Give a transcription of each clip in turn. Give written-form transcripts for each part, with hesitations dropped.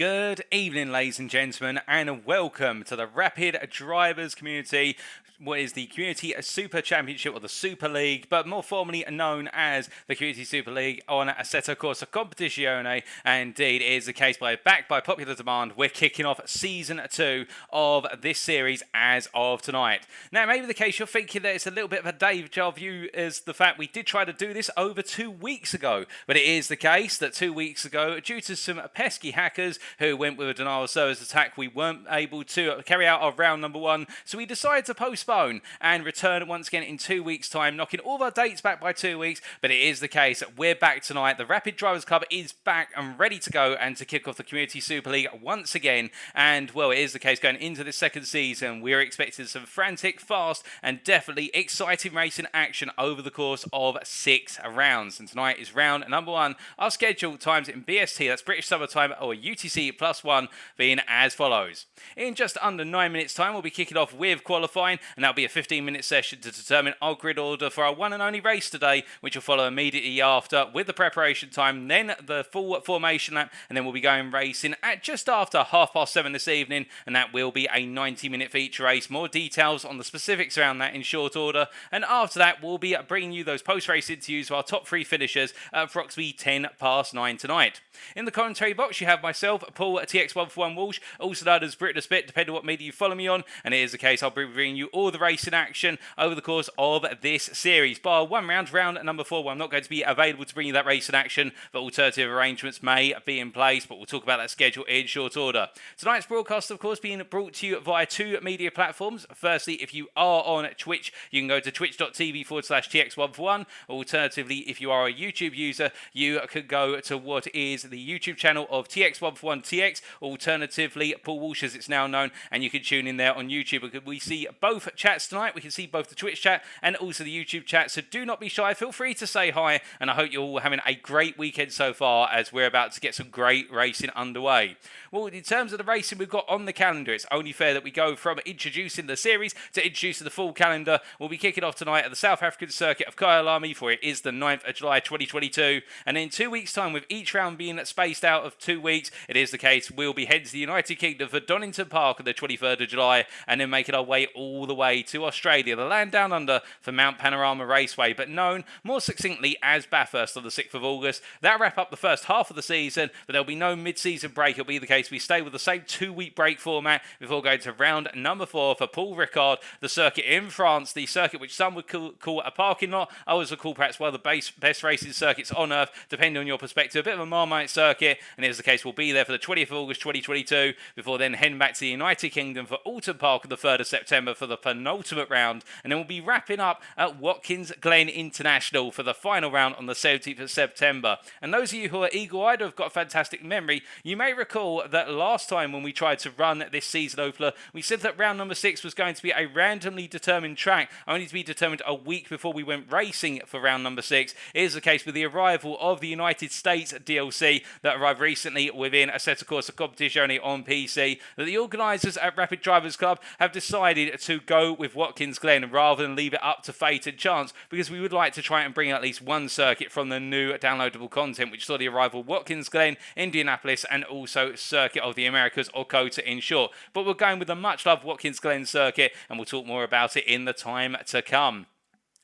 Good evening, ladies and gentlemen, and welcome to the Rapid Drivers Community, what is the Community Super Championship, or the Super League, but more formally known as the Community Super League on Assetto Corsa Competizione. And indeed, it is the case backed by popular demand, we're kicking off Season 2 of this series as of tonight. Now, maybe the case you're thinking that it's a little bit of a deja vu is the fact we did try to do this over 2 weeks ago, but it is the case that 2 weeks ago, due to some pesky hackers who went with a denial of service attack, we weren't able to carry out our round number 1, so we decided to postpone and return once again in 2 weeks' time, knocking all of our dates back by 2 weeks. But it is the case that we're back tonight. The Rapid Drivers Club is back and ready to go and to kick off the Community Super League once again. And well, it is the case going into this second season, we're expecting some frantic, fast, and definitely exciting racing action over the course of 6 rounds. And tonight is round number 1. Our scheduled times in BST, that's British Summer Time, or UTC +1, being as follows. In just under 9 minutes' time, we'll be kicking off with qualifying, and that'll be a 15-minute session to determine our grid order for our one and only race today, which will follow immediately after with the preparation time, then the full formation lap, and then we'll be going racing at just after 7:30 this evening, and that will be a 90-minute feature race. More details on the specifics around that in short order, and after that, we'll be bringing you those post-race interviews of our top 3 finishers at approximately 9:10 tonight. In the commentary box, you have myself, Paul TX141 Walsh, also known as Brit the Spit, depending on what media you follow me on, and it is the case I'll be bringing you all the racing action over the course of this series. Bar one round number 4, where I'm not going to be available to bring you that racing action, but alternative arrangements may be in place, but we'll talk about that schedule in short order. Tonight's broadcast, of course, being brought to you via 2 media platforms. Firstly, if you are on Twitch, you can go to twitch.tv/TX141. Alternatively, if you are a YouTube user, you could go to what is the YouTube channel of TX141TX, alternatively Paul Walsh as it's now known, and you can tune in there on YouTube. We see both chats tonight. We can see both the Twitch chat and also the YouTube chat, so do not be shy. Feel free to say hi, and I hope you're all having a great weekend so far as we're about to get some great racing underway. Well, in terms of the racing we've got on the calendar, it's only fair that we go from introducing the series to introducing the full calendar. We'll be kicking off tonight at the South African circuit of Kyalami, for it is the 9th of July 2022, and in 2 weeks' time, with each round being spaced out of 2 weeks, it is the case we'll be heading to the United Kingdom for Donington Park on the 23rd of July, and then making our way all the way to Australia, the land down under, for Mount Panorama Raceway, but known more succinctly as Bathurst, on the 6th of August. That'll wrap up the first half of the season, but there'll be no mid-season break. It'll be the case we stay with the same 2-week break format before going to round number 4 for Paul Ricard, the circuit in France, the circuit which some would call a parking lot, others would call perhaps one of the best racing circuits on earth, depending on your perspective. A bit of a Marmite circuit, and it is the case we'll be there for the 20th of August 2022, before then heading back to the United Kingdom for Alton Park on the 3rd of September for the penultimate round, and then we'll be wrapping up at Watkins Glen International for the final round on the 17th of September. And those of you who are eagle-eyed or have got a fantastic memory, you may recall that last time when we tried to run this season opener, we said that round number 6 was going to be a randomly determined track, only to be determined a week before we went racing for round number 6. It is the case with the arrival of the United States DLC that arrived recently within Assetto Corsa Competizione on PC, that the organisers at Rapid Drivers Club have decided to go with Watkins Glen rather than leave it up to fate and chance, because we would like to try and bring at least one circuit from the new downloadable content, which saw the arrival of Watkins Glen, Indianapolis, and also Circuit of the Americas, or COTA in short. But we're going with the much-loved Watkins Glen circuit, and we'll talk more about it in the time to come.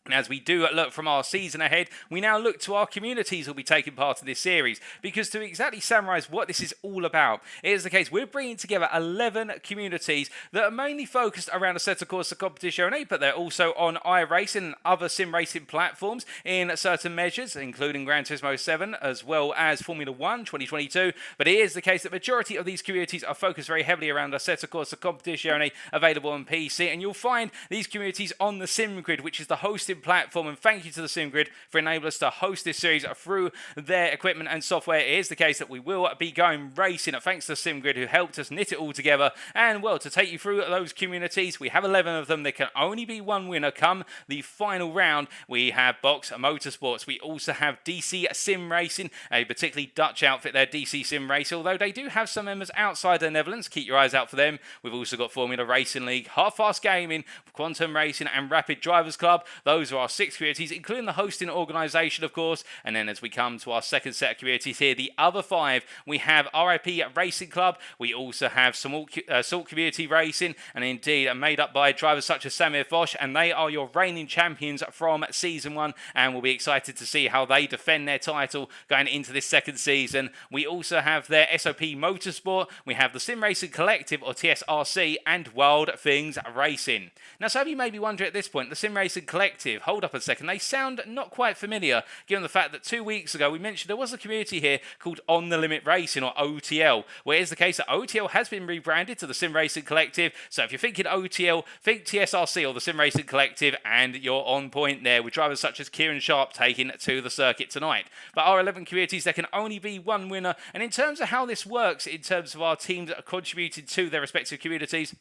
And as we do look from our season ahead, we now look to our communities who will be taking part in this series, because to exactly summarise what this is all about, it is the case we're bringing together 11 communities that are mainly focused around Assetto Corsa Competizione, but they're also on iRacing and other sim racing platforms in certain measures, including Gran Turismo 7 as well as Formula 1 2022. But it is the case that the majority of these communities are focused very heavily around Assetto Corsa Competizione, available on PC, and you'll find these communities on the SimGrid, which is the hosting platform, and thank you to the SimGrid for enabling us to host this series through their equipment and software. It is the case that we will be going racing thanks to SimGrid, who helped us knit it all together. And well, to take you through those communities, we have 11 of them. There can only be one winner come the final round. We have Box Motorsports. We also have DC Sim Racing, a particularly Dutch outfit there, DC Sim Racing, although they do have some members outside the Netherlands. Keep your eyes out for them. We've also got Formula Racing League, Half Fast Gaming, Quantum Racing, and Rapid Drivers Club. Those those are our 6 communities, including the hosting organisation, of course. And then as we come to our second set of communities here, the other 5, we have RIP Racing Club. We also have Salt Community Racing, and indeed are made up by drivers such as Samir Foch, and they are your reigning champions from Season 1, and we'll be excited to see how they defend their title going into this second season. We also have their SOP Motorsport, we have the Sim Racing Collective, or TSRC, and Wild Things Racing. Now, some of you may be wondering at this point, the Sim Racing Collective, hold up a second, they sound not quite familiar, given the fact that 2 weeks ago we mentioned there was a community here called On The Limit Racing, or OTL, where it is the case that OTL has been rebranded to the Sim Racing Collective. So if you're thinking OTL, think TSRC or the Sim Racing Collective, and you're on point there with drivers such as Kieran Sharp taking to the circuit tonight. But our 11 communities, there can only be one winner, and in terms of how this works, in terms of our teams that are contributed to their respective communities,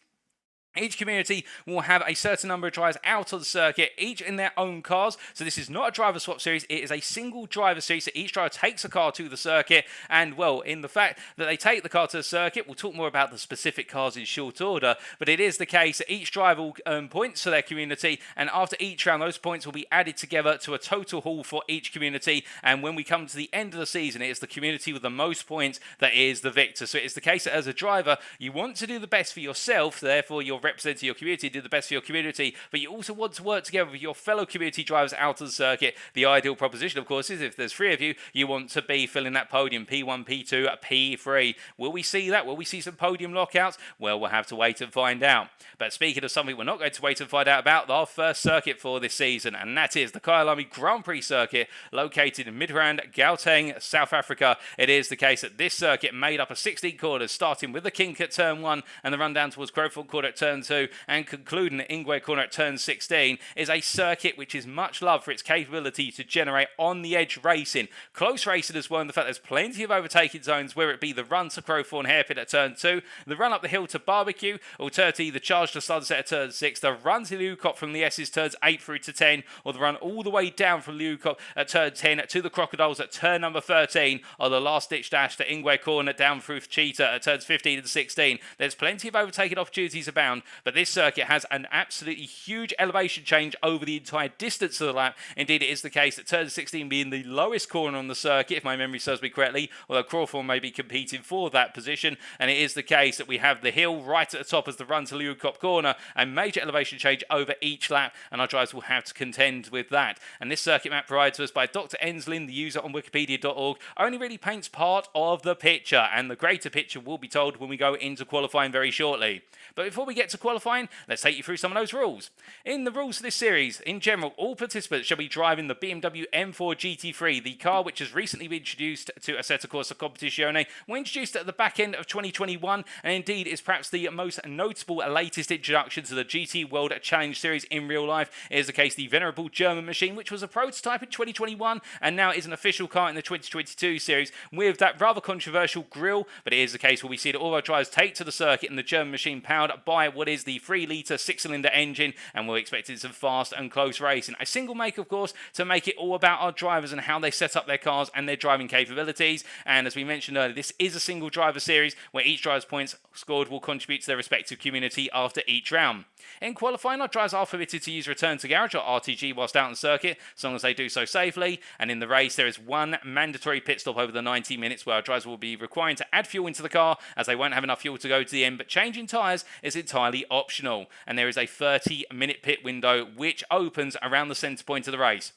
each community will have a certain number of drivers out on the circuit, each in their own cars. So this is not a driver swap series, it is a single driver series. So each driver takes a car to the circuit, and well, in the fact that they take the car to the circuit, we'll talk more about the specific cars in short order, but it is the case that each driver will earn points for their community, and after each round, those points will be added together to a total haul for each community, and when we come to the end of the season, it is the community with the most points that is the victor. So it is the case that as a driver, you want to do the best for yourself, therefore you're representing your community, do the best for your community, but you also want to work together with your fellow community drivers out of the circuit. The ideal proposition, of course, is if there's 3 of you, you want to be filling that podium, P1, P2, P3. Will we see that? Will we see some podium lockouts? Well, we'll have to wait and find out. But speaking of something we're not going to wait and find out about, our first circuit for this season, and that is the Kyalami Grand Prix circuit, located in Midrand, Gauteng, South Africa. It is the case that this circuit, made up of 16 corners, starting with the kink at turn 1 and the run down towards Crowthorne Corner at turn 2, and concluding at Ingwe Corner at turn 16, is a circuit which is much loved for its capability to generate on-the-edge racing. Close racing as well, in the fact there's plenty of overtaking zones, where it be the run to Crowthorne Hairpin at turn 2, the run up the hill to Barbecue, alternatively the charge to Sunset at turn 6, the run to Leeucop from the S's turns 8 through to 10, or the run all the way down from Leeucop at turn 10 to the Crocodiles at turn number 13, or the last-ditch dash to Ingwe Corner down through Cheetah at turns 15 and 16. There's plenty of overtaking opportunities abound, but this circuit has an absolutely huge elevation change over the entire distance of the lap. Indeed, it is the case that turn 16 being the lowest corner on the circuit, if my memory serves me correctly, although Crowthorne may be competing for that position, and it is the case that we have the hill right at the top as the run to Leeucop Corner, a major elevation change over each lap, and our drivers will have to contend with that. And this circuit map provided to us by Dr. Enslin, the user on wikipedia.org, only really paints part of the picture, and the greater picture will be told when we go into qualifying very shortly. But before we get to qualifying, let's take you through some of those rules. In the rules of this series, in general, all participants shall be driving the BMW M4 GT3, the car which has recently been introduced to Assetto Corsa Competizione. Were introduced at the back end of 2021, and indeed is perhaps the most notable latest introduction to the GT World Challenge Series in real life. It is the case the venerable German machine, which was a prototype in 2021, and now is an official car in the 2022 series, with that rather controversial grille, but it is the case where we see that all our drivers take to the circuit in the German machine, powered by what is the 3-litre 6-cylinder engine, and we're expecting some fast and close racing. A single make, of course, to make it all about our drivers and how they set up their cars and their driving capabilities. And as we mentioned earlier, this is a single driver series where each driver's points scored will contribute to their respective community after each round. In qualifying, our drivers are permitted to use return to garage or RTG whilst out on the circuit, as long as they do so safely. And in the race, there is one mandatory pit stop over the 90 minutes where our drivers will be required to add fuel into the car, as they won't have enough fuel to go to the end, but changing tyres is entirely optional. And there is a 30-minute pit window which opens around the centre point of the race.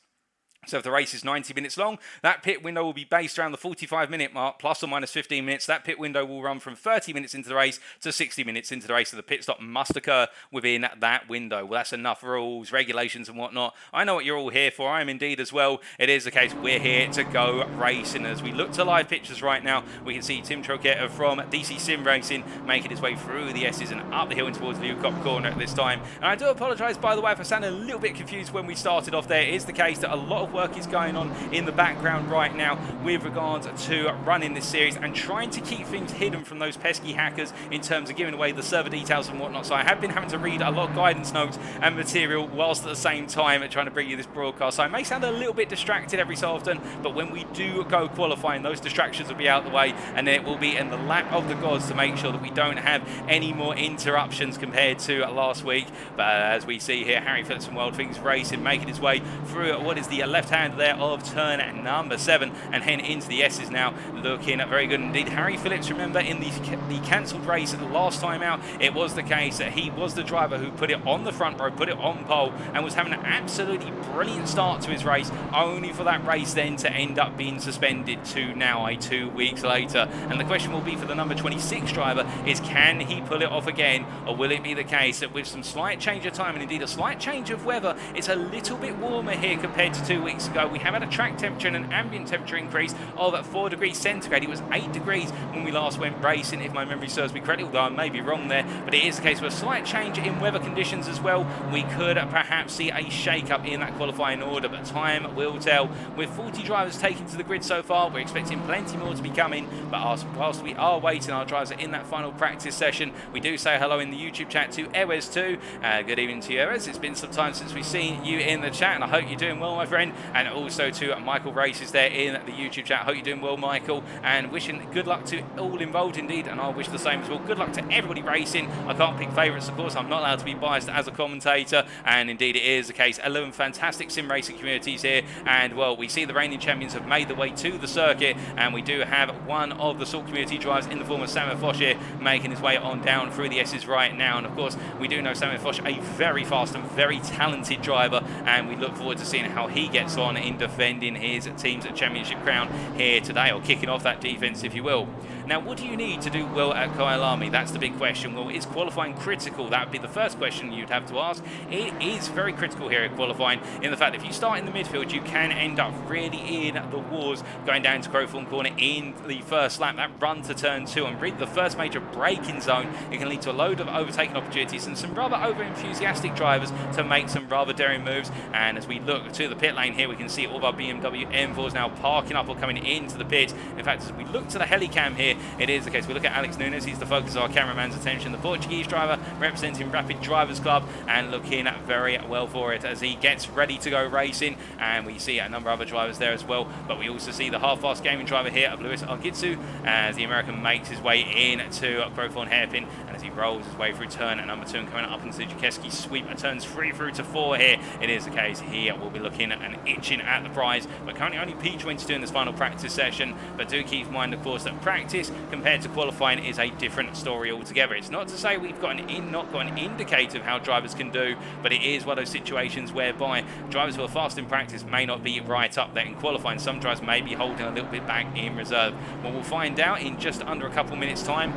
So if the race is 90 minutes long, that pit window will be based around the 45-minute mark, plus or minus 15 minutes. That pit window will run from 30 minutes into the race to 60 minutes into the race, so the pit stop must occur within that window. Well, that's enough rules, regulations and whatnot. I know what you're all here for. I am indeed as well. It is the case we're here to go racing. As we look to live pictures right now, we can see Tim Trochetta from DC Sim Racing making his way through the S's and up the hill and towards the Leeucop Corner at this time. And I do apologise, by the way, if I sound a little bit confused when we started off there. It is the case that a lot of of work is going on in the background right now with regards to running this series and trying to keep things hidden from those pesky hackers in terms of giving away the server details and whatnot. So I have been having to read a lot of guidance notes and material whilst at the same time trying to bring you this broadcast. So I may sound a little bit distracted every so often, but when we do go qualifying, those distractions will be out of the way, and then it will be in the lap of the gods to make sure that we don't have any more interruptions compared to last week. But as we see here, Harry Phillips from World Things Racing making his way through what is the left hand there of turn number 7 and heading into the S's now, looking very good indeed. Harry Phillips, remember, in the cancelled race last time out, it was the case that he was the driver who put it on the front row, put it on pole, and was having an absolutely brilliant start to his race, only for that race then to end up being suspended to now 2 weeks later. And the question will be for the number 26 driver is, can he pull it off again, or will it be the case that with some slight change of time and indeed a slight change of weather, it's a little bit warmer here compared to 2 weeks ago. We have had a track temperature and an ambient temperature increase of 4 degrees centigrade. It was 8 degrees when we last went racing, if my memory serves me correctly, although I may be wrong there, but it is the case with a slight change in weather conditions as well. We could perhaps see a shake-up in that qualifying order, but time will tell. With 40 drivers taken to the grid so far, we're expecting plenty more to be coming, but whilst we are waiting, our drivers are in that final practice session. We do say hello in the YouTube chat to Ewes too. Good evening to you, Ewes. It's been some time since we've seen you in the chat, and I hope you're doing well, my friend. And also to Michael Races there in the YouTube chat. I hope you're doing well, Michael, and wishing good luck to all involved indeed, and I'll wish the same as well. Good luck to everybody racing. I can't pick favourites, of course. I'm not allowed to be biased as a commentator, and indeed it is the case. 11 fantastic sim racing communities here, and well, we see the reigning champions have made the way to the circuit, and we do have one of the Salt community drivers in the form of Samuel Foch here making his way on down through the S's right now. And of course, we do know Samuel Foch, a very fast and very talented driver, and we look forward to seeing how he gets on in defending his team's championship crown here today, or kicking off that defence, if you will. Now, what do you need to do well at Kyalami? That's the big question. Well, is qualifying critical? That would be the first question you'd have to ask. It is very critical here at qualifying, in the fact that if you start in the midfield, you can end up really in the wars going down to Crowthorne Corner in the first lap. That run to turn 2 and really the first major braking zone, it can lead to a load of overtaking opportunities and some rather over-enthusiastic drivers to make some rather daring moves. And as we look to the pit lane here, we can see all of our BMW M4s now parking up or coming into the pit. In fact, as we look to the helicam here, it is the case. We look at Alex Nunes, he's the focus of our cameraman's attention, the Portuguese driver representing Rapid Drivers Club, and looking very well for it as he gets ready to go racing. And we see a number of other drivers there as well, but we also see the half-fast gaming driver here of Lewis Argitsu as the American makes his way into Crowthorne Hairpin, and as he rolls his way through turn number 2 and coming up into Jakeski sweep turns 3 through to 4 here, it is the case he will be looking and itching at the prize. But currently only P20 doing this final practice session, but do keep in mind, of course, that practice compared to qualifying is a different story altogether. It's not to say we've got not got an indicator of how drivers can do, but it is one of those situations whereby drivers who are fast in practice may not be right up there in qualifying. Some drivers may be holding a little bit back in reserve. Well, we'll find out in just under a couple minutes time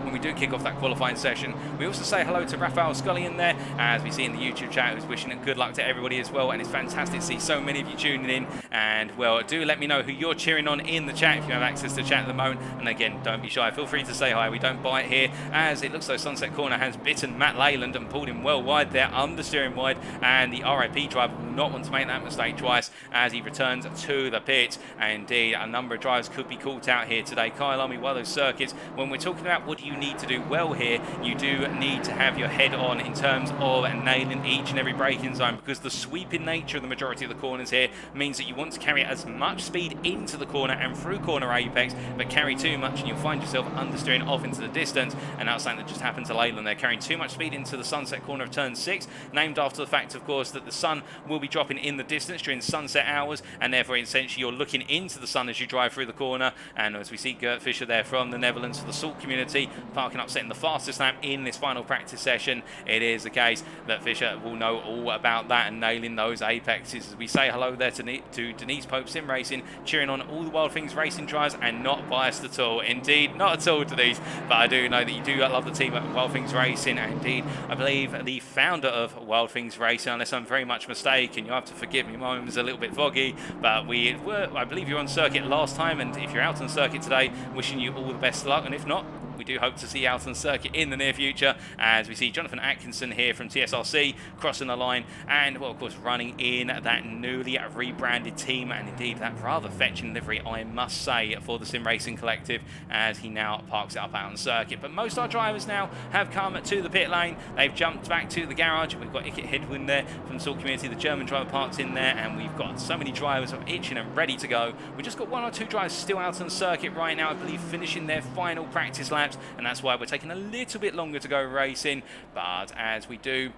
when we do kick off that qualifying session. We also say hello to Raphael Scully in there, as we see in the YouTube chat, who's wishing good luck to everybody as well, and it's fantastic to see so many of you tuning in. And well, do let me know who you're cheering on in the chat if you have access to chat at the moment, and again, don't be shy, feel free to say hi. We don't bite here, as it looks like Sunset Corner has bitten Matt Leyland and pulled him well wide there, understeering wide, and the RIP driver will not want to make that mistake twice as he returns to the pit. And indeed, a number of drivers could be caught out here today. Kyalami, one of those circuits, when we're talking about what do you need to do well here, you do need to have your head on in terms of nailing each and every braking zone, because the sweeping nature of the majority of the corners here means that you want to carry as much speed into the corner and through corner apex, but carry too much and you'll find yourself understeering off into the distance. And that's something that just happened to Leyland there, carrying too much speed into the sunset corner of turn 6, named after the fact, of course, that the sun will be dropping in the distance during sunset hours, and therefore essentially you're looking into the sun as you drive through the corner. And as we see Gert Fischer there from the Netherlands for the Salt community parking up, setting the fastest lap in this final practice session, it is the case that Fischer will know all about that and nailing those apexes. As we say hello there to Denise Pope Sim Racing, cheering on all the Wild Things Racing drivers and not biased at all. Indeed, not at all, Denise, but I do know that you do love the team at Wild Things Racing, and indeed, I believe the founder of Wild Things Racing, unless I'm very much mistaken. You have to forgive me, my was a little bit foggy, but I believe you were on circuit last time, and if you're out on circuit today, wishing you all the best of luck, and if not, we do hope to see out on the circuit in the near future, as we see Jonathan Atkinson here from TSRC crossing the line, and well, of course, running in that newly rebranded team, and indeed that rather fetching livery, I must say, for the Sim Racing Collective, as he now parks it up out on the circuit. But most of our drivers now have come to the pit lane. They've jumped back to the garage. We've got Icket Hedwin there from the Salt Community, the German driver parked in there, and we've got so many drivers itching and ready to go. We've just got 1 or 2 drivers still out on the circuit right now, I believe, finishing their final practice laps, and that's why we're taking a little bit longer to go racing. But as we do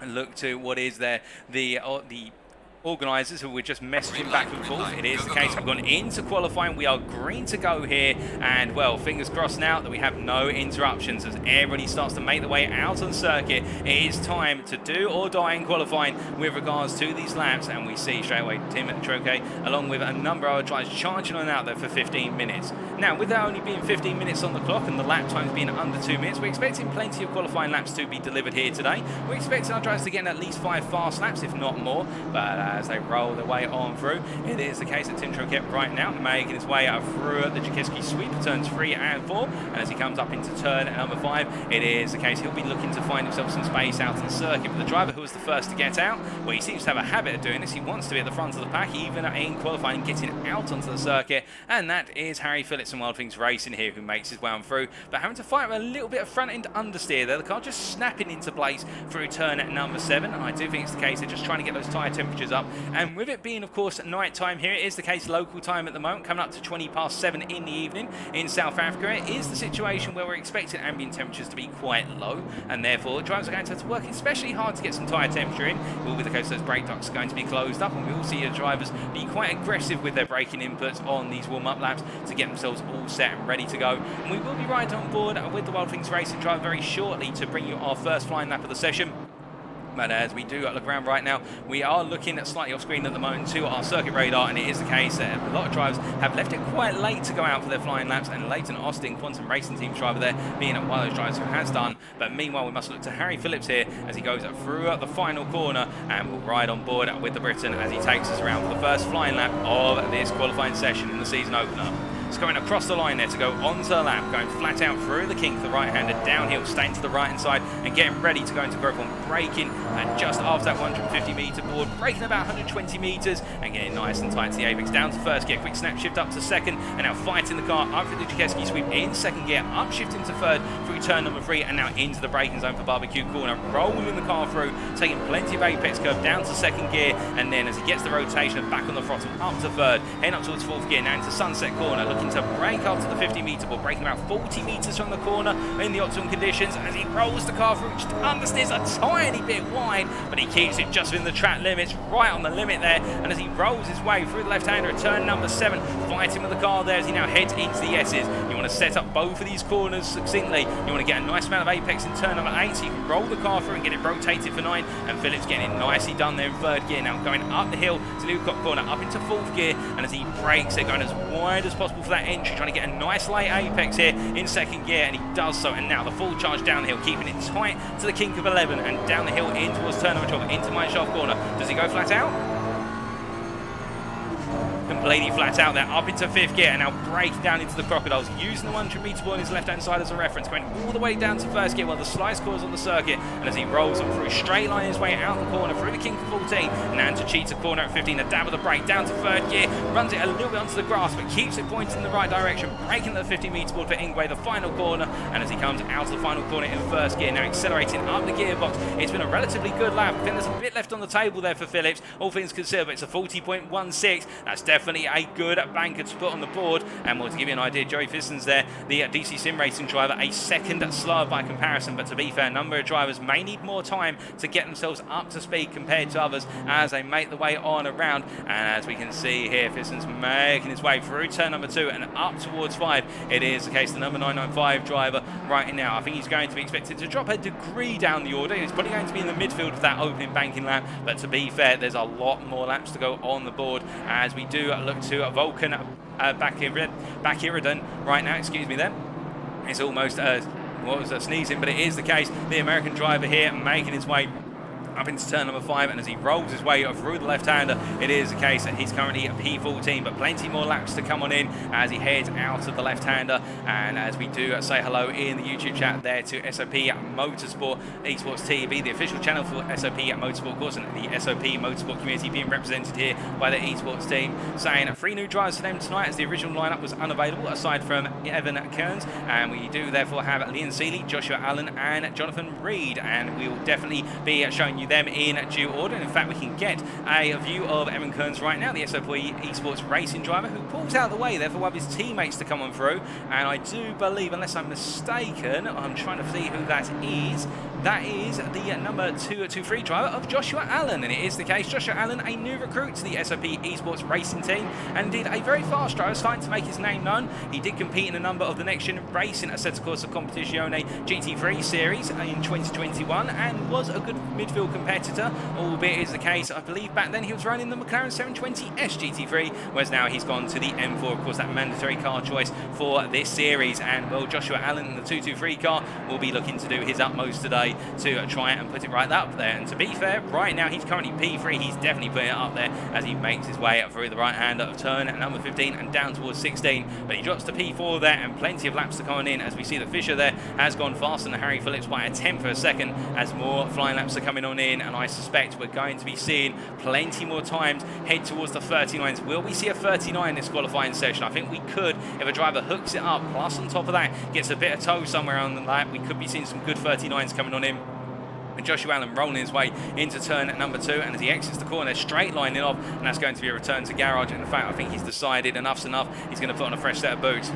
look to what is there, the organisers who were just messaging back and forth, it is the case we've gone into qualifying, we are green to go here, and well, fingers crossed now that we have no interruptions as everybody starts to make their way out on circuit. It is time to do or die in qualifying with regards to these laps, and we see straight away Tim Troke along with a number of other drivers charging on out there for 15 minutes. Now, with there only being 15 minutes on the clock and the lap times being under 2 minutes, we're expecting plenty of qualifying laps to be delivered here today. We're expecting our drivers to get at least 5 fast laps, if not more, but as they roll their way on through, it is the case that Tim Troquet right now making his way up through the Jakiski sweep, turns 3 and 4, and as he comes up into turn number 5, it is the case he'll be looking to find himself some space out on the circuit. But the driver who was the first to get out, well, he seems to have a habit of doing this. He wants to be at the front of the pack, even in qualifying, getting out onto the circuit, and that is Harry Phillips from Wild Things Racing here, who makes his way on through, but having to fight with a little bit of front end understeer there. The car just snapping into place through turn at number 7. I do think it's the case they're just trying to get those tyre temperatures up, and with it being, of course, night time here, it is the case local time at the moment, coming up to 20 past 7 in the evening in South Africa. It is the situation where we're expecting ambient temperatures to be quite low, and therefore drivers are going to have to work especially hard to get some tyre temperature in. It will be the case those brake ducts are going to be closed up, and we will see drivers be quite aggressive with their braking inputs on these warm-up laps to get themselves all set and ready to go. And we will be riding on board with the Wild Things Racing driver very shortly to bring you our first flying lap of the session. But as we do look around right now, we are looking at slightly off screen at the moment to our circuit radar, and it is the case that a lot of drivers have left it quite late to go out for their flying laps, and Leighton Austin, Quantum Racing Team's driver there, being one of those drivers who has done. But meanwhile, we must look to Harry Phillips here as he goes through the final corner, and will ride on board with the Briton as he takes us around for the first flying lap of this qualifying session in the season opener. It's going across the line there to go onto the lap, going flat out through the kink, the right-hander, downhill, staying to the right-hand side, and getting ready to go into growth on braking, and just after that 150-metre board, braking about 120 metres, and getting nice and tight to the apex, down to first gear, quick snap shift up to second, and now fighting the car up through the Jakeski sweep in second gear, up shifting to third through turn number 3, and now into the braking zone for Barbecue Corner, rolling the car through, taking plenty of apex curve down to second gear, and then as he gets the rotation back on the throttle up to third, heading up towards fourth gear, now into Sunset Corner, looking to brake up to the 50-metre board, braking about 40 metres from the corner in the optimum conditions as he rolls the car through, just understeers a tiny bit wide, but he keeps it just within the track limits, right on the limit there, and as he rolls his way through the left-hander at turn number 7, fighting with the car there as he now heads into the S's. You want to set up both of these corners succinctly, you want to get a nice amount of apex in turn number 8, so you can roll the car through and get it rotated for 9, and Phillips getting it nicely done there in third gear, now going up the hill to Newcock Corner, up into fourth gear, and as he brakes, they're going as wide as possible for that entry, trying to get a nice late apex here in second gear, and he does so, and now the full charge down the hill, keeping it tight to the kink of 11, and down the hill in towards turn number 12, into my shaft corner. Does he go flat out? Completely flat out there, up into fifth gear, and now breaking down into the Crocodiles, using the 100-metre ball on his left-hand side as a reference, going all the way down to first gear while the slice cores on the circuit, and as he rolls on through, straight line his way out the corner, through the kink of 14, and now into Cheetah Corner at 15, a dab of the brake, down to third gear, runs it a little bit onto the grass, but keeps it pointed in the right direction, breaking the 50-metre board for Ingwe, the final corner, and as he comes out of the final corner in first gear, now accelerating up the gearbox. It's been a relatively good lap. I think there's a bit left on the table there for Phillips, all things considered, but it's a 40.16. That's definitely a good banker to put on the board. And well, to give you an idea, Joey Fisson's there, the DC Sim Racing driver, a second slower by comparison, but to be fair, a number of drivers may need more time to get themselves up to speed compared to others as they make the way on around. And as we can see here, Fisson's making his way through turn number 2 and up towards 5. It is the case, the number 995 driver right now. I think he's going to be expected to drop a degree down the order. He's probably going to be in the midfield of that opening banking lap, but to be fair, there's a lot more laps to go on the board as we do look to Vulcan Bakiridan right now, excuse me there. It's almost sneezing, but it is the case. The American driver here making his way up into turn number 5, and as he rolls his way through the left-hander, it is the case that he's currently at P14, but plenty more laps to come on in as he heads out of the left-hander. And as we do say hello in the YouTube chat there to SOP Motorsport Esports TV, the official channel for SOP Motorsport, of course, and the SOP Motorsport community being represented here by the esports team, saying 3 new drivers for them tonight, as the original lineup was unavailable aside from Evan Kearns, and we do therefore have Liam Seeley, Joshua Allen and Jonathan Reed, and we will definitely be showing you them in due order. And in fact, we can get a view of Evan Kearns right now, the SOP Esports racing driver, who pulls out of the way there for one of his teammates to come on through. And I do believe, unless I'm mistaken, I'm trying to see who that is. That is the number 223 driver of Joshua Allen, and it is the case. Joshua Allen, a new recruit to the SOP Esports racing team, and did a very fast driver, starting to make his name known. He did compete in a number of the next gen racing Assetto Corsa Competizione GT3 series in 2021, and was a good midfield competitor, albeit is the case, I believe back then he was running the McLaren 720S GT3, whereas now he's gone to the M4, of course, that mandatory car choice for this series. And well, Joshua Allen in the 223 car will be looking to do his utmost today to try and put it right up there. And to be fair, right now he's currently P3. He's definitely putting it up there as he makes his way through the right-hander of turn number 15 and down towards 16. But he drops to P4 there, and plenty of laps to come in, as we see that Fisher there has gone faster than Harry Phillips by a 10th of a second as more flying laps are coming on in. And I suspect we're going to be seeing plenty more times head towards the 39s. Will we see a 39 this qualifying session? I think we could, if a driver hooks it up, plus on top of that gets a bit of toe somewhere on the lap. We could be seeing some good 39s coming on in. And Joshua Allen rolling his way into turn number 2, and as he exits the corner, straight lining off, and that's going to be a return to garage. And in fact, I think he's decided enough's enough. He's going to put on a fresh set of boots.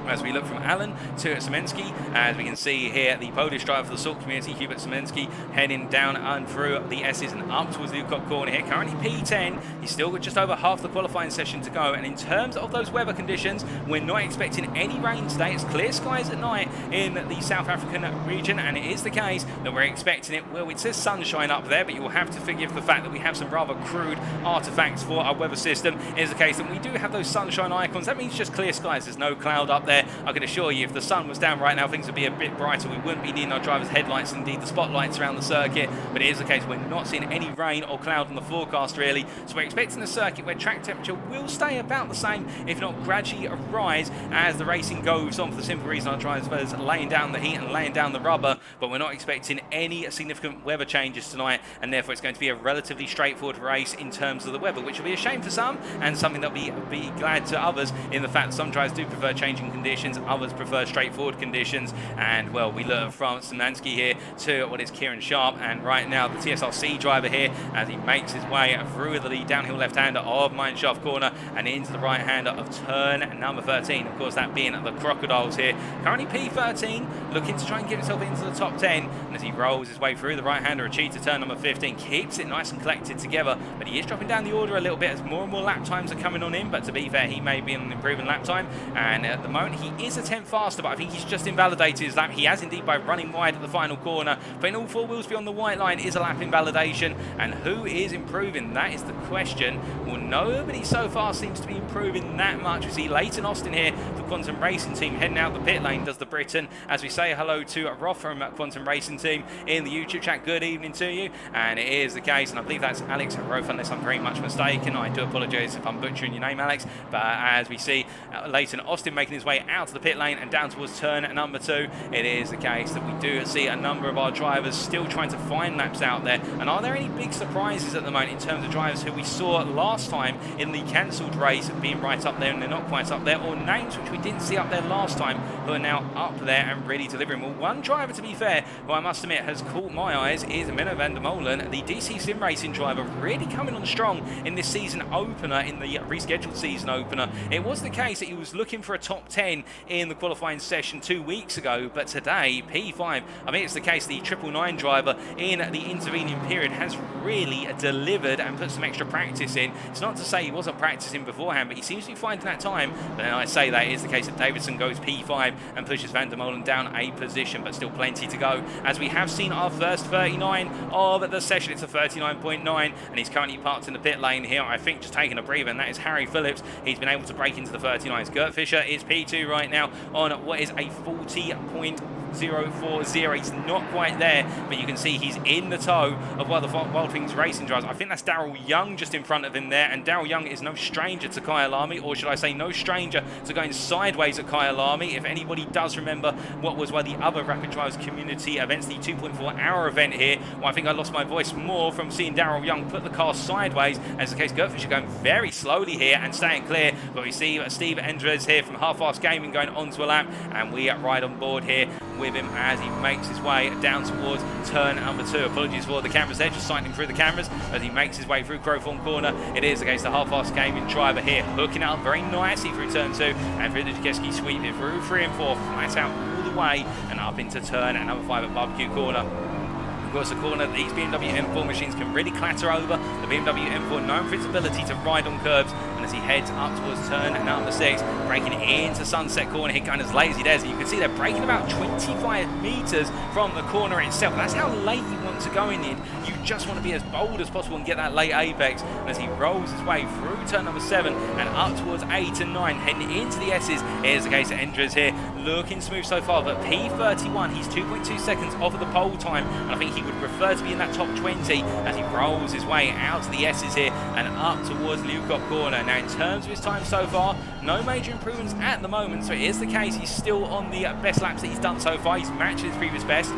As we look from Allen to Semensky, as we can see here, the Polish driver for the Salt community, Hubert Semensky, heading down and through the S's and up towards the Lucock corner here. Currently P10, he's still got just over half the qualifying session to go. And in terms of those weather conditions, we're not expecting any rain today. It's clear skies at night in the South African region, and it is the case that we're expecting it. Well, it says sunshine up there, but you will have to forgive the fact that we have some rather crude artifacts for our weather system. It is the case that we do have those sunshine icons. That means just clear skies. There's no cloud up there. I can assure you, if the sun was down right now, things would be a bit brighter. We wouldn't be needing our driver's headlights, indeed the spotlights around the circuit. But it is the case we're not seeing any rain or cloud on the forecast, really. So we're expecting a circuit where track temperature will stay about the same, if not gradually rise, as the racing goes on, for the simple reason our drivers are laying down the heat and laying down the rubber. But we're not expecting any significant weather changes tonight, and therefore it's going to be a relatively straightforward race in terms of the weather, which will be a shame for some, and something that will be glad to others, in the fact that some drivers do prefer changing conditions, others prefer straightforward conditions. And well, we look from Szymanski here to what is Kieran Sharp, and right now the TSRC driver here, as he makes his way through the downhill left-hander of Mineshaft corner and into the right-hander of turn number 13. Of course, that being the Crocodiles here, currently P13, looking to try and get himself into the top 10. And as he rolls his way through the right-hander, achieved to turn number 15, keeps it nice and collected together, but he is dropping down the order a little bit as more and more lap times are coming on in. But to be fair, he may be an improving lap time, and at the moment he is a 10th faster, but I think he's just invalidated his lap. He has indeed, by running wide at the final corner. Putting all 4 wheels beyond the white line is a lap invalidation. And who is improving? That is the question. Well, nobody so far seems to be improving that much. We see Leighton Austin here, the Quantum Racing Team, heading out the pit lane, does the Britain. As we say hello to Roth from Quantum Racing Team in the YouTube chat, good evening to you. And it is the case, and I believe that's Alex Roth, unless I'm very much mistaken. I do apologise if I'm butchering your name, Alex. But as we see Leighton Austin making his way out of the pit lane and down towards turn number 2, it is the case that we do see a number of our drivers still trying to find laps out there. And are there any big surprises at the moment in terms of drivers who we saw last time in the cancelled race being right up there and they're not quite up there, or names which we didn't see up there last time who are now up there and really delivering? Well, one driver, to be fair, who I must admit has caught my eyes is Menno van der Molen, the DC Sim Racing driver, really coming on strong in this season opener, in the rescheduled season opener. It was the case that he was looking for a top 10 in the qualifying session 2 weeks ago, but today, P5, I mean, it's the case the 999 driver in the intervening period has really delivered and put some extra practice in. It's not to say he wasn't practicing beforehand, but he seems to be finding that time. But then I say that is the case that Davidson goes P5 and pushes Van der Molen down a position, but still plenty to go. As we have seen our first 39 of the session, it's a 39.9, and he's currently parked in the pit lane here, I think just taking a breather, and that is Harry Phillips. He's been able to break into the 39s. Gert Fischer is P2 right now on what is a 40.5 1.040. He's not quite there, but you can see he's in the toe of one of the Wild Things Racing drivers. I think that's Daryl Young just in front of him there, and Daryl Young is no stranger to Kyalami, or should I say no stranger to going sideways at Kyalami. If anybody does remember what was one of the other Rapid Drivers Community events, the 2.4 hour event here, well, I think I lost my voice more from seeing Daryl Young put the car sideways. As the case, Gert Fisher going very slowly here and staying clear, but we see Steve Endres here from Half-Fast Gaming going onto a lap, and we are right on board here with him as he makes his way down towards turn number 2. Apologies for the cameras there, just cycling through the cameras as he makes his way through Crowthorne Corner. It is against the Half-Fast Gaming driver here, hooking up very nicely through turn 2, and Friedrich sweeping through 3 and 4, flat out all the way and up into turn number 5 at Barbecue Corner. Of course, a corner that these BMW M4 machines can really clatter over. The BMW M4 known for its ability to ride on curbs, and as he heads up towards turn number 6, braking into Sunset Corner here, going as late as he does. And you can see they're braking about 25 metres from the corner itself. That's how late you want to go in it. You just want to be as bold as possible and get that late apex. And as he rolls his way through turn number 7 and up towards 8 and 9, heading into the S's, here's the case of Endres here, looking smooth so far, but P31, he's 2.2 seconds off of the pole time, and I think he would prefer to be in that top 20 as he rolls his way out to the S's here and up towards Leucop Corner. Now, in terms of his time so far, no major improvements at the moment, so it is the case he's still on the best laps that he's done so far. He's matched his previous best.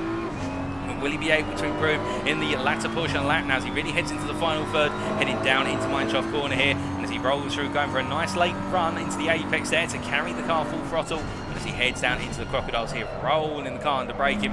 Will he be able to improve in the latter portion of the lap now as he really heads into the final third, heading down into Mineshaft Corner here, and as he rolls through, going for a nice late run into the apex there to carry the car full throttle, and as he heads down into the Crocodiles here, rolling the car under braking.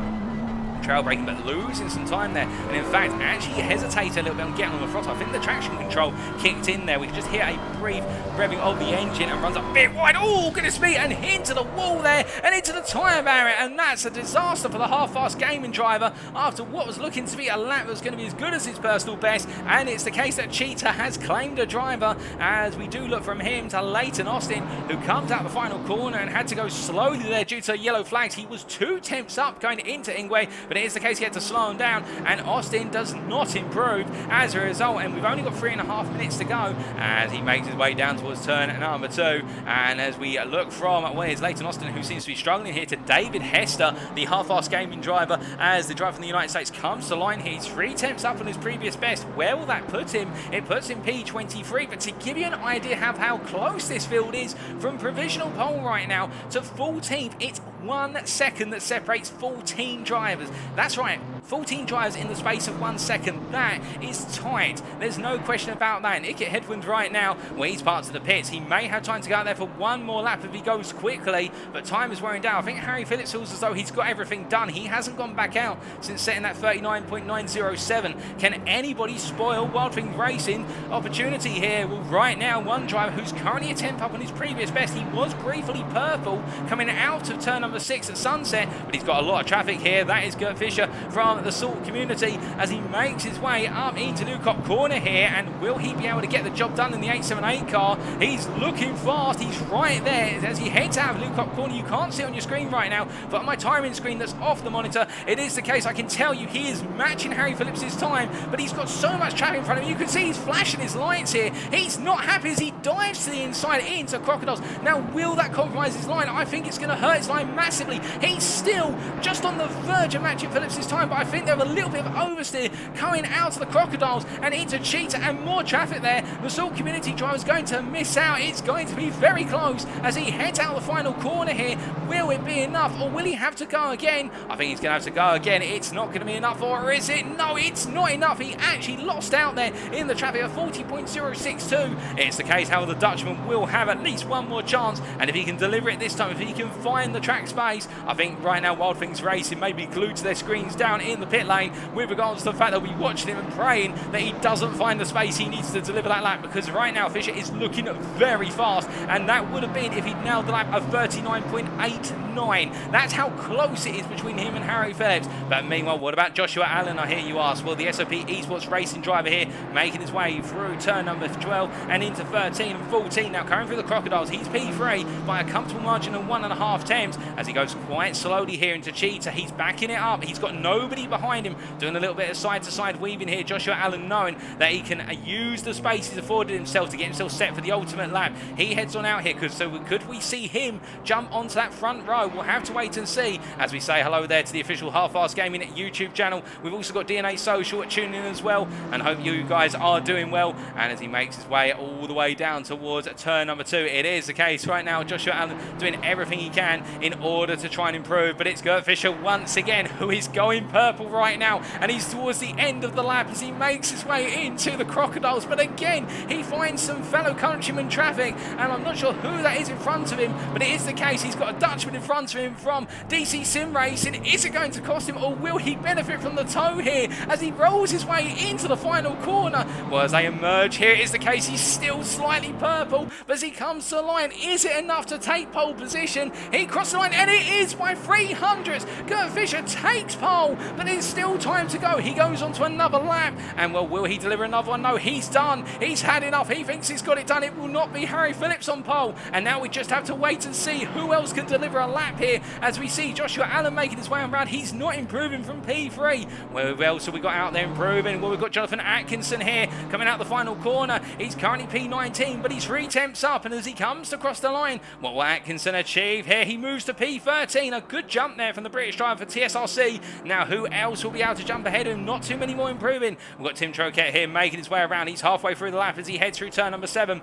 Trail braking, but losing some time there, and in fact actually hesitated a little bit on getting on the throttle. I think the traction control kicked in there. We just hear a brief revving of the engine and runs a bit wide. Oh goodness me, and into the wall there and into the tyre barrier, and that's a disaster for the Half-Fast Gaming driver after what was looking to be a lap that was going to be as good as his personal best. And it's the case that Cheetah has claimed a driver, as we do look from him to Leighton Austin, who comes out the final corner and had to go slowly there due to yellow flags. He was 2 tenths up going into Ingwe, but it is the case he had to slow him down, and Austin does not improve as a result, and we've only got 3.5 minutes to go as he makes his way down towards turn number 2. And as we look from where's Leighton Austin, who seems to be struggling here, to David Hester, the Half-Fast Gaming driver, as the driver from the United States comes to line here. He's 3 tenths up on his previous best. Where will that put him? It puts him P23, but to give you an idea of how close this field is from provisional pole right now to 14th, it's 1 second that separates 14 drivers. That's right, 14 drivers in the space of 1 second. That is tight. There's no question about that. And Ickett Headwind right now, where he's parked to the pits, he may have time to go out there for one more lap if he goes quickly, but time is wearing down. I think Harry Phillips feels as though he's got everything done. He hasn't gone back out since setting that 39.907. Can anybody spoil Wild Things Racing opportunity here? Well, right now, one driver who's currently a 10th up on his previous best. He was briefly purple coming out of turn number 6 at Sunset, but he's got a lot of traffic here. That is Gert Fisher from the Salt community as he makes his way up into Leucop Corner here, and will he be able to get the job done in the 878 car? He's looking fast. He's right there as he heads out of Leucop Corner. You can't see it on your screen right now, but on my timing screen that's off the monitor, it is the case. I can tell you he is matching Harry Phillips' time, but he's got so much traffic in front of him. You can see he's flashing his lights here. He's not happy as he dives to the inside into Crocodiles. Now, will that compromise his line? I think it's going to hurt his line massively. He's still just on the verge of matching Phillips' time, but I think they're a little bit of oversteer coming out to the Crocodiles and into Cheetah, and more traffic there. The Salt community driver is going to miss out. It's going to be very close as he heads out the final corner here. Will it be enough, or will he have to go again? I think he's going to have to go again. It's not going to be enough, or is it? No, it's not enough. He actually lost out there in the traffic of 40.062. It's the case how the Dutchman will have at least one more chance, and if he can deliver it this time, if he can find the track space, I think right now Wild Things Racing may be glued to their screens down in the pit lane with regards to the fact that we'll be watching him and praying that he doesn't find the space he needs to deliver that lap, because right now Fisher is looking very fast, and that would have been if he'd nailed the lap of 39.89. That's how close it is between him and Harry Phillips. But meanwhile, what about Joshua Allen, I hear you ask? Well, the SOP Esports Racing driver here making his way through turn number 12 and into 13 and 14. Now coming through the Crocodiles, he's P3 by a comfortable margin of 1.5 tenths as he goes quite slowly here into Cheetah. He's backing it up. He's got nobody nobody behind him. Doing a little bit of side-to-side weaving here. Joshua Allen knowing that he can use the space he's afforded himself to get himself set for the ultimate lap. He heads on out here, could we see him jump onto that front row? We'll have to wait and see as we say hello there to the official Half-Arse Gaming YouTube channel. We've also got DNA Social tuning in as well, and hope you guys are doing well. And as he makes his way all the way down towards turn number 2, it is the case right now. Joshua Allen doing everything he can in order to try and improve, but it's Gert Fischer once again who is going purple right now, and he's towards the end of the lap as he makes his way into the Crocodiles. But again, he finds some fellow countryman traffic, and I'm not sure who that is in front of him, but it is the case he's got a Dutchman in front of him from DC Sim Racing. Is it going to cost him, or will he benefit from the tow here as he rolls his way into the final corner? Well, as they emerge here, it is the case he's still slightly purple, but as he comes to the line, is it enough to take pole position? He crosses the line, and it is by 300. Gert Fischer takes pole, but there's still time to go. He goes on to another lap, and well, will he deliver another one? No, he's done. He's had enough. He thinks he's got it done. It will not be Harry Phillips on pole, and now we just have to wait and see who else can deliver a lap here as we see Joshua Allen making his way around. He's not improving from P3. Well, who else have we got out there improving? Well, we've got Jonathan Atkinson here coming out the final corner. He's currently P19, but he's 3 tenths up, and as he comes to cross the line, what will Atkinson achieve here? He moves to P13. A good jump there from the British driver for TSRC. Now, who else will be able to jump ahead of him? Not too many more improving. We've got Tim Troquet here making his way around. He's halfway through the lap as he heads through turn number 7.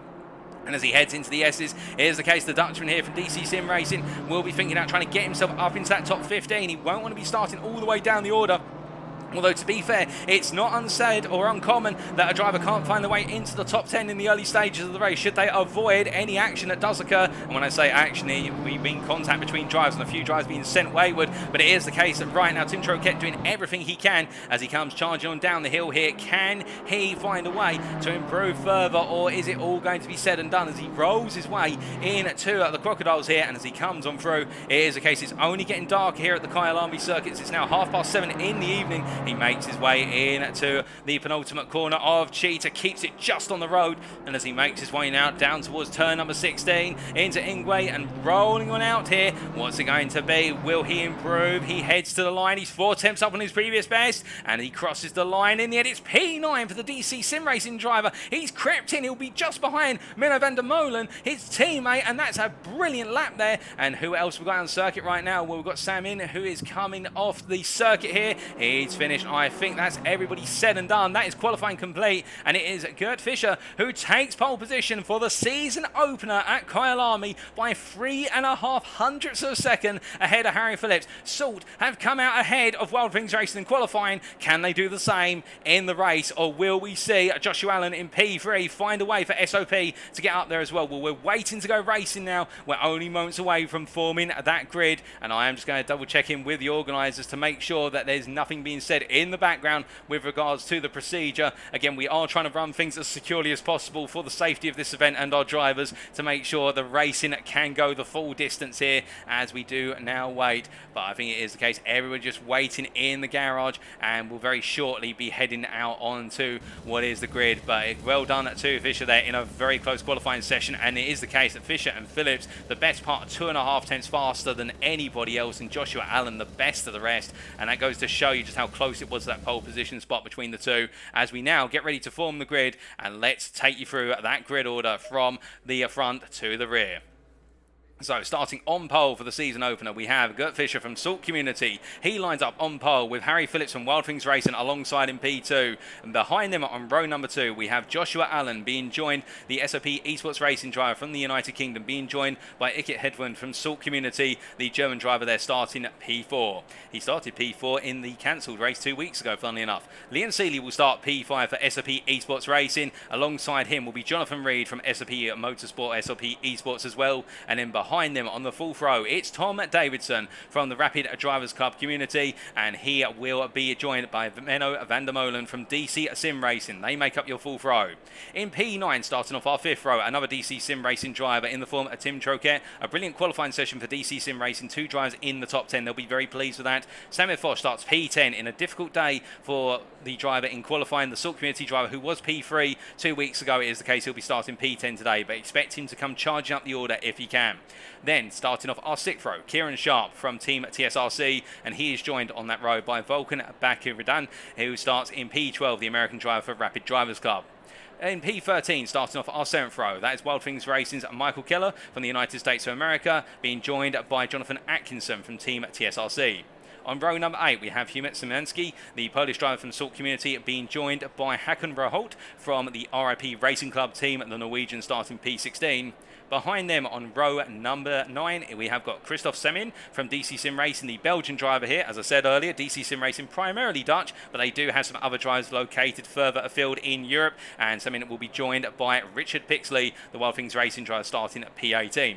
And as he heads into the S's, here's the case the Dutchman here from DC Sim Racing will be thinking about trying to get himself up into that top 15. He won't want to be starting all the way down the order. Although, to be fair, it's not unsaid or uncommon that a driver can't find their way into the top 10 in the early stages of the race should they avoid any action that does occur. And when I say action here, we mean contact between drivers and a few drivers being sent wayward. But it is the case that right now Tim Troquet doing everything he can as he comes charging on down the hill here. Can he find a way to improve further, or is it all going to be said and done as he rolls his way into the Crocodiles here? And as he comes on through, it is the case it's only getting dark here at the Kyalami circuits. It's now 7:30 in the evening. He makes his way in to the penultimate corner of Cheetah, keeps it just on the road, and as he makes his way now down towards turn number 16 into Ingwe and rolling on out here, what's it going to be? Will he improve? He heads to the line. He's 4 tenths up on his previous best, and he crosses the line. In the end, it's P9 for the DC Sim Racing driver. He's crept in. He'll be just behind Menno van der Molen, his teammate, and that's a brilliant lap there. And who else we've got on circuit right now? Well, we've got Sam In, who is coming off the circuit here. He's finished. I think that's everybody said and done. That is qualifying complete, and it is Gert Fischer who takes pole position for the season opener at Kyalami by 3.5 hundredths of a second ahead of Harry Phillips. Salt have come out ahead of Wild Things Racing in qualifying. Can they do the same in the race, or will we see Joshua Allen in P3 find a way for SOP to get up there as well? Well, we're waiting to go racing now. We're only moments away from forming that grid, and I am just going to double check in with the organisers to make sure that there's nothing being said in the background with regards to the procedure. Again, we are trying to run things as securely as possible for the safety of this event and our drivers to make sure the racing can go the full distance here as we do now wait. But I think it is the case everybody just waiting in the garage, and will very shortly be heading out onto what is the grid. But well done to Fischer there in a very close qualifying session, and it is the case that Fischer and Phillips the best part of 2.5 tenths faster than anybody else, and Joshua Allen the best of the rest, and that goes to show you just how close it was to that pole position spot between the two as we now get ready to form the grid. And let's take you through that grid order from the front to the rear. So, starting on pole for the season opener, we have Gert Fischer from Salt Community. He lines up on pole with Harry Phillips from Wild Things Racing alongside in P2. And behind them on row number 2, we have Joshua Allen being joined, the SOP Esports Racing driver from the United Kingdom, being joined by Ikit Hedlund from Salt Community, the German driver there, starting at P4. He started P4 in the cancelled race 2 weeks ago, funnily enough. Leon Seeley will start P5 for SOP Esports Racing. Alongside him will be Jonathan Reed from SOP Motorsport, SOP Esports as well. And then behind them on the fourth row, it's Tom Davidson from the Rapid Drivers Club community, and he will be joined by Menno van der Molen from DC Sim Racing. They make up your fourth row. In P9, starting off our fifth row, another DC Sim Racing driver in the form of Tim Troquet. A brilliant qualifying session for DC Sim Racing, 2 drivers in the top 10. They'll be very pleased with that. Samuel Foch starts P10 in a difficult day for the driver in qualifying, the Salt Community driver who was P3 2 weeks ago. It is the case he'll be starting P10 today, but expect him to come charging up the order if he can. Then, starting off our 6th row, Kieran Sharp from Team TSRC, and he is joined on that row by Volkan Bakiridan, who starts in P12, the American driver for Rapid Drivers Club. In P13, starting off our 7th row, that is Wild Things Racing's Michael Keller from the United States of America, being joined by Jonathan Atkinson from Team TSRC. On row number 8, we have Humet Szymanski, the Polish driver from the Salt Community, being joined by Håkon Broholt from the RIP Racing Club team, the Norwegian starting P16. Behind them on row number 9, we have got Christoph Semin from DC Sim Racing, the Belgian driver here. As I said earlier, DC Sim Racing primarily Dutch, but they do have some other drivers located further afield in Europe. And Semin will be joined by Richard Pixley, the Wild Things Racing driver, starting at P18.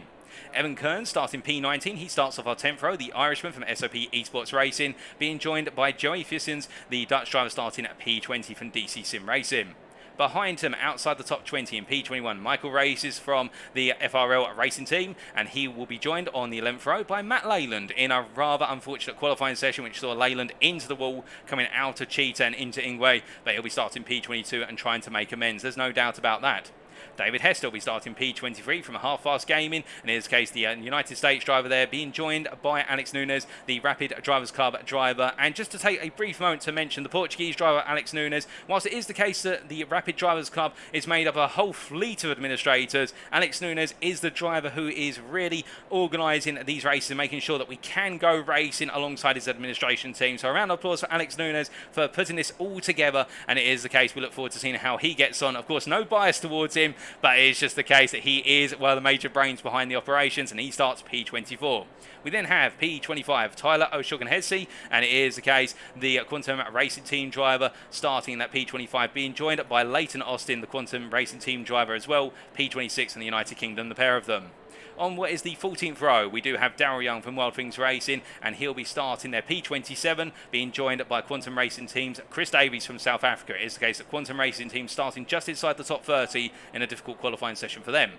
Evan Kern starting P19, he starts off our 10th row, the Irishman from SOP Esports Racing, being joined by Joey Fissens, the Dutch driver, starting at P20 from DC Sim Racing. Behind him, outside the top 20 in P21, Michael races from the FRL Racing team, and he will be joined on the 11th row by Matt Leyland in a rather unfortunate qualifying session which saw Leyland into the wall, coming out of Cheetah and into Ingwe, but he'll be starting P22 and trying to make amends. There's no doubt about that. David Hester will be starting P23 from Half Fast Gaming, and in this case the United States driver there, being joined by Alex Nunes, the Rapid Drivers Club driver. And just to take a brief moment to mention the Portuguese driver Alex Nunes, whilst it is the case that the Rapid Drivers Club is made up of a whole fleet of administrators, Alex Nunes is the driver who is really organising these races and making sure that we can go racing alongside his administration team. So a round of applause for Alex Nunes for putting this all together, and it is the case we look forward to seeing how he gets on. Of course, no bias towards him, but it's just the case that he is one of the major brains behind the operations, and he starts P24. We then have P25, Tyler O'Shogan-Hesse, and it is the case the Quantum Racing Team driver starting in that P25, being joined by Leighton Austin, the Quantum Racing Team driver as well, P26 in the United Kingdom, the pair of them. On what is the 14th row, we do have Darryl Young from Wild Things Racing, and he'll be starting their P27, being joined by Quantum Racing Team's Chris Davies from South Africa. It is the case that Quantum Racing Team starting just inside the top 30 in a difficult qualifying session for them.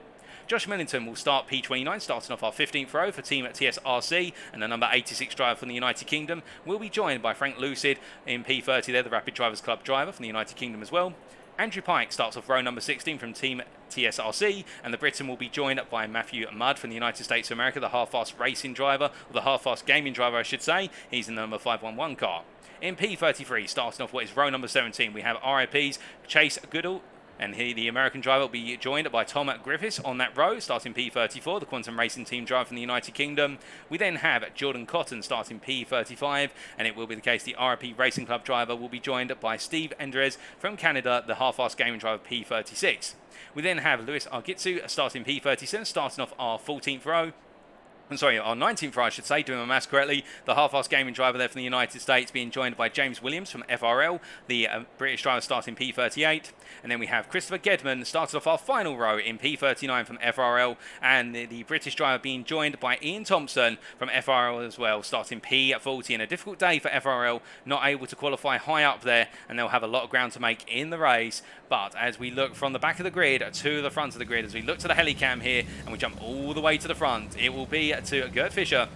Josh Millington will start P29, starting off our 15th row for Team TSRC, and the number 86 driver from the United Kingdom will be joined by Frank Lucid in P30 there, the Rapid Drivers Club driver from the United Kingdom as well. Andrew Pike starts off row number 16 from Team TSRC, and the Briton will be joined by Matthew Mudd from the United States of America, the Half-Fast Racing driver, or the Half-Fast Gaming driver I should say. He's in the number 511 car. In P33, starting off what is row number 17, we have RIP's Chase Goodall, and he, the American driver, will be joined by Tom Griffiths on that row, starting P34, the Quantum Racing Team driver from the United Kingdom. We then have Jordan Cotton starting P35, and it will be the case the RIP Racing Club driver will be joined by Steve Endres from Canada, the Half-Fast Gaming driver P36. We then have Lewis Argitsu starting P37, starting off our 14th row. Our 19th row, I should say, doing my maths correctly. The Half-Fast Gaming driver there from the United States being joined by James Williams from FRL, the British driver starting P38. And then we have Christopher Gedman started off our final row in P39 from FRL, and the British driver being joined by Ian Thompson from FRL as well, starting P40. In a difficult day for FRL, not able to qualify high up there, and they'll have a lot of ground to make in the race. But as we look from the back of the grid to the front of the grid, as we look to the helicam here, and we jump all the way to the front, it will be to Gert Fischer,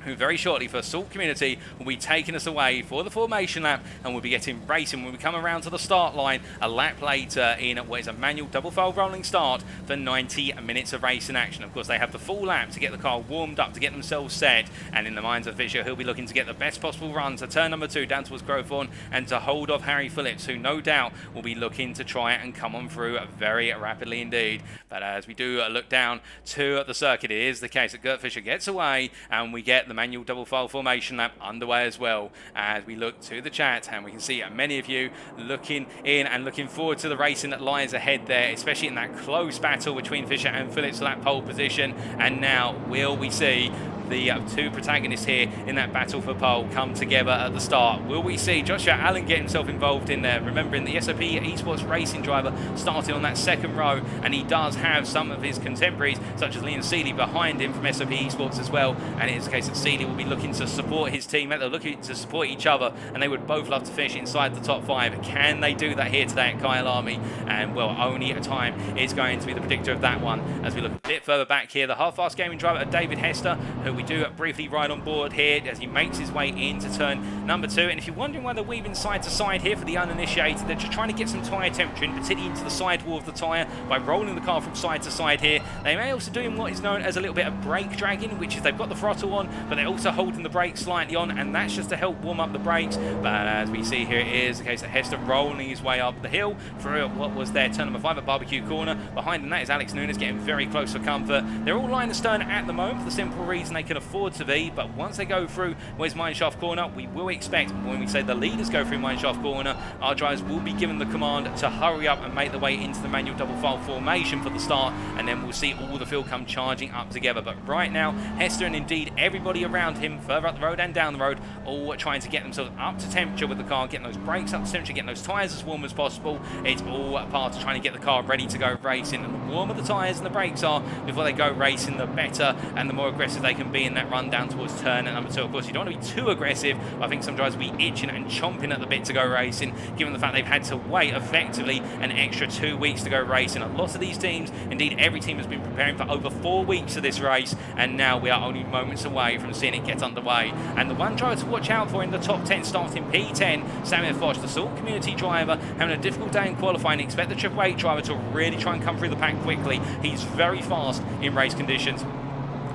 who very shortly for Salt Community will be taking us away for the formation lap, and we'll be getting racing when we come around to the start line a lap later in what is a manual double foul rolling start for 90 minutes of racing action. Of course, they have the full lap to get the car warmed up, to get themselves set, and in the minds of Fisher, he'll be looking to get the best possible run to turn number 2 down towards Crowthorne and to hold off Harry Phillips, who no doubt will be looking to try and come on through very rapidly indeed. But as we do look down to the circuit, it is the case that Gert Fischer gets away, and we get the manual double file formation lap underway as well. As we look to the chat, and we can see many of you looking in and looking forward to the racing that lies ahead there, especially in that close battle between Fisher and Phillips for that pole position. And now will we see the two protagonists here in that battle for pole come together at the start? Will we see Joshua Allen get himself involved in there? Remembering the SOP Esports Racing driver starting on that second row, and he does have some of his contemporaries such as Liam Seeley behind him from SOP Esports as well, and it is the case that Seeley will be looking to support his teammate. They're looking to support each other, and they would both love to finish inside the top 5. Can they do that here today at Kyalami? And well, only a time is going to be the predictor of that one. As we look a bit further back here, the Half-Fast Gaming driver David Hester, who we do briefly ride on board here as he makes his way into turn number 2. And if you're wondering why they're weaving side to side here for the uninitiated, they're just trying to get some tyre temperature in, particularly into the sidewall of the tyre by rolling the car from side to side here. They may also doing what is known as a little bit of brake dragging, which is they've got the throttle on, but they're also holding the brakes slightly on, and that's just to help warm up the brakes. But as we see here, it is the case that Hester rolling his way up the hill through what was their turn number 5 at Barbecue Corner. Behind him, that is Alex Nunes getting very close for comfort. They're all line astern at the moment for the simple reason they can afford to be, but once they go through where's Mineshaft Corner, we will expect, when we say the leaders go through Mineshaft Corner, our drivers will be given the command to hurry up and make their way into the manual double file formation for the start, and then we'll see all the field come charging up together. But right now, Hester and indeed everybody around him, further up the road and down the road, all trying to get themselves up to temperature with the car, getting those brakes up to temperature, getting those tyres as warm as possible. It's all a part of trying to get the car ready to go racing, and the warmer the tyres and the brakes are before they go racing, the better and the more aggressive they can be in that run down towards turn number 2. Of course, you don't want to be too aggressive. I think some drivers will be itching and chomping at the bit to go racing, given the fact they've had to wait effectively an extra 2 weeks to go racing. A lot of these teams, indeed every team, has been preparing for over 4 weeks of this race, and now we are only moments away from seeing it get underway. And the one driver to watch out for in the top 10 starting P10, Samuel Foch, the Salt Community driver, having a difficult day in qualifying. Expect the Triple Eight driver to really try and come through the pack quickly. He's very fast in race conditions.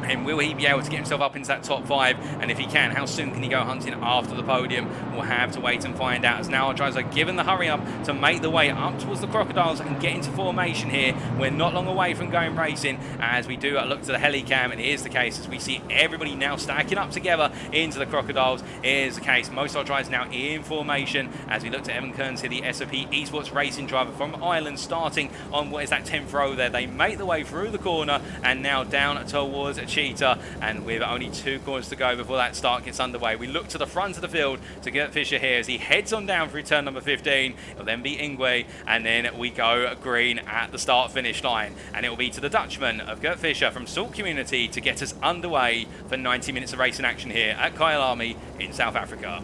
And will he be able to get himself up into that top 5? And if he can, how soon can he go hunting after the podium? We'll have to wait and find out, as now our drivers are given the hurry up to make the way up towards the Crocodiles and get into formation here. We're not long away from going racing as we do look to the helicam, and it is the case as we see everybody now stacking up together into the Crocodiles. It is the case, most of our drivers now in formation as we look to Evan Kearns here, the SOP Esports racing driver from Ireland, starting on what is that 10th row there. They make the way through the corner and now down towards Cheetah, and with only 2 corners to go before that start gets underway. We look to the front of the field to Gert Fischer here as he heads on down through turn number 15. It'll then be Ingwe, and then we go green at the start-finish line, and it will be to the Dutchman of Gert Fischer from Salt Community to get us underway for 90 minutes of racing action here at Kyalami in South Africa.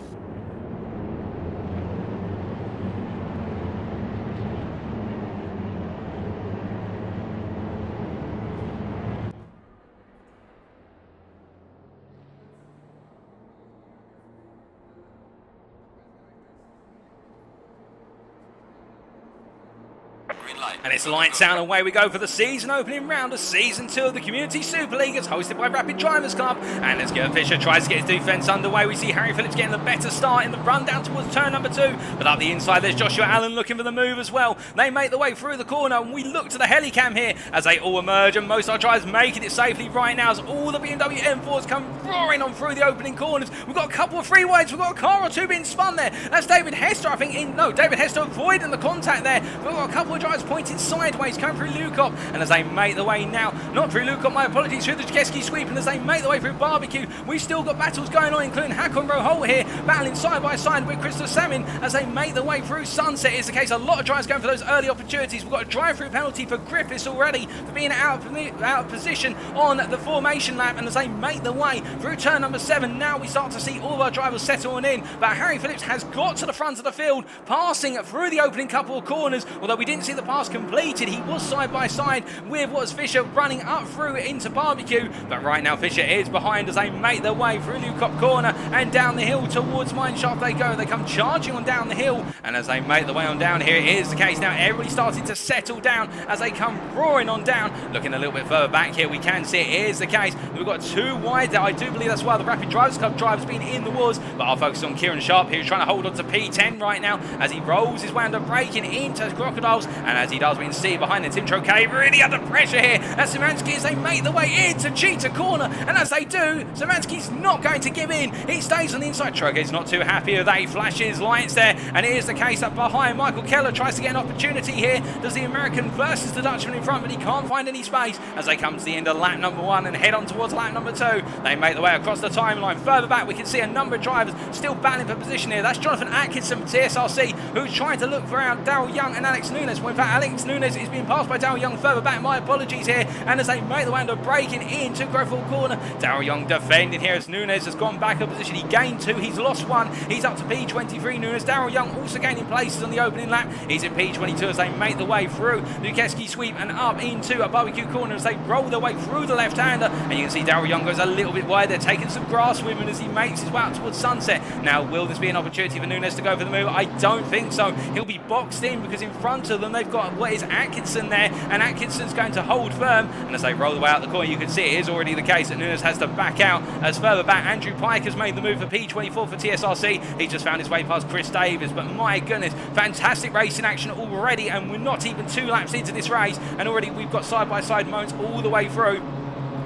And it's lights out, and away we go for the season opening round of Season 2 of the Community Super League. It's hosted by Rapid Drivers Club. And as Gert Fischer tries to get his defence underway, we see Harry Phillips getting the better start in the run down towards turn number 2. But up the inside, there's Joshua Allen looking for the move as well. They make the way through the corner, and we look to the helicam here as they all emerge, and most of our drivers making it safely right now as all the BMW M4s come roaring on through the opening corners. We've got a couple of free wides. We've got a car or two being spun there. That's David Hester, I think. David Hester avoiding the contact there. We've got a couple of drivers pointing sideways, coming through Lukop, and as they make the way now, not through Lukop, my apologies, through the Jakeski sweep, and as they make the way through Barbecue, we've still got battles going on, including Hakon Roholt here, battling side by side with Christopher Salmon as they make the way through Sunset. It's the case, a lot of drivers going for those early opportunities. We've got a drive-through penalty for Griffiths already for being out of position on the formation lap, and as they make the way through turn number 7, now we start to see all of our drivers settling in, but Harry Phillips has got to the front of the field, passing through the opening couple of corners, although we didn't see the pass completed. He was side by side with what was Fisher running up through into Barbecue, but right now Fisher is behind as they make their way through Lukop corner and down the hill towards Mineshaft they go. They come charging on down the hill, and as they make the way on down here, it is the case now everybody starting to settle down as they come roaring on down. Looking a little bit further back here, we can see it is the case. We've got 2 wide there. I do believe that's why the Rapid Drivers Club driver's been in the woods, but I'll focus on Kieran Sharp here, who's trying to hold on to P10 right now as he rolls his way under braking into Crocodiles, and as he does, we can see behind the Tim Troche really under pressure here as Szymanski as they make the way into Cheetah corner, and as they do, Szymanski's not going to give in. He stays on the inside. Troche's not too happy with that. He flashes lights there, and it is the case that behind Michael Keller tries to get an opportunity here. Does the American versus the Dutchman in front, but he can't find any space as they come to the end of lap number 1 and head on towards lap number 2. They make the way across the timeline. Further back, we can see a number of drivers still battling for position here. That's Jonathan Atkinson from TSRC, who's trying to look for Darryl Young and and Alex Nunes. Well, in fact, Alex Nunes is being passed by Daryl Young further back. My apologies here. And as they make the way under braking into Grofall corner, Daryl Young defending here as Nunes has gone back a position. He gained 2, he's lost 1. He's up to P23 Nunes. Daryl Young also gaining places on the opening lap. He's in P22 as they make the way through Lukeski sweep and up into a barbecue corner as they roll their way through the left-hander. And you can see Daryl Young goes a little bit wide. They're taking some grass with him as he makes his way out towards Sunset. Now, will this be an opportunity for Nunes to go for the move? I don't think so. He'll be boxed in because in front of them they've got what is Atkinson there, and Atkinson's going to hold firm. And as they roll the way out the corner, you can see it is already the case that Nunes has to back out as further back. Andrew Pike has made the move for P24 for TSRC. He just found his way past Chris Davis, but my goodness, fantastic racing action already, and we're not even 2 laps into this race, and already we've got side-by-side moments all the way through.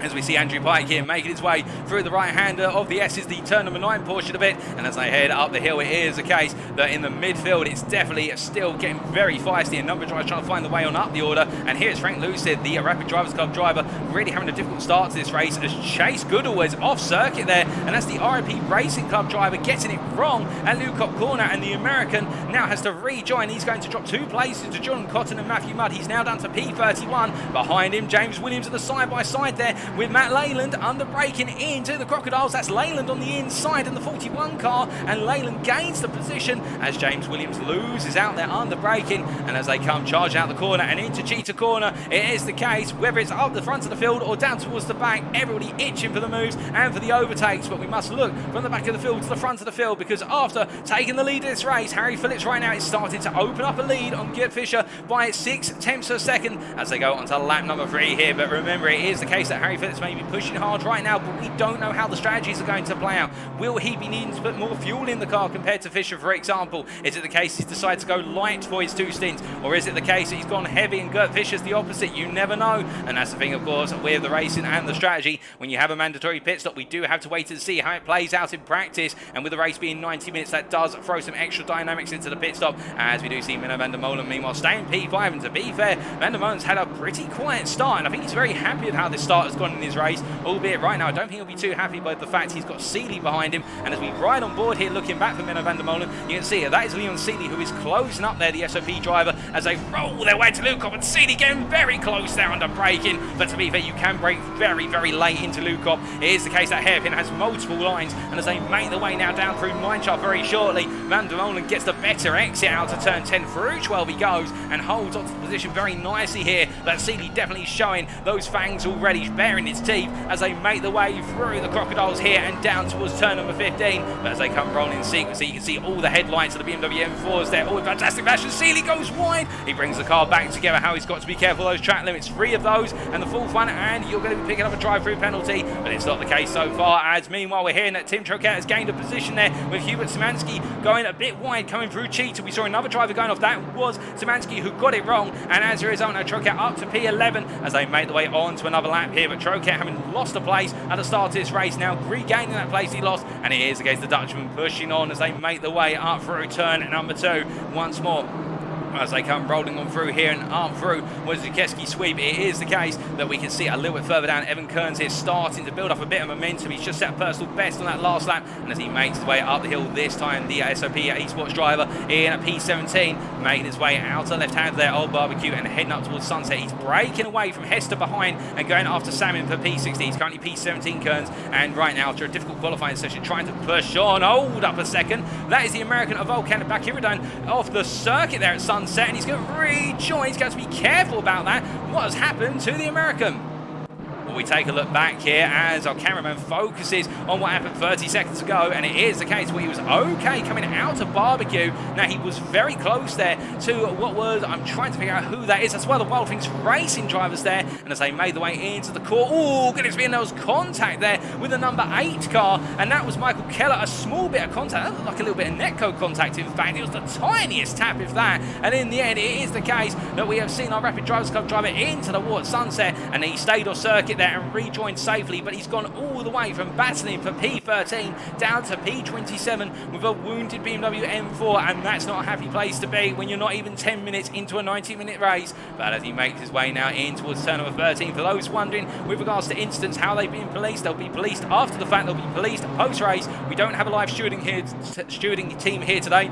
As we see Andrew Pike here making his way through the right-hander of the S's, the turn number 9 portion of it. And as they head up the hill, it is the case that in the midfield, it's definitely still getting very feisty. A number of drivers trying to find the way on up the order. And here's Frank Lucid, the Rapid Drivers Club driver, really having a difficult start to this race as Chase Goodall is off circuit there. And that's the RIP Racing Club driver getting it wrong at Lukop corner. And the American now has to rejoin. He's going to drop 2 places to John Cotton and Matthew Mudd. He's now down to P31. Behind him, James Williams at the side-by-side there, with Matt Leyland under braking into the Crocodiles. That's Leyland on the inside in the 41 car, and Leyland gains the position as James Williams loses out there under braking. And as they come charge out the corner and into Cheetah corner, it is the case, whether it's up the front of the field or down towards the back, everybody itching for the moves and for the overtakes. But we must look from the back of the field to the front of the field, because after taking the lead of this race, Harry Phillips right now is starting to open up a lead on Gert Fischer by 6/10 of a second as they go onto lap number 3 here. But remember, it is the case that Harry Phillips may be pushing hard right now, but we don't know how the strategies are going to play out. Will he be needing to put more fuel in the car compared to Fischer, for example? Is it the case he's decided to go light for his 2 stints, or is it the case that he's gone heavy and Gert Fischer's the opposite? You never know. And that's the thing, of course, with the racing and the strategy. When you have a mandatory pit stop, we do have to wait and see how it plays out in practice. And with the race being 90 minutes, that does throw some extra dynamics into the pit stop, as we do see Menno van der Molen meanwhile staying P5. And to be fair, van der Molen's had a pretty quiet start, and I think he's very happy with how this start has gone in his race, albeit right now I don't think he'll be too happy by the fact he's got Seeley behind him. And as we ride on board here looking back for Menno van der Molen, you can see that is Leon Seeley who is closing up there, the SOP driver, as they roll their way to Lukop, and Seeley getting very close there under braking. But to be fair, you can brake very, very late into Lukop. It is the case that hairpin has multiple lines, and as they make their way now down through Mineshaft very shortly, van der Molen gets the better exit out of turn 10 through 12 he goes, and holds onto the position very nicely here. But Seeley definitely showing those fangs already, baring its teeth as they make the way through the Crocodiles here and down towards turn number 15. But as they come rolling in sequence, you can see all the headlights of the BMW M4s there, all in fantastic fashion. Seeley goes wide. He brings the car back together. How he's got to be careful of those track limits, 3 of those, and the 4th one, and you're going to be picking up a drive-through penalty. But it's not the case so far, as meanwhile we're hearing that Tim Troquet has gained a position there with Hubert Szymanski going a bit wide, coming through Cheetah. We saw another driver going off. That was Szymanski who got it wrong, and as a result, now Troquet up to P11 as they make the way on to another lap here. But Troquet having lost a place at the start of this race, now regaining that place he lost, and it is against the Dutchman pushing on as they make the way up through turn number 2 once more. As they come rolling on through here and up through Wojciechowski sweep, it is the case that we can see a little bit further down. Evan Kearns here starting to build up a bit of momentum. He's just set a personal best on that last lap, and as he makes his way up the hill this time, the SOP Esports driver in at P17 making his way out to the left hand there, Old Barbecue, and heading up towards Sunset. He's breaking away from Hester behind and going after Salmon for P16. He's currently P17 Kearns, and right now after a difficult qualifying session trying to push on. Hold up a second, that is the American of Volkan Bakiridon off the circuit there at Sunset, and he's going to rejoin. He's got to be careful about that. What has happened to the American? Well, we take a look back here as our cameraman focuses on what happened 30 seconds ago, and it is the case where he was okay coming out of Barbecue. Now, he was very close there to what was, I'm trying to figure out who that is. That's one of the Wild Things Racing drivers there, and as they made their way into the court, oh, goodness me, and there was contact there with the number 8 car, and that was Michael Keller. A small bit of contact, that looked like a little bit of netco contact. In fact, it was the tiniest tap, if that, and in the end, it is the case that we have seen our Rapid Drivers Club driver into the wall at Sunset, and he stayed off circuit there and rejoined safely, but he's gone all the way from battling for P13 down to P27 with a wounded BMW M4, and that's not a happy place to be when you're not even 10 minutes into a 90-minute race. But as he makes his way now in towards turn number 13, for those wondering with regards to incidents, how they've been policed, they'll be policed after the fact, they'll be policed post-race. We don't have a live stewarding team here today.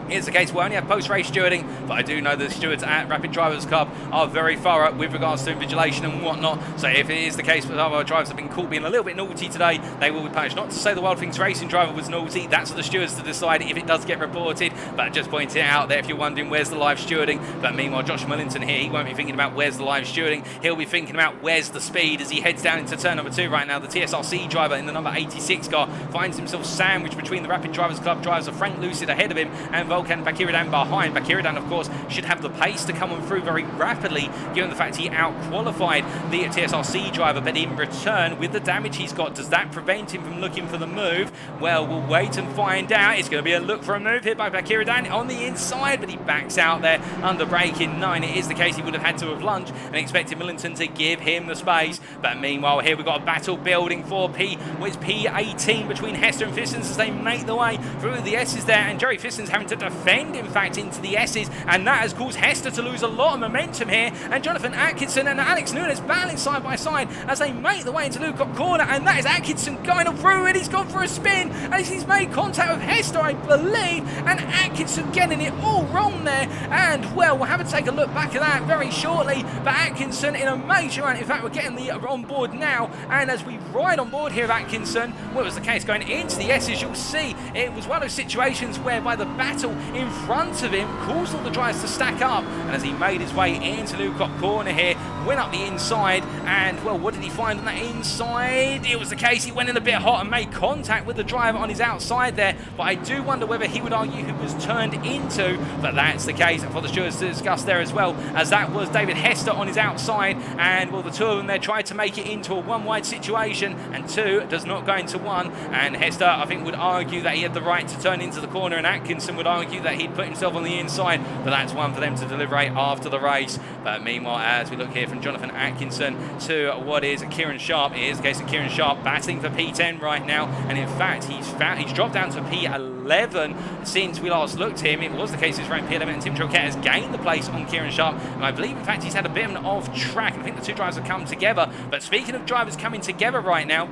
Here's the case, we only have post-race stewarding, but I do know the stewards at Rapid Drivers Club are very thorough with regards to invigilation and whatnot. So if it is the case that our drivers have been caught being a little bit naughty today, they will be punished. Not to say the Wild Things Racing driver was naughty, that's for the stewards to decide if it does get reported, but just pointing it out there if you're wondering where's the live stewarding. But meanwhile, Josh Millington here, he won't be thinking about where's the live stewarding, he'll be thinking about where's the speed as he heads down into turn number 2 right now. The TSRC driver in the number 86 car finds himself sandwiched between the Rapid Drivers Club drivers of Frank Lucid ahead of him and Volkan Bakiridan behind. Bakiridan, of course, should have the pace to come on through very rapidly, given the fact he out-qualified the TSRC driver, but in return, with the damage he's got, does that prevent him from looking for the move? Well, we'll wait and find out. It's going to be a look for a move here by Bakiridan on the inside, but he backs out there under braking 9. It is the case he would have had to have lunged and expected Millington to give him the space. But meanwhile, here we've got a battle building for P18 between Hester and Fistons as they make the way through the S's there, and Jerry Fistons having to defend, in fact, into the S's, and that has caused Hester to lose a lot of momentum here, and Jonathan Atkinson and Alex Nunes battling side by side as they make the way into Lucock Corner, and that is Atkinson going on through, and he's gone for a spin as he's made contact with Hester, I believe, and Atkinson getting it all wrong there, and well, we'll have to take a look back at that very shortly, but Atkinson in a major run. In fact, we're getting the on board now, and as we ride on board here of Atkinson, what was the case going into the S's, you'll see it was one of those situations whereby the battle in front of him caused all the drivers to stack up, and as he made his way into Lucock Corner here, went up the inside, and well, what did he find on that inside? It was the case he went in a bit hot and made contact with the driver on his outside there, but I do wonder whether he would argue who was turned into, but that's the case for the stewards to discuss there as well, as that was David Hester on his outside, and well, the two of them there tried to make it into a one-wide situation, and 2 does not go into 1, and Hester, I think, would argue that he had the right to turn into the corner, and Atkinson would argue that he'd put himself on the inside, but that's one for them to deliberate after the race. But meanwhile, as we look here from Jonathan Atkinson to what is Kieran Sharp, it is the case of Kieran Sharp battling for P10 right now, and in fact, he's dropped down to P11 since we last looked at him. It was the case he's ranked P11, and Tim Troquet has gained the place on Kieran Sharp, and I believe, in fact, he's had a bit of an off track. I think the two drivers have come together, but speaking of drivers coming together right now,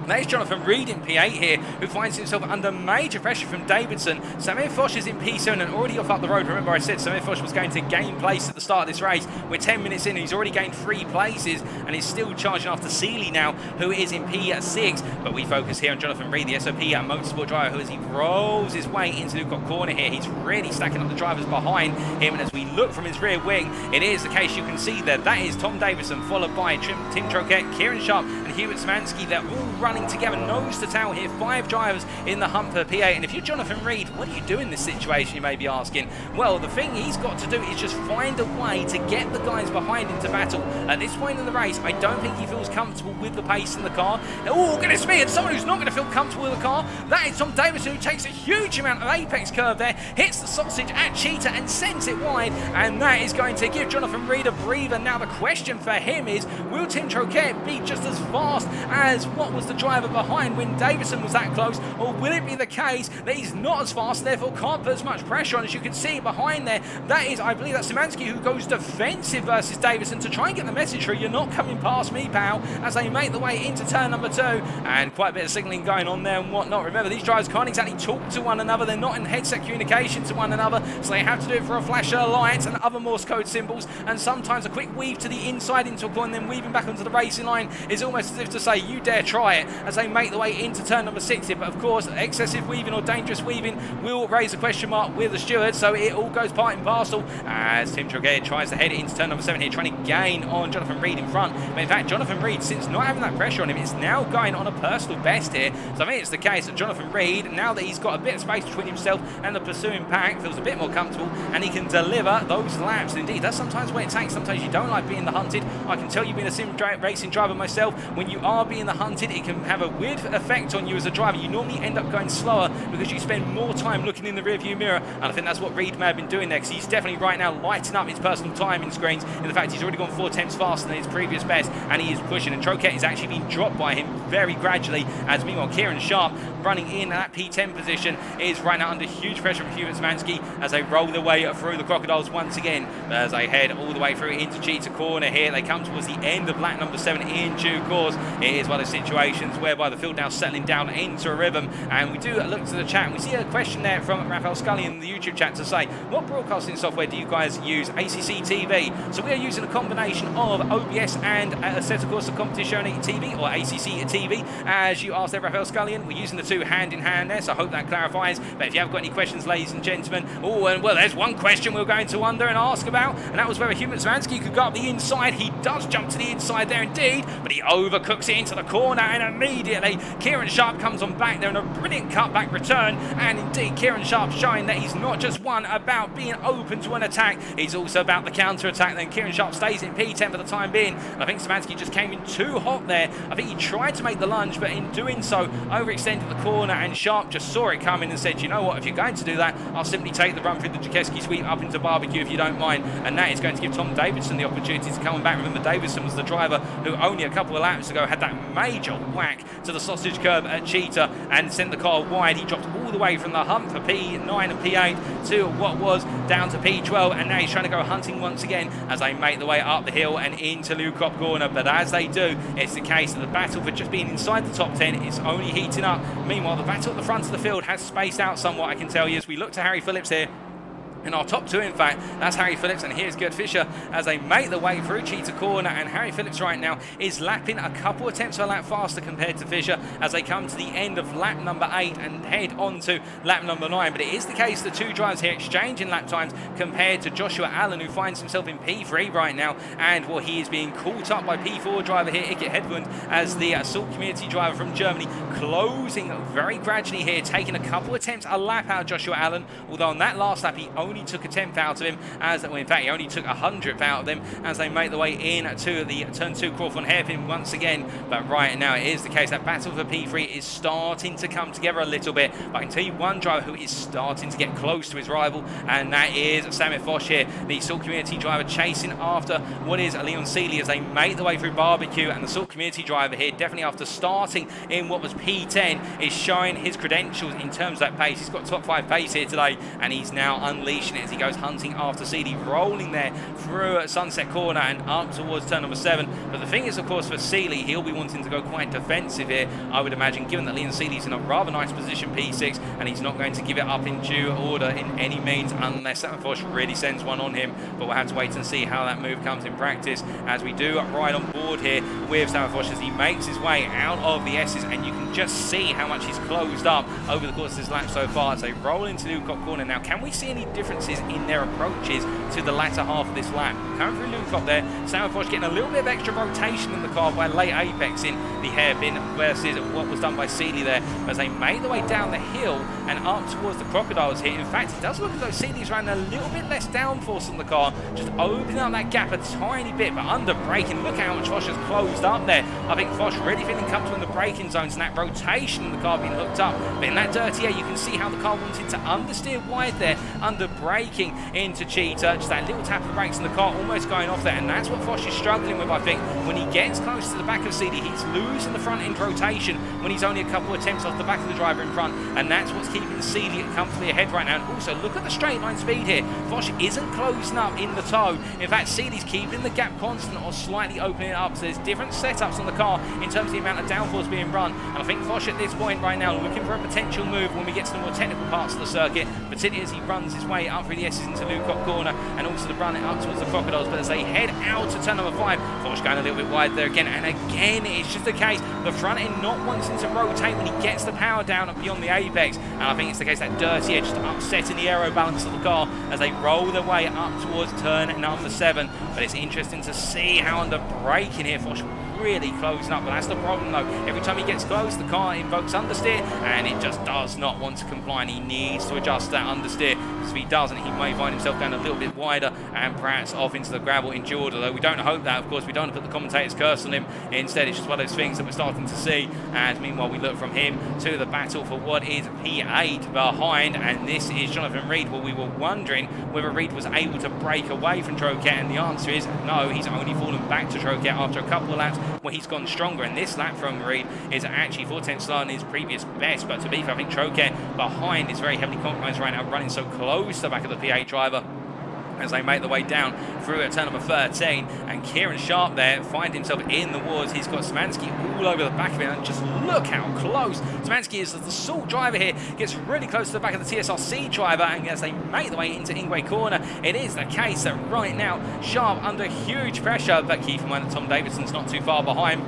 there's Jonathan Reed in P8 here, who finds himself under major pressure from Davidson. Samir Foch is in P7 and already off up the road. Remember, I said Samir Foch was going to gain place at the start of this race. We're 10 minutes in, and he's already gained 3 places, and he's still charging after Seeley now, who is in P6. But we focus here on Jonathan Reed, the SOP motorsport driver, who, as he rolls his way into Lucock Corner here, he's really stacking up the drivers behind him. And as we look from his rear wing, it is the case you can see there. That is Tom Davidson, followed by Tim Troquet, Kieran Sharp, and Hubert Szymanski. They're all running together, nose to tail here, 5 drivers in the hunt for P8. And if you're Jonathan Reed, what do you do in this situation, you may be asking? Well, the thing he's got to do is just find a way to get the guys behind him to battle. At this point in the race, I don't think he feels comfortable with the pace in the car. Oh, goodness me, and someone who's not going to feel comfortable with the car, that is Tom Davidson, who takes a huge amount of apex curve there, hits the sausage at Cheetah and sends it wide, and that is going to give Jonathan Reed a breather. Now the question for him is, will Tim Troquet be just as fast as what was the driver behind when Davidson was that close, or will it be the case that he's not as fast, therefore can't put as much pressure on? As you can see behind there, that is, I believe that's Szymanski, who goes defensive versus Davidson to try and get the message through, you're not coming past me, pal, as they make the way into turn number 2, and quite a bit of signalling going on there and whatnot. Remember, these drivers can't exactly talk to one another, they're not in headset communication to one another, so they have to do it for a flash of lights and other Morse code symbols, and sometimes a quick weave to the inside into a corner, and then weaving back onto the racing line is almost as if to say, you dare try it, as they make the way into turn number 6 here. But of course, excessive weaving or dangerous weaving will raise a question mark with the steward, so it all goes part and parcel as Tim Troquet tries to head into turn number 7 here, trying to gain on Jonathan Reed in front. But in fact, Jonathan Reed, since not having that pressure on him, is now going on a personal best here. So I think it's the case that Jonathan Reed, now that he's got a bit of space between himself and the pursuing pack, feels a bit more comfortable, and he can deliver those laps. And indeed, that's sometimes what it takes. Sometimes you don't like being the hunted. I can tell you, being a sim racing driver myself, when you are being the hunted, it can have a weird effect on you as a driver. You normally end up going slower because you spend more time looking in the rearview mirror, and I think that's what Reed may have been doing there, because he's definitely right now lighting up his personal timing screens in the fact he's already gone 4 tenths faster than his previous best, and he is pushing, and Troquet is actually being dropped by him very gradually, as meanwhile Kieran Sharp, running in at that P10 position, is right now under huge pressure from Hubert Szymanski as they roll their way through the Crocodiles once again, as they head all the way through into Cheetah Corner here. They come towards the end of lap number 7 in due course. It is one of those situations conditions whereby the field now settling down into a rhythm. And we do look to the chat and we see a question there from Raphael Scully in the YouTube chat to say, what broadcasting software do you guys use? ACC TV. So we are using a combination of OBS and Assetto Corsa Competizione TV, or ACC TV, as you asked there, Raphael Scullion. We're using the two hand in hand there, so I hope that clarifies. But if you have got any questions, ladies and gentlemen, and well, there's one question we're going to wonder and ask about, and that was whether Hubert Swansky could go up the inside. He does jump to the inside there indeed, but he overcooks it into the corner, and immediately Kieran Sharp comes on back there in a brilliant cutback return. And indeed, Kieran Sharp showing that he's not just one about being open to an attack, he's also about the counter attack. Then Kieran Sharp stays in P10 for the time being. And I think Swansky just came in too hot there. I think he tried to make the lunge, but in doing so, overextended the corner, and Sharp just saw it coming and said, you know what, if you're going to do that, I'll simply take the run through the Jakeski sweep up into barbecue if you don't mind. And that is going to give Tom Davidson the opportunity to come back. Remember, Davidson was the driver who only a couple of laps ago had that major whack to the sausage curb at Cheetah and sent the car wide. He dropped all the way from the hump for P9 and P8 to what was down to P12, and now he's trying to go hunting once again as they make the way up the hill and into Lukop corner. But as they do, it's the case that the battle for just being inside the top 10 is only heating up. Meanwhile, the battle at the front of the field has spaced out somewhat, I can tell you, as we look to Harry Phillips here. In our top two, in fact, that's Harry Phillips, and here's Gerd Fischer as they make the way through Cheetah corner. And Harry Phillips right now is lapping a couple attempts a lap faster compared to Fischer as they come to the end of lap number 8 and head on to lap number 9. But it is the case the two drivers here exchanging lap times compared to Joshua Allen, who finds himself in P3 right now, and well, he is being caught up by P4 driver here, Ike Hedlund, as the Salt Community driver from Germany, closing very gradually here, taking a couple attempts a lap out of Joshua Allen, although on that last lap he only took a 10th out of him, as well, in fact he only took a 100th out of them as they make the way in to the turn 2 Crawford hairpin once again. But right now it is the case that battle for P3 is starting to come together a little bit. But I can tell you one driver who is starting to get close to his rival, and that is Samir Foch here, the Salt Community driver, chasing after what is Leon Seeley as they make the way through barbecue. And the Salt Community driver here, definitely after starting in what was P10, is showing his credentials in terms of that pace. He's got top 5 pace here today, and he's now unleashing it as he goes hunting after Seeley, rolling there through Sunset Corner and up towards turn number 7. But the thing is, of course, for Seeley, he'll be wanting to go quite defensive here, I would imagine, given that Leon Seeley's in a rather nice position, P6, and he's not going to give it up in due order in any means unless Sam Foch really sends one on him. But we'll have to wait and see how that move comes in practice, as we do ride on board here with Sam Foch as he makes his way out of the S's, and you can just see how much he's closed up over the course of this lap so far as they roll into Lukop corner. Now, can we see any differences in their approaches to the latter half of this lap? Coming through Lukop there, Sam Foch getting a little bit of extra rotation in the car by late apexing the hairpin versus what was done by Seeley there as they made their way down the hill and up towards the Crocodiles here. In fact, it does look as though Seeley's ran a little bit less downforce on the car, just opening up that gap a tiny bit, but under braking. Look how much Foch has closed up there. I think Foch really feeling comfortable in the braking zones and that rotation in the car being hooked up. But in that dirty air, you can see how the car wanted to understeer wide there, under braking into Cheetah. Just that little tap of the brakes in the car almost going off there, and that's what Foch is struggling with, I think. When he gets close to the back of Seeley, he's losing the front end rotation when he's only a couple of attempts off the back of the driver in front, and that's what's keeping Seeley comfortably ahead right now. And also, look at the straight line speed here. Foch isn't closing up in the toe. In fact, Seeley's keeping the gap constant or slightly opening it up, so there's different setups on the car in terms of the amount of downforce being run. And I think Foch at this point right now looking for a potential move when we get to the more technical parts of the circuit, particularly as he runs his way up through the S's into Lukop corner and also to run it up towards the Crocodiles. But as they head out to turn number 5, Foch going a little bit wide there again, and again it's just the case, the front end not wanting to rotate when he gets the power down and beyond the apex. And I think it's the case that dirty edge just upsetting the aero balance of the car as they roll their way up towards turn number 7. But it's interesting to see how under braking here Foch really closing up. But that's the problem though, every time he gets close the car invokes understeer and it just does not want to comply, and he needs to adjust that understeer, because if he doesn't he may find himself going a little bit wider and perhaps off into the gravel in Jordan. Although we don't hope that, of course. We don't want to put the commentator's curse on him. Instead it's just one of those things that we're starting to see, and meanwhile we look from him to the battle for what is P8 behind, and this is Jonathan Reed. Well, we were wondering whether Reed was able to break away from Troquet, and the answer is no. He's only fallen back to Troquet after a couple of laps where he's gone stronger, and this lap from Reed is actually 4/10 slower than his previous best. But to be fair, I think Troquet behind is very heavily compromised right now, running so close to the back of the P8 driver. as they make the way down through at turn number 13, and Kieran Sharp there find himself in the woods. He's got Szymanski all over the back of it, and just look how close Szymanski is. The salt driver here gets really close to the back of the TSRC driver, and as they make the way into Ingwe corner, it is the case that right now Sharp under huge pressure, but keep in mind that Tom Davidson's not too far behind.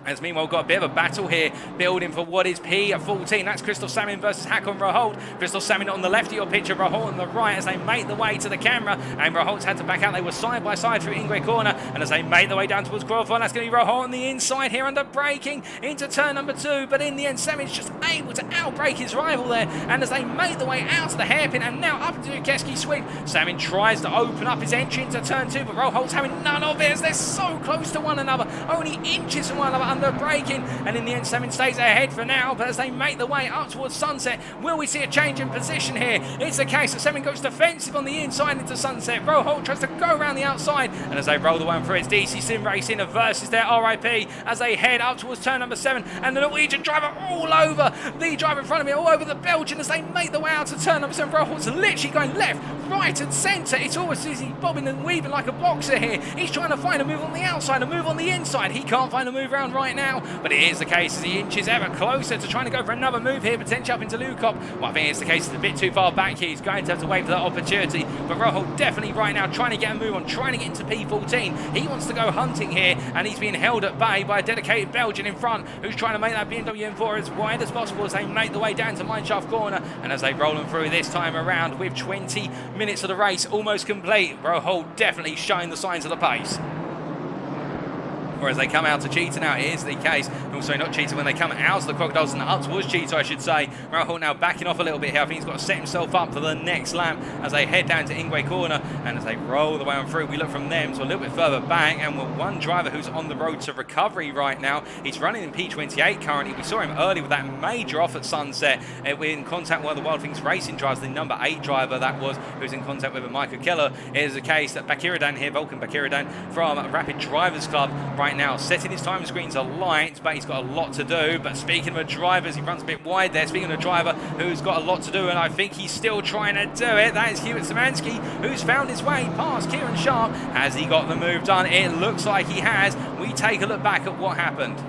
As meanwhile, got a bit of a battle here, building for what is P14. That's Christoph Samin versus Hakon Roholt. Christoph Samin on the left of your picture, Roholt on the right, as they make the way to the camera. And Roholt's had to back out. They were side by side through Ingwe corner. And as they make the way down towards Crawford, that's going to be Roholt on the inside here under braking into turn number 2. But in the end, Samin's just able to outbrake his rival there. And as they make the way out to the hairpin and now up to the Keski sweep, Samin tries to open up his entry into turn 2, but Roholt's having none of it as they're so close to one another, only inches from one another. Under braking, and in the end Samin stays ahead for now, but as they make the way up towards Sunset, will we see a change in position here? It's the case that Samin goes defensive on the inside into Sunset. Roholt tries to go around the outside, and as they roll the one through, it's DC Sim Racing versus their RIP as they head up towards turn number 7, and the Norwegian driver all over the driver in front of me, all over the Belgian as they make the way out to turn number 7. Roholt's literally going left, right and centre. It's almost as he's bobbing and weaving like a boxer here. He's trying to find a move on the outside, a move on the inside. He can't find a move around right now, but it is the case as he inches ever closer to trying to go for another move here, potentially up into Lukop. Well, I think it's the case he's a bit too far back here. He's going to have to wait for that opportunity, but Roholt definitely right now trying to get a move on, trying to get into P14. He wants to go hunting here, and he's being held at bay by a dedicated Belgian in front who's trying to make that BMW M4 as wide as possible as they make the way down to Mineshaft corner, and as they roll them through this time around with 20 minutes of the race almost complete, Roholt definitely showing the signs of the pace. Or as they come out to Cheetah now, it is the case. Also not Cheetah, when they come out of the Crocodiles and up towards Cheetah, I should say. Roholt now backing off a little bit here. I think he's got to set himself up for the next lap as they head down to Ingwe corner, and as they roll the way on through, we look from them to a little bit further back, and with one driver who's on the road to recovery right now. He's running in P28 currently. We saw him early with that major off at Sunset. We're in contact with one of the Wild Things Racing drivers, the number 8 driver that was, who's in contact with Michael Keller. It is the case that Bakiridan here, Volkan Bakiridan from Rapid Drivers Club right now, setting his time screens alight, but he's got a lot to do. But speaking of drivers, he runs a bit wide there. Speaking of a driver who's got a lot to do, and I think he's still trying to do it, that is Hewitt Szymanski, who's found his way past Kieran Sharp. Has he got the move done? It looks like he has. We take a look back at what happened.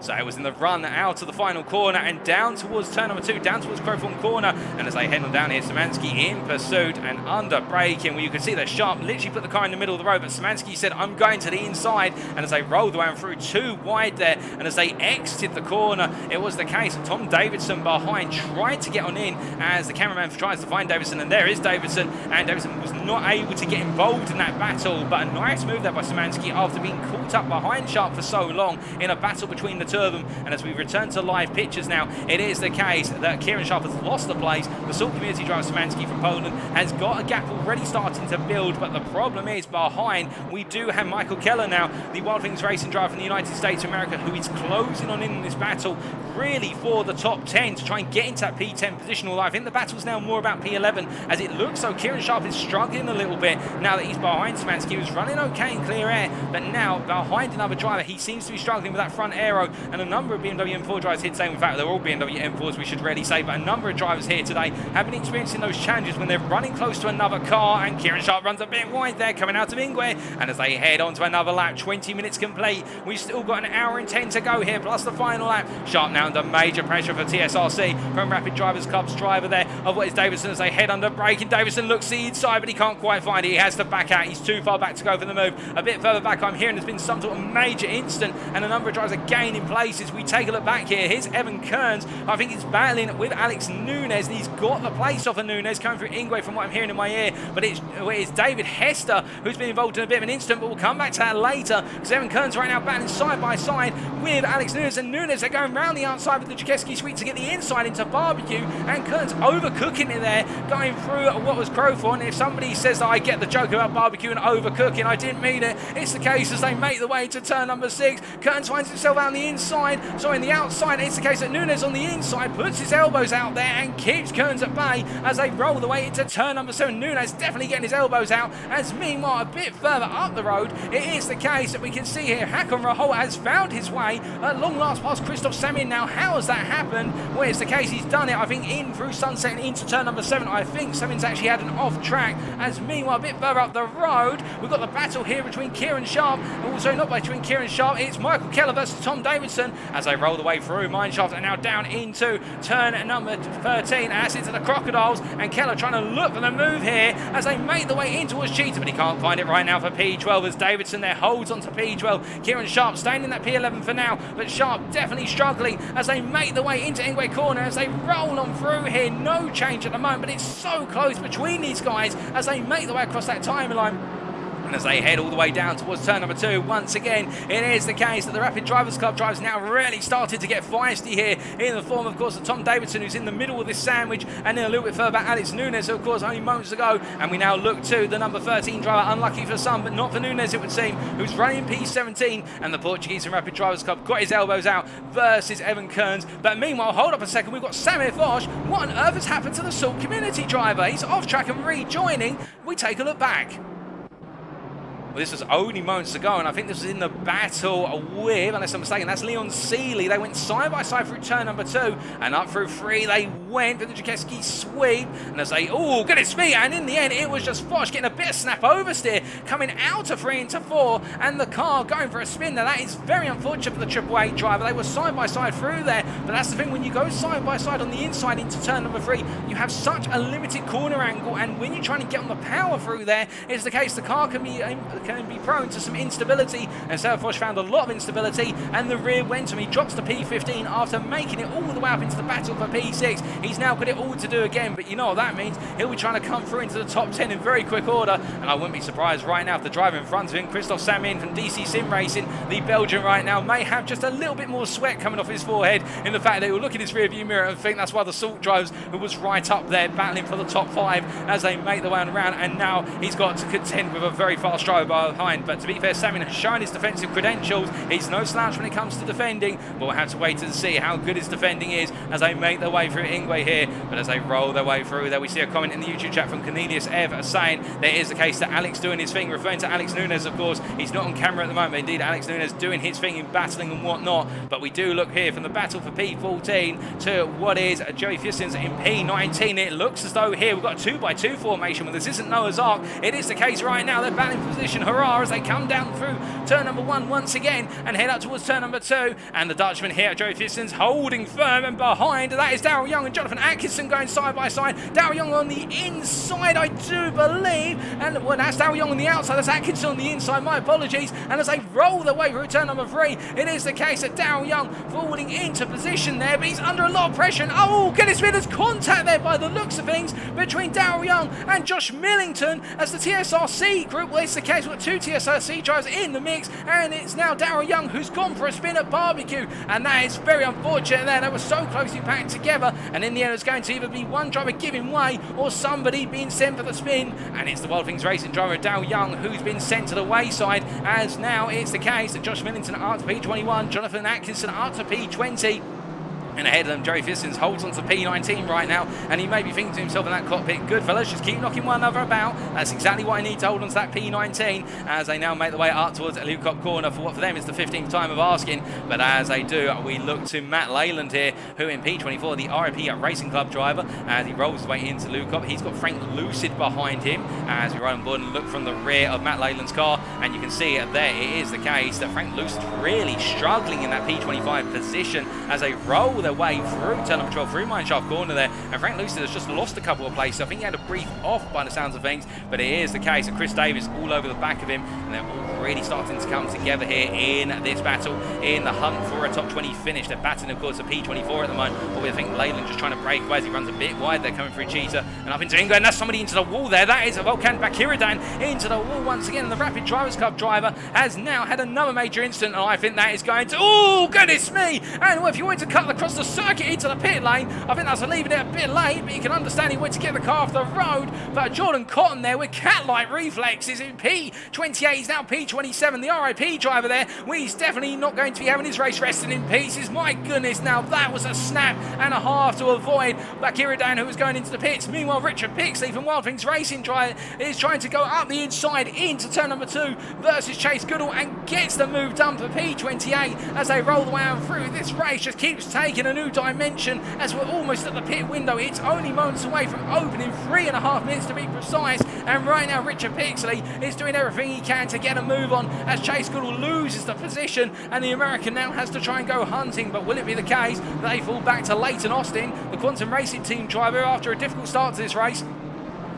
So it was in the run out of the final corner and down towards turn number 2, down towards Crowthorne corner. And as they head on down here, Szymanski in pursuit and under braking, where you can see that Sharp literally put the car in the middle of the road, but Szymanski said, I'm going to the inside. And as they rolled the way through, too wide there, and as they exited the corner, it was the case that Tom Davidson behind tried to get on in as the cameraman tries to find Davidson, and there is Davidson, and Davidson was not able to get involved in that battle, but a nice move there by Szymanski after being caught up behind Sharp for so long in a battle between the two of them. And as we return to live pictures now, it is the case that Kieran Sharp has lost the place. The Salt Community driver Szymanski from Poland has got a gap already starting to build, but the problem is behind we do have Michael Keller now, the Wild Things Racing driver from the United States of America, who is closing on in this battle really for the top 10 to try and get into that P10 position. Although I think the battle's now more about P11, as it looks so Kieran Sharp is struggling a little bit now that he's behind Szymanski, who's running okay in clear air, but now behind another driver he seems to be struggling with that front aero. And a number of BMW M4 drivers here today, in fact they're all BMW M4s we should really say, but a number of drivers here today have been experiencing those challenges when they're running close to another car, and Kieran Sharp runs a bit wide there coming out of Ingwe, and as they head on to another lap, 20 minutes complete, we've still got an hour and 10 to go here plus the final lap. Sharp now under major pressure for TSRC from Rapid Drivers Club's driver there of what is Davidson as they head under braking. Davidson looks the inside, but he can't quite find it. He has to back out. He's too far back to go for the move. A bit further back I'm hearing there's been some sort of major incident, and a number of drivers are gaining places. We take a look back here. Here's Evan Kearns. I think he's battling with Alex Nunes, and he's got the place off of Nunes coming through Ingwe from what I'm hearing in my ear, but it's David Hester who's been involved in a bit of an incident, but we'll come back to that later because Evan Kearns right now battling side by side with Alex Nunes, and Nunes they're going round the outside with the Jakeski Suite to get the inside into Barbecue, and Kearns overcooking it there, going through what was Crowthorne. If somebody says that I get the joke about Barbecue and overcooking, I didn't mean it. It's the case as they make the way to turn number 6. Kearns finds himself out on the inside. inside, sorry, in the outside. It's the case that Nunes on the inside puts his elbows out there and keeps Kearns at bay as they roll the way into turn number 7. Nunes definitely getting his elbows out, as meanwhile a bit further up the road, it is the case that we can see here Hakon Rahol has found his way at long last past Christoph Samin. Now, how has that happened? Well, it's the case he's done it, I think, in through Sunset and into turn number 7. I think Samin's actually had an off track, as meanwhile a bit further up the road, we've got the battle here between Kieran Sharp, and also not between Kieran Sharp, it's Michael Keller versus Tom Davidson as they roll the way through Mineshaft and now down into turn number 13, as into the Crocodiles, and Keller trying to look for the move here as they make the way in towards Cheetah, but he can't find it right now for P12 as Davidson there holds onto P12. Kieran Sharp staying in that P11 for now, but Sharp definitely struggling as they make the way into Ingwe Corner as they roll on through here. No change at the moment, but it's so close between these guys as they make the way across that timeline. And as they head all the way down towards turn number 2, once again, it is the case that the Rapid Drivers Club drivers now really started to get feisty here in the form, of course, of Tom Davidson, who's in the middle of this sandwich, and then a little bit further back, Alex Nunes, who, of course, only moments ago. And we now look to the number 13 driver, unlucky for some, but not for Nunes, it would seem, who's running P17, and the Portuguese and Rapid Drivers Club got his elbows out versus Evan Kearns. But meanwhile, hold up a second, we've got Samir Foch. What on earth has happened to the Salt Community driver? He's off track and rejoining. We take a look back. Well, this was only moments ago, and I think this was in the battle with, unless I'm mistaken, that's Leon Seeley. They went side by side through turn number 2, and up through 3 they went for the Jakeski sweep, and as they, oh goodness me, and in the end it was just Foch getting a bit of snap oversteer, coming out of 3 into 4, and the car going for a spin. Now that is very unfortunate for the Triple Eight driver. They were side by side through there, but that's the thing, when you go side by side on the inside into turn number 3, you have such a limited corner angle, and when you're trying to get on the power through there, it's the case the car can be prone to some instability, and Sarah Foch found a lot of instability, and the rear went to him. He drops to P15 after making it all the way up into the battle for P6. He's now got it all to do again, but you know what that means. He'll be trying to come through into the top 10 in very quick order, and I wouldn't be surprised right now if the driver in front of him, Christoph Samin from DC Sim Racing, the Belgian right now, may have just a little bit more sweat coming off his forehead in the fact that he'll look at his rear view mirror and think that's why the Salt drivers, who was right up there battling for the top 5 as they make their way around, and now he's got to contend with a very fast driver behind. But to be fair, Samin has shown his defensive credentials. He's no slouch when it comes to defending, but we'll have to wait to see how good his defending is as they make their way through Ingwe here. But as they roll their way through there, we see a comment in the YouTube chat from Cornelius Ev saying that it is the case that Alex doing his thing, referring to Alex Nunes, of course. He's not on camera at the moment, but indeed Alex Nunes doing his thing in battling and whatnot. But we do look here from the battle for P14 to what is Joey Fistons in P19. It looks as though here we've got a 2x2 formation, but this isn't Noah's Ark. It is the case right now. They're battling position. Hurrah as they come down through turn number 1 once again and head up towards turn number 2, and the Dutchman here, Joey Fistons, holding firm, and behind that is Daryl Young and Jonathan Atkinson going side by side. Daryl Young on the inside, I do believe, and well, that's Daryl Young on the outside, that's Atkinson on the inside, my apologies. And as they roll their way through turn number 3, it is the case that Daryl Young falling into position there, but he's under a lot of pressure, and oh goodness me, there's contact there by the looks of things between Daryl Young and Josh Millington as the TSRC group. Well, it's the case, we've got 2 TSRC drivers in the mix, and it's now Daryl Young who's gone for a spin at barbecue, and that is very unfortunate there. They were so closely packed together, and in the end it's going to either be one driver giving way or somebody being sent for the spin, and it's the Wild Things Racing driver Daryl Young who's been sent to the wayside, as now it's the case that Josh Millington up to P21, Jonathan Atkinson up to P20. And ahead of them, Joey Fistons holds on to P19 right now, and he may be thinking to himself in that cockpit, good fellas, just keep knocking one another about. That's exactly what I need to hold on to that P19 as they now make their way up towards Lukop Corner for what for them is the 15th time of asking. But as they do, we look to Matt Leyland here, who in P24, the RIP Racing Club driver, as he rolls his way into Lukop. He's got Frank Lucid behind him as we ride on board and look from the rear of Matt Leyland's car, and you can see there it is the case that Frank Lucid's really struggling in that P25 position as they roll their way through turn number 12 through Mineshaft Corner there, and Frank Lucid has just lost a couple of places. I think he had a brief off by the sounds of things, but it is the case that Chris Davis all over the back of him, and they're all really starting to come together here in this battle in the hunt for a top 20 finish. They're battling, of course, a P24 at the moment, but we think Leyland just trying to break away as he runs a bit wide. They're coming through Cheetah and up into England. That's somebody into the wall there. That is a Volkan Bakiridan into the wall once again, and the Rapid Drivers Club driver has now had another major incident, and I think that is going to, oh goodness me, and well, if you wanted to cut across the circuit into the pit lane. I think that's leaving it a bit late, but you can understand he went to get the car off the road. But Jordan Cotton there with cat-like reflexes in P28. He's now P27, the RIP driver there. Well, he's definitely not going to be having his race resting in pieces. My goodness, now that was a snap and a half to avoid Bakiridan, who was going into the pits. Meanwhile, Richard Pixley from Wild Things Racing is trying to go up the inside into turn number 2 versus Chase Goodall and gets the move done for P28 as they roll the way on through. This race just keeps taking a new dimension as we're almost at the pit window. It's only moments away from opening, 3.5 minutes to be precise, and right now Richard Pixley is doing everything he can to get a move on as Chase Goodall loses the position and the American now has to try and go hunting. But will it be the case that they fall back to Leighton Austin, the Quantum Racing Team driver, after a difficult start to this race?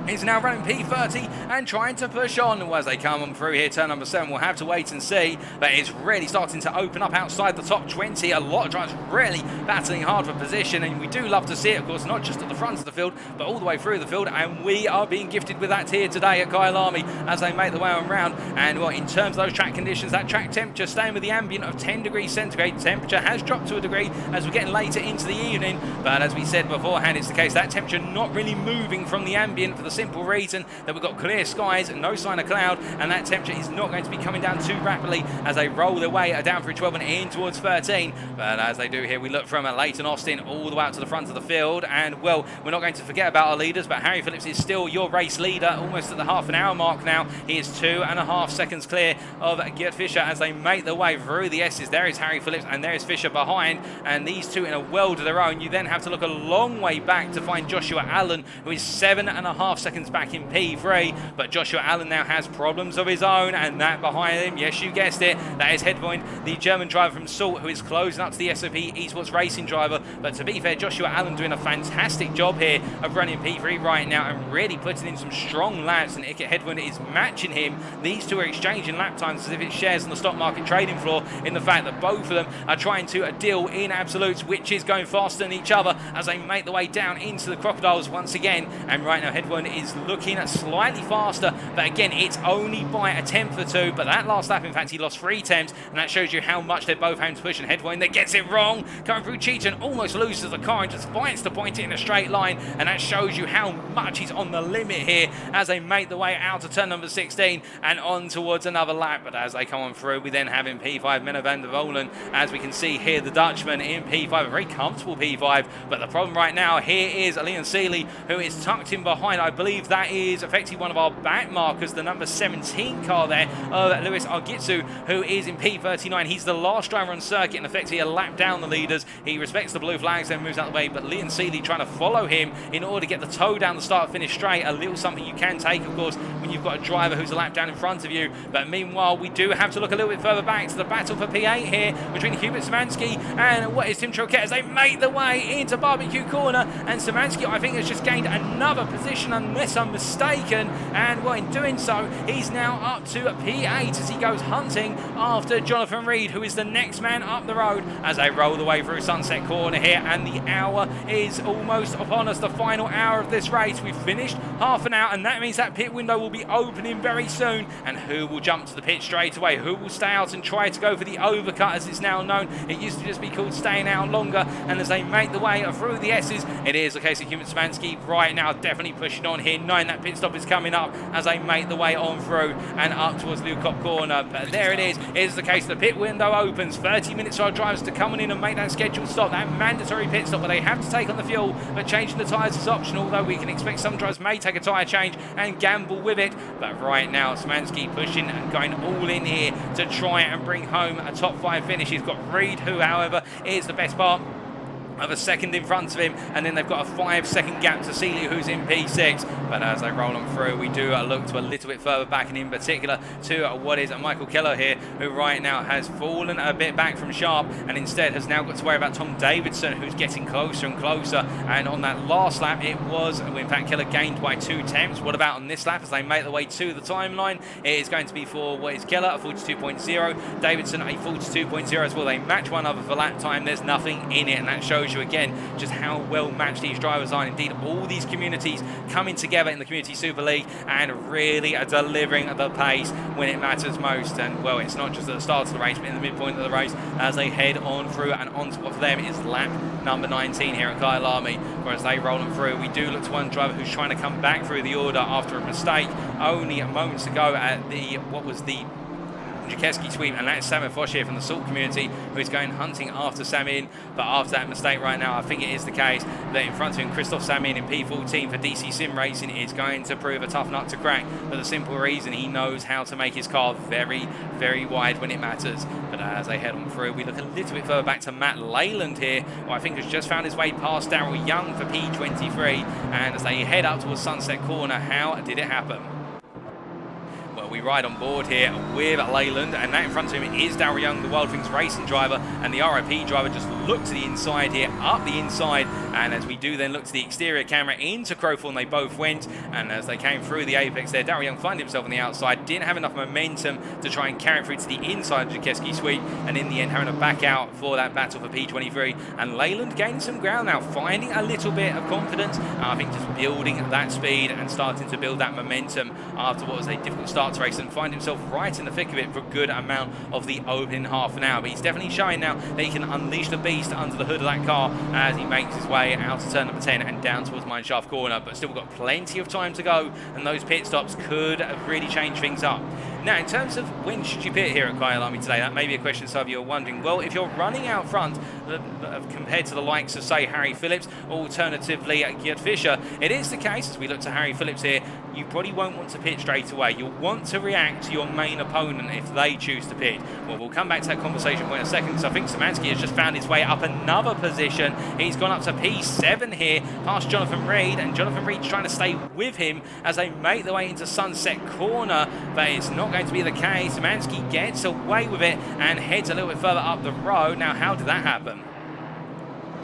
Is now running P30 and trying to push on as they come on through here. Turn number 7, we'll have to wait and see, but it's really starting to open up outside the top 20. A lot of drivers really battling hard for position, and we do love to see it, of course, not just at the front of the field, but all the way through the field, and we are being gifted with that here today at Kyalami as they make the way on round. And well, in terms of those track conditions, that track temperature staying with the ambient of 10 degrees centigrade. Temperature has dropped to a degree as we're getting later into the evening, but as we said beforehand, it's the case that temperature not really moving from the ambient for the simple reason that we've got clear skies and no sign of cloud, and that temperature is not going to be coming down too rapidly as they roll their way down through 12 and in towards 13. But as they do here, we look from Leighton Austin all the way out to the front of the field, and well, we're not going to forget about our leaders, but Harry Phillips is still your race leader, almost at the half an hour mark now. He is 2.5 seconds clear of Gert Fischer as they make their way through the S's. There is Harry Phillips and there is Fischer behind, and these two in a world of their own. You then have to look a long way back to find Joshua Allen, who is 7.5 seconds back in P3, but Joshua Allen now has problems of his own, and that behind him, yes, you guessed it, that is Hedvoin, the German driver from Salt, who is closing up to the SOP Esports Racing driver. But to be fair, Joshua Allen doing a fantastic job here of running P3 right now and really putting in some strong laps, and Iker Hedvoin is matching him. These two are exchanging lap times as if it's shares on the stock market trading floor, in the fact that both of them are trying to deal in absolutes, which is going faster than each other as they make the way down into the Crocodiles once again. And right now Hedvoin is looking at slightly faster, but again, it's only by a tenth or two. But that last lap, in fact, he lost 3 tenths, and that shows you how much they're both having to push. And Hedvoin that gets it wrong, coming through Cheaton, almost loses the car and just fights to point it in a straight line, and that shows you how much he's on the limit here as they make the way out to turn number 16 and on towards another lap. But as they come on through, we then have in P5 Menno van der Volen, as we can see here, the Dutchman in P5, a very comfortable P5. But the problem right now here is Leon Seeley, who is tucked in behind. I believe that is effectively one of our back markers, the number 17 car there of Lewis Argitsu, who is in P39. He's the last driver on circuit and effectively a lap down the leaders. He respects the blue flags, then moves out of the way, but Leon Seeley trying to follow him in order to get the toe down the start finish straight. A little something you can take, of course, when you've got a driver who's a lap down in front of you. But meanwhile, we do have to look a little bit further back to the battle for P8 here between Hubert Szymanski and what is Tim Troquet as they make the way into barbecue corner. And Szymanski, I think, has just gained another position unless I'm mistaken, and well, in doing so, he's now up to P8 as he goes hunting after Jonathan Reed, who is the next man up the road as they roll the way through Sunset Corner here. And the hour is almost upon us, the final hour of this race. We've finished half an hour, and that means that pit window will be opening very soon. And who will jump to the pit straight away? Who will stay out and try to go for the overcut, as it's now known? It used to just be called staying out longer. And as they make the way through the S's, it is the case of Hubert Szymanski right now definitely pushing on here. 9, that pit stop is coming up as they make the way on through and up towards Leeuwkop Corner. But there it is. It is the case the pit window opens. 30 minutes for our drivers to come in and make that scheduled stop, that mandatory pit stop where they have to take on the fuel, but changing the tyres is optional, although we can expect some drivers may take a tyre change and gamble with it. But right now, Szymanski pushing and going all in here to try and bring home a top 5 finish. He's got Reed, who, however, is the best part of a second in front of him, and then they've got a 5-second gap to Seeley, who's in P6. But as they roll on through, we do look to a little bit further back, and in particular to what is Michael Keller here, who right now has fallen a bit back from sharp and instead has now got to worry about Tom Davidson, who's getting closer and closer. And on that last lap, it was, in fact, Keller gained by 2 tenths. What about on this lap as they make their way to the timeline? It is going to be for what is Keller, a 42.0, Davidson a 42.0 as well. They match one other for lap time. There's nothing in it, and that shows shows you again just how well matched these drivers are. Indeed, all these communities coming together in the Community Super League and really delivering the pace when it matters most. And well, it's not just at the start of the race, but in the midpoint of the race as they head on through, and on top of them is lap number 19 here at Kyalami. Whereas they roll them through, we do look to one driver who's trying to come back through the order after a mistake only moments ago at the Jakeski sweep, and that's Samuel Foch here from the Salt community, who is going hunting after Samin. But after that mistake right now, I think it is the case that in front of him, Christoph Samin in P14 for DC Sim Racing is going to prove a tough nut to crack, for the simple reason he knows how to make his car very, very wide when it matters. But as they head on through, we look a little bit further back to Matt Leyland here, who I think has just found his way past Daryl Young for P23, and as they head up towards Sunset Corner, how did it happen? We ride on board here with Leyland, and that in front of him is Daryl Young, the Wild Things Racing driver, and the RIP driver just look to the inside here, up the inside, and as we do then look to the exterior camera into Crowthorne, they both went, and as they came through the apex there, Daryl Young found himself on the outside, didn't have enough momentum to try and carry it through to the inside of the Jakeski sweep, and in the end having to back out for that battle for P23, and Leyland gained some ground now, finding a little bit of confidence, I think just building that speed and starting to build that momentum after what was a difficult start to race, and find himself right in the thick of it for a good amount of the opening half an hour. But he's definitely showing now that he can unleash the beast under the hood of that car as he makes his way out to turn number 10 and down towards Mineshaft Corner. But still got plenty of time to go, and those pit stops could really change things up. Now, in terms of when should you pit here at Kyalami today, that may be a question some of you are wondering. Well, if you're running out front compared to the likes of, say, Harry Phillips, or alternatively Gerd Fischer, it is the case, as we look to Harry Phillips here, you probably won't want to pit straight away. You'll want to react to your main opponent if they choose to pit. Well, we'll come back to that conversation in a second, because I think Szymanski has just found his way up another position. He's gone up to P7 here, past Jonathan Reed, and Jonathan Reed's trying to stay with him as they make their way into Sunset Corner, but it's not going to be the case. Szymanski gets away with it and heads a little bit further up the road. Now, how did that happen?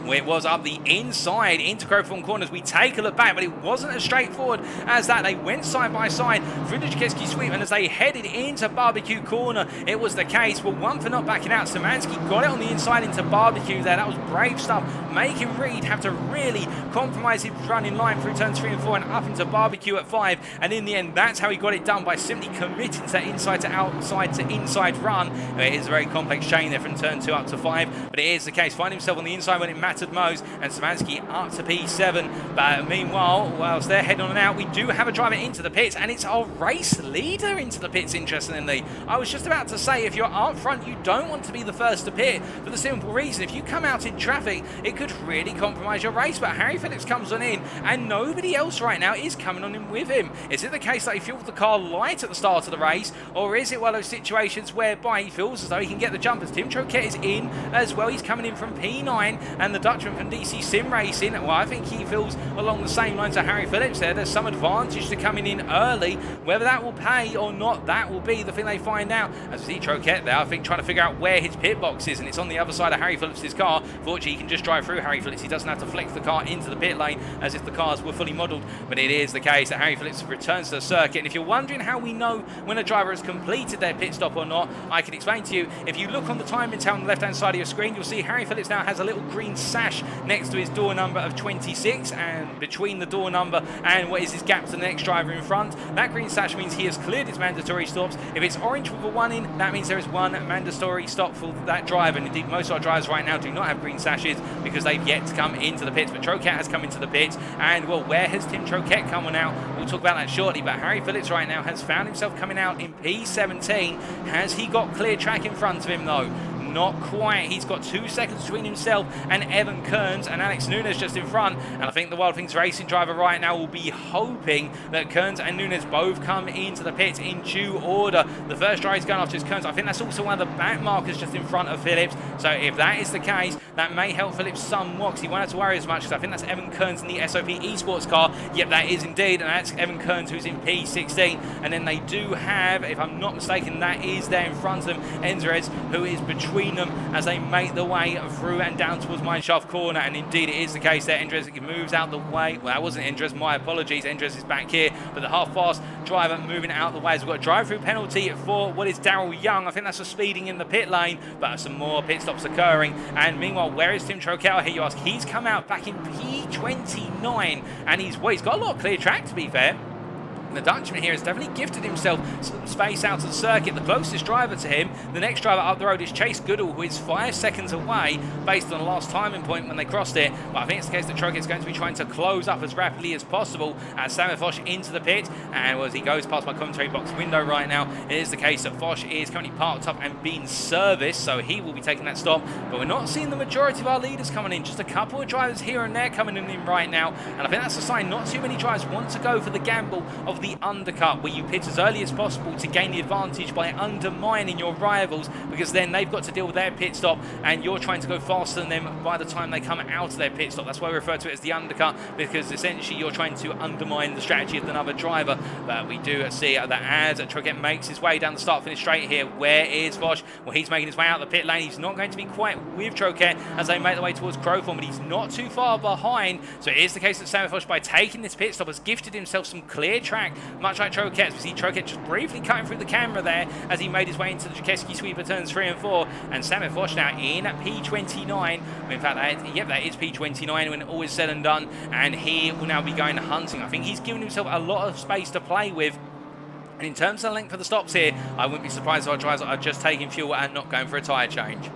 It was up the inside into Crowthorne Corners. We take a look back, but it wasn't as straightforward as that. They went side by side through the Jakeski sweep, and as they headed into Barbecue Corner, it was the case. Well, one for not backing out. Szymanski got it on the inside into Barbecue there. That was brave stuff, making Reed have to really compromise his run in line through turns 3 and 4 and up into Barbecue at 5. And in the end, that's how he got it done, by simply committing to that inside to inside run. It is a very complex chain there from turn 2 up to 5, but it is the case. Find himself on the inside when it mattered most, and Szymanski up to P7. But meanwhile, whilst they're heading on and out, we do have a driver into the pits, and it's our race leader into the pits, interestingly. I was just about to say, if you're up front, you don't want to be the first to pit, for the simple reason, if you come out in traffic, it could really compromise your race. But Harry Phillips comes on in, and nobody else right now is coming on in with him. Is it the case that he feels the car light at the start of the race, or is it one of those situations whereby he feels as though he can get the jumpers? Tim Troquet is in as well. He's coming in from P9, and the Dutchman from DC Sim Racing, well, I think he feels along the same lines as Harry Phillips there. There's some advantage to coming in early. Whether that will pay or not, that will be the thing they find out. As we see Troquet there, I think, trying to figure out where his pit box is, and it's on the other side of Harry Phillips' car. Fortunately, he can just drive through Harry Phillips. He doesn't have to flex the car into the pit lane as if the cars were fully modelled. But it is the case that Harry Phillips returns to the circuit. And if you're wondering how we know when a driver has completed their pit stop or not, I can explain to you. If you look on the timing tower on the left-hand side of your screen, you'll see Harry Phillips now has a little green sash next to his door number of 26, and between the door number and what is his gap to the next driver in front, that green sash means he has cleared his mandatory stops. If it's orange with a 1 in, that means there is one mandatory stop for that driver, and indeed most of our drivers right now do not have green sashes because they've yet to come into the pits. But Troquet has come into the pits, and well, where has Tim Troquet come on out? We'll talk about that shortly. But Harry Phillips right now has found himself coming out in P17. Has he got clear track in front of him though? Not quite. He's got 2 seconds between himself and Evan Kearns, and Alex Nunes just in front. And I think the Wild Things Racing driver right now will be hoping that Kearns and Nunes both come into the pits in due order. The first driver is going after is Kearns. I think that's also one of the back markers just in front of Phillips. So if that is the case, that may help Phillips somewhat, because he won't have to worry as much, because I think that's Evan Kearns in the SOP Esports car. Yep, that is indeed, and that's Evan Kearns who's in P16. And then they do have, if I'm not mistaken, that is there in front of them, Enzarez, who is between between them as they make the way through and down towards Mineshaft Corner. And indeed, it is the case there. Endres moves out the way. Well, that wasn't Endres. My apologies. Endres is back here, but the half-fast driver moving out of the way. We've got a drive-through penalty for what is Daryl Young. I think that's for speeding in the pit lane, but some more pit stops occurring. And meanwhile, where is Tim Trokel here, you ask? He's come out back in P29, and he's got a lot of clear track, to be fair. The Dutchman here has definitely gifted himself some space out of the circuit. The closest driver to him, the next driver up the road, is Chase Goodall, who is 5 seconds away based on the last timing point when they crossed it. But I think it's the case that Troket is going to be trying to close up as rapidly as possible as Samuel Foch into the pit. And as he goes past my commentary box window right now, it is the case that Foch is currently parked up and being serviced, so he will be taking that stop. But we're not seeing the majority of our leaders coming in, just a couple of drivers here and there coming in right now. And I think that's a sign not too many drivers want to go for the gamble of the undercut, where you pit as early as possible to gain the advantage by undermining your rivals, because then they've got to deal with their pit stop and you're trying to go faster than them by the time they come out of their pit stop. That's why we refer to it as the undercut, because essentially you're trying to undermine the strategy of another driver. But we do see that as Troket makes his way down the start-finish straight here, where is Foch? Well, he's making his way out of the pit lane. He's not going to be quite with Troket as they make their way towards Crowthorne, but he's not too far behind. So it is the case that Samuel Foch, by taking this pit stop, has gifted himself some clear track, much like Troket. We see Troket just briefly cutting through the camera there as he made his way into the Jakeski sweeper turns 3 and 4, and Samuel Foch now in P29. In fact, that is P29 when all is said and done, and he will now be going hunting. I think he's given himself a lot of space to play with. And in terms of the length for the stops here, I wouldn't be surprised if our drivers are just taking fuel and not going for a tyre change.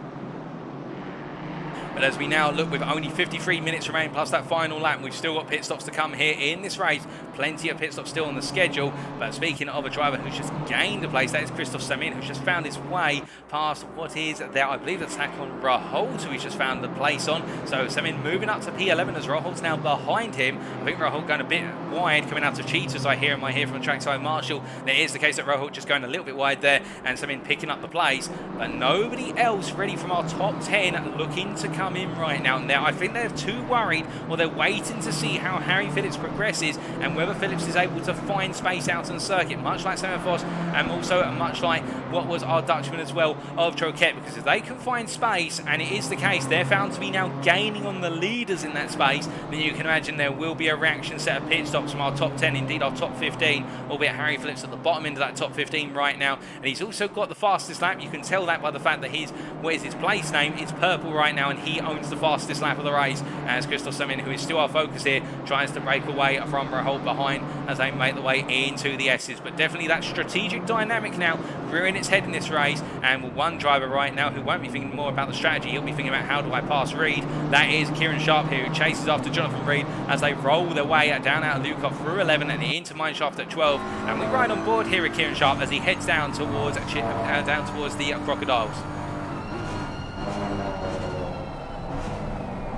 But as we now look, with only 53 minutes remaining plus that final lap, we've still got pit stops to come here in this race. Plenty of pit stops still on the schedule. But speaking of a driver who's just gained a place, that is Christoph Samin, who's just found his way past what is there, I believe that's Hakon Raholt, who he's just found the place on. So Samin moving up to P11 as Raholt's now behind him. I think Raholt going a bit wide coming out of Cheetahs, I hear from trackside Marshall. It is the case that Raholt just going a little bit wide there, and Samin picking up the place. But nobody else ready from our top 10 looking to come in right now. Now, I think they're too worried, or they're waiting to see how Harry Phillips progresses and whether Phillips is able to find space out on the circuit, much like Samuel Foch, and also much like what was our Dutchman as well of Troket, because if they can find space, and it is the case, they're found to be now gaining on the leaders in that space, then you can imagine there will be a reaction set of pit stops from our top 10, indeed our top 15, albeit Harry Phillips at the bottom end of that top 15 right now. And he's also got the fastest lap. You can tell that by the fact that his place name is purple right now, and he owns the fastest lap of the race, as Christoph Samin, who is still our focus here, tries to break away from Raholt behind as they make the way into the S's. But definitely that strategic dynamic now rearing its head in this race, and with one driver right now who won't be thinking more about the strategy, he'll be thinking about how do I pass Reed. That is Kieran Sharp here, who chases after Jonathan Reed as they roll their way down out of Lukov through 11 and into Mineshaft at 12. And we ride on board here with Kieran Sharp as he heads down towards the Crocodiles.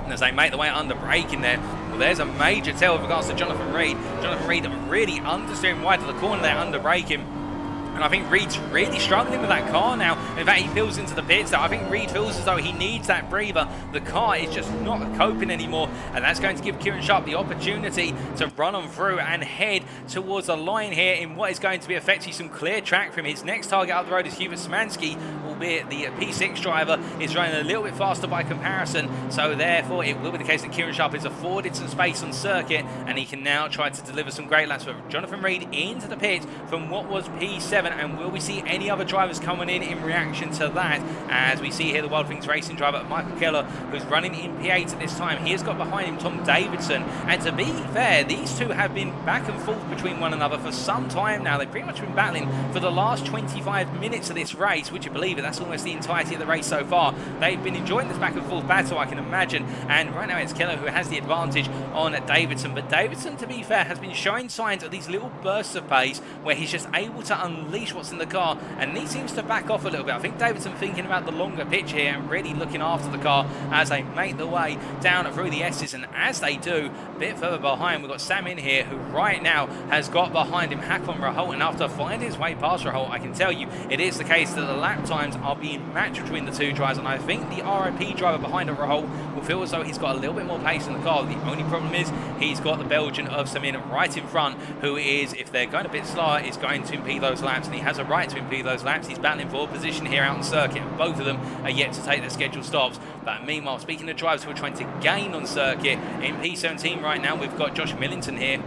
As they make the way under braking there. Well, there's a major tell with regards to Jonathan Reed. Jonathan Reed really understeering wide to the corner there, under braking. And I think Reed's really struggling with that car now. In fact, he peels into the pits. I think Reed feels as though he needs that breather. The car is just not coping anymore. And that's going to give Kieran Sharp the opportunity to run on through and head towards the line here in what is going to be effectively some clear track from his next target up the road is Hubert Szymanski, albeit the P6 driver is running a little bit faster by comparison. So therefore, it will be the case that Kieran Sharp is afforded some space on circuit, and he can now try to deliver some great laps. But Jonathan Reed into the pit from what was P7. And will we see any other drivers coming in reaction to that? As we see here the Wild Things Racing driver Michael Keller, who's running in P8 at this time. He has got behind him Tom Davidson, and to be fair, these two have been back and forth between one another for some time now. They've pretty much been battling for the last 25 minutes of this race. Would you believe it? That's almost the entirety of the race so far. They've been enjoying this back and forth battle, I can imagine, and right now it's Keller who has the advantage on Davidson. But Davidson, to be fair, has been showing signs of these little bursts of pace where he's just able to unleash what's in the car, and he seems to back off a little bit. I think Davidson thinking about the longer pitch here and really looking after the car as they make the way down through the S's. And as they do, a bit further behind, we've got Sam in here, who right now has got behind him Hakon Raholt, and after finding his way past Raholt, I can tell you it is the case that the lap times are being matched between the two drivers, and I think the RIP driver behind Rahul will feel as though he's got a little bit more pace in the car. The only problem is he's got the Belgian of Samin right in front, who is, if they're going a bit slower, is going to impede those laps, and he has a right to impede those laps. He's battling for position here out on circuit, and both of them are yet to take their scheduled stops. But meanwhile, speaking of drivers who are trying to gain on circuit, in P17 right now, we've got Josh Millington here.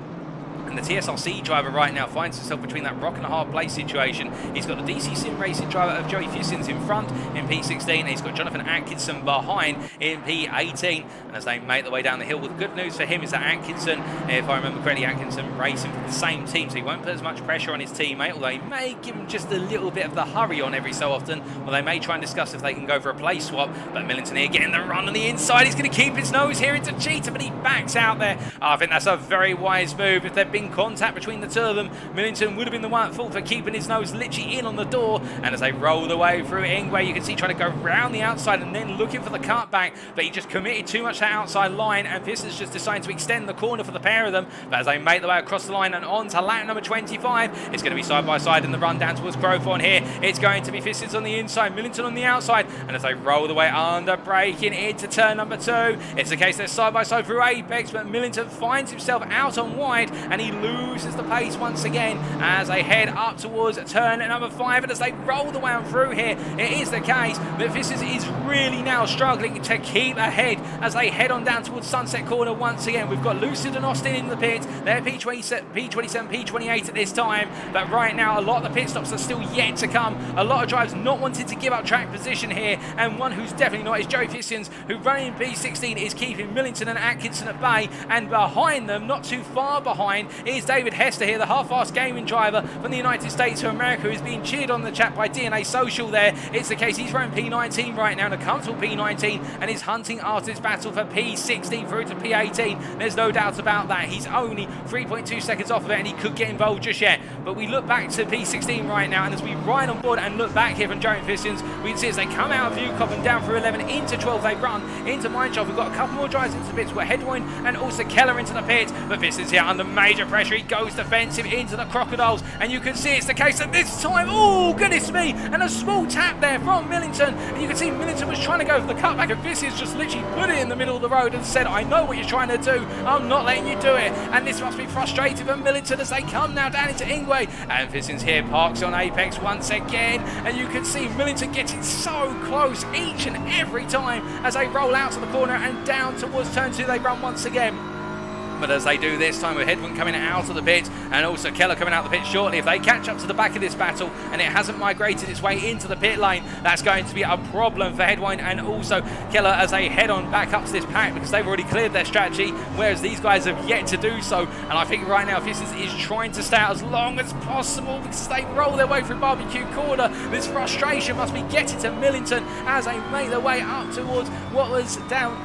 And the TSRC driver right now finds himself between that rock and a hard place situation. He's got the DC Sim Racing driver of Joey Fusins in front in P16, and he's got Jonathan Atkinson behind in P18. And as they make their way down the hill, well, the good news for him is that Atkinson, if I remember correctly, Atkinson racing for the same team, so he won't put as much pressure on his teammate, although he may give him just a little bit of the hurry on every so often. Well, they may try and discuss if they can go for a place swap, but Millington here getting the run on the inside. He's going to keep his nose here into Cheetah, but he backs out there. I think that's a very wise move. If they've been contact between the two of them, Millington would have been the one at fault for keeping his nose literally in on the door. And as they roll the way through Ingwe, you can see trying to go round the outside and then looking for the cutback, but he just committed too much to that outside line, and Visser's just decided to extend the corner for the pair of them. But as they make their way across the line and on to lap number 25, it's going to be side by side in the run down towards Crowthorne here. It's going to be Fissers on the inside, Millington on the outside, and as they roll the way under braking into turn number 2, it's the case they're side by side through Apex, but Millington finds himself out on wide and he loses the pace once again as they head up towards turn number 5. And as they roll the way on through here, it is the case that Fissers is really now struggling to keep ahead as they head on down towards Sunset Corner once again. We've got Lucid and Austin in the pits. They're P27, P28 at this time, but right now a lot of the pit stops are still yet to come. A lot of drivers not wanting to give up track position here, and one who's definitely not is Joey Fissins, who running in P16 is keeping Millington and Atkinson at bay, and behind them, not too far behind, is David Hester here, the half-fast gaming driver from the United States of America, who's being cheered on the chat by DNA Social there. It's the case he's running P19 right now, and a comfortable P19, and is hunting after this battle for P16 through to P18. There's no doubt about that. He's only 3.2 seconds off of it, and he could get involved just yet. But we look back to P16 right now, and as we ride on board and look back here from Joey Fissins, we can see as they come out of Viewcop and down through 11 into 12, they run into Mineshaft. We've got a couple more drivers into the pits. We've got Headwind and also Keller into the pits, but Fissins here under major pressure. He goes defensive into the Crocodiles, and you can see it's the case that this time, oh goodness me, and a small tap there from Millington, and you can see Millington was trying to go for the cutback, and Fissins just literally put it in the middle of the road and said, I know what you're trying to do, I'm not letting you do it. And this must be frustrating for Millington as they come now down into Ingwe, and Fissins here parks on Apex once again, and you can see Millington getting so close each and every time as they roll out to the corner and down towards turn 2 they run once again. But as they do this time with Headwind coming out of the pit and also Keller coming out of the pit shortly, if they catch up to the back of this battle and it hasn't migrated its way into the pit lane, that's going to be a problem for Headwind and also Keller as they head on back up to this pack, because they've already cleared their strategy, whereas these guys have yet to do so. And I think right now Fissers is trying to stay out as long as possible because they roll their way through Barbecue Corner. This frustration must be getting to Millington as they make their way up towards what was down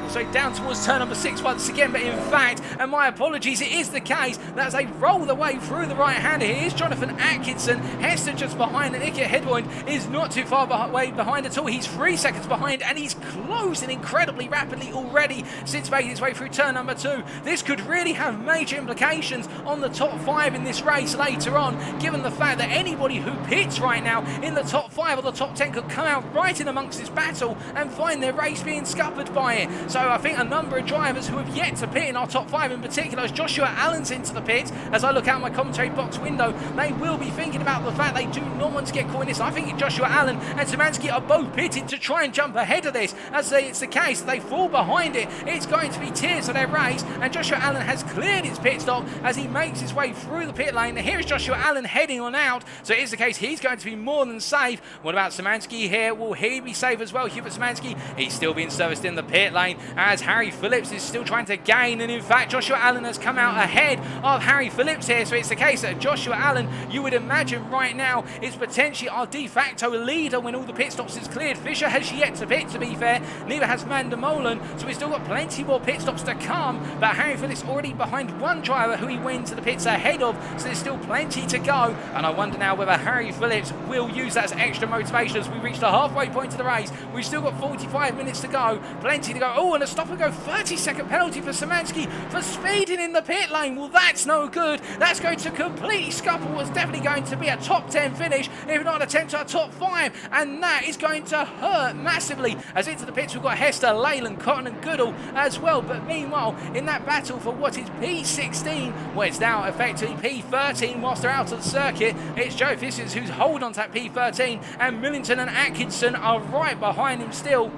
towards turn number 6 once again. But in fact, and my apologies, it is the case that as they roll the way through the right hander, here is Jonathan Atkinson. Hester just behind, and Ike Headwind is not too far behind at all. He's 3 seconds behind, and he's closing incredibly rapidly already since making his way through turn number 2. This could really have major implications on the top 5 in this race later on, given the fact that anybody who pits right now in the top 5 or the top 10 could come out right in amongst this battle and find their race being scuppered by it. So I think a number of drivers who have yet to pit in our top 5 in particular, as Joshua Allen's into the pit, as I look out my commentary box window, they will be thinking about the fact they do not want to get caught in this. I think Joshua Allen and Szymanski are both pitted to try and jump ahead of this. As it's the case, they fall behind it. It's going to be tears of their race, and Joshua Allen has cleared his pit stop as he makes his way through the pit lane. Here is Joshua Allen heading on out, so it is the case he's going to be more than safe. What about Szymanski here? Will he be safe as well? Hubert Szymanski, he's still being serviced in the pit lane as Harry Phillips is still trying to gain, and in fact Joshua Allen has come out ahead of Harry Phillips here, so it's the case that Joshua Allen, you would imagine right now, is potentially our de facto leader when all the pit stops is cleared. Fisher has yet to pit, to be fair, neither has Mandamolen, so we've still got plenty more pit stops to come, but Harry Phillips already behind one driver who he went to the pits ahead of, so there's still plenty to go, and I wonder now whether Harry Phillips will use that as extra motivation as we reach the halfway point of the race. We've still got 45 minutes to go, plenty to go. Oh, and a stop and go 30-second penalty for Szymanski for spinning speeding in the pit lane. Well, that's no good. That's going to completely scupper what's definitely going to be a top 10 finish, if not an attempt at a top 5, and that is going to hurt massively. As into the pits we've got Hester, Leyland, Cotton and Goodall as well, but meanwhile in that battle for what is P16, well, it's now effectively P13 whilst they're out of the circuit, it's Joe Fissers who's holding on to that P13, and Millington and Atkinson are right behind him still.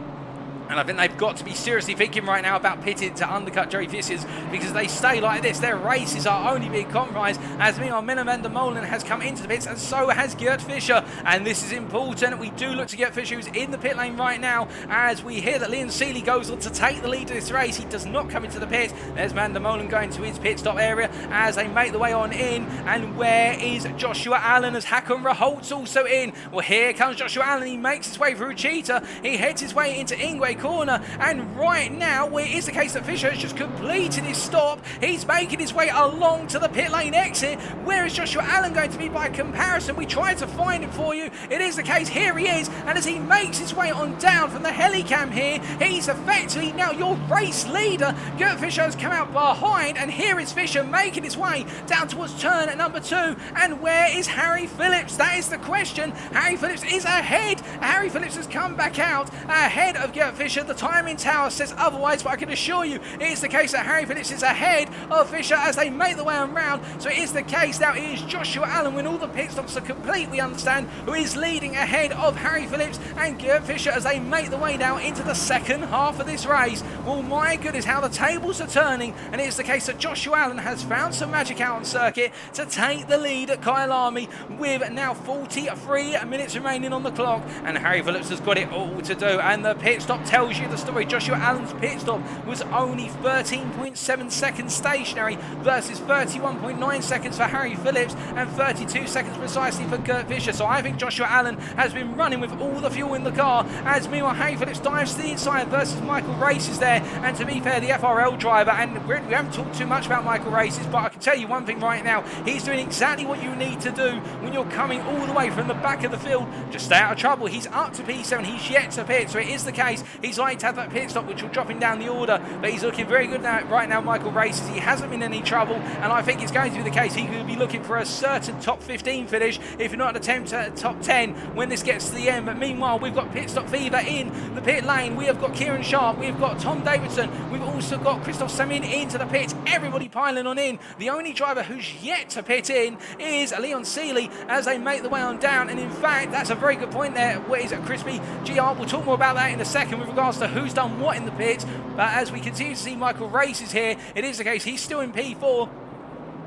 And I think they've got to be seriously thinking right now about pitting to undercut Joey Fissers, because they stay like this, their races are only being compromised. As meanwhile, Van der Molen has come into the pits, and so has Gert Fischer. And this is important. We do look to Gert Fischer, who's in the pit lane right now, as we hear that Leon Seeley goes on to take the lead of this race. He does not come into the pit. There's Van der Molen going to his pit stop area as they make the way on in. And where is Joshua Allen, as Hakon Raholt's also in? Well, here comes Joshua Allen. He makes his way through Cheetah. He heads his way into Ingwe corner, and right now, where it is the case that Fischer has just completed his stop, he's making his way along to the pit lane exit. Where is Joshua Allen going to be by comparison? We tried to find him for you. It is the case, here he is, and as he makes his way on down from the helicam here, he's effectively now your race leader. Gert Fischer has come out behind, and here is Fischer making his way down towards turn at number 2. And where is Harry Phillips? That is the question. Harry Phillips is ahead. Harry Phillips has come back out ahead of Gert Fischer. The timing tower says otherwise, but I can assure you it is the case that Harry Phillips is ahead of Fischer as they make the way around. So it is the case now, it is Joshua Allen when all the pit stops are complete, we understand, who is leading ahead of Harry Phillips and Gert Fischer as they make the way now into the second half of this race. Well, my goodness, how the tables are turning, and it is the case that Joshua Allen has found some magic out on circuit to take the lead at Kyalami with now 43 minutes remaining on the clock, and Harry Phillips has got it all to do, and the pit stop tells you the story. Joshua Allen's pit stop was only 13.7 seconds stationary versus 31.9 seconds for Harry Phillips and 32 seconds precisely for Gert Fischer. So I think Joshua Allen has been running with all the fuel in the car, as meanwhile Harry Phillips dives to the inside versus Michael Races there. And to be fair, the FRL driver, and we haven't talked too much about Michael Races, but I can tell you one thing right now, he's doing exactly what you need to do when you're coming all the way from the back of the field. Just stay out of trouble. He's up to P7, he's yet to pit, so it is the case he's like to have that pit stop, which will drop him down the order, but he's looking very good now, right now, Michael Races. He hasn't been in any trouble, and I think it's going to be the case he could be looking for a certain top 15 finish, if not an attempt at top 10 when this gets to the end. But meanwhile, we've got pit stop fever in the pit lane. We have got Kieran Sharp, we've got Tom Davidson, we've also got Christoph Samin into the pits, everybody piling on in. The only driver who's yet to pit in is Leon Seeley as they make the way on down, and in fact, that's a very good point there. What is it, Crispy GR? We'll talk more about that in a second with regards to who's done what in the pits, but as we continue to see Michael Races here, it is the case he's still in P4.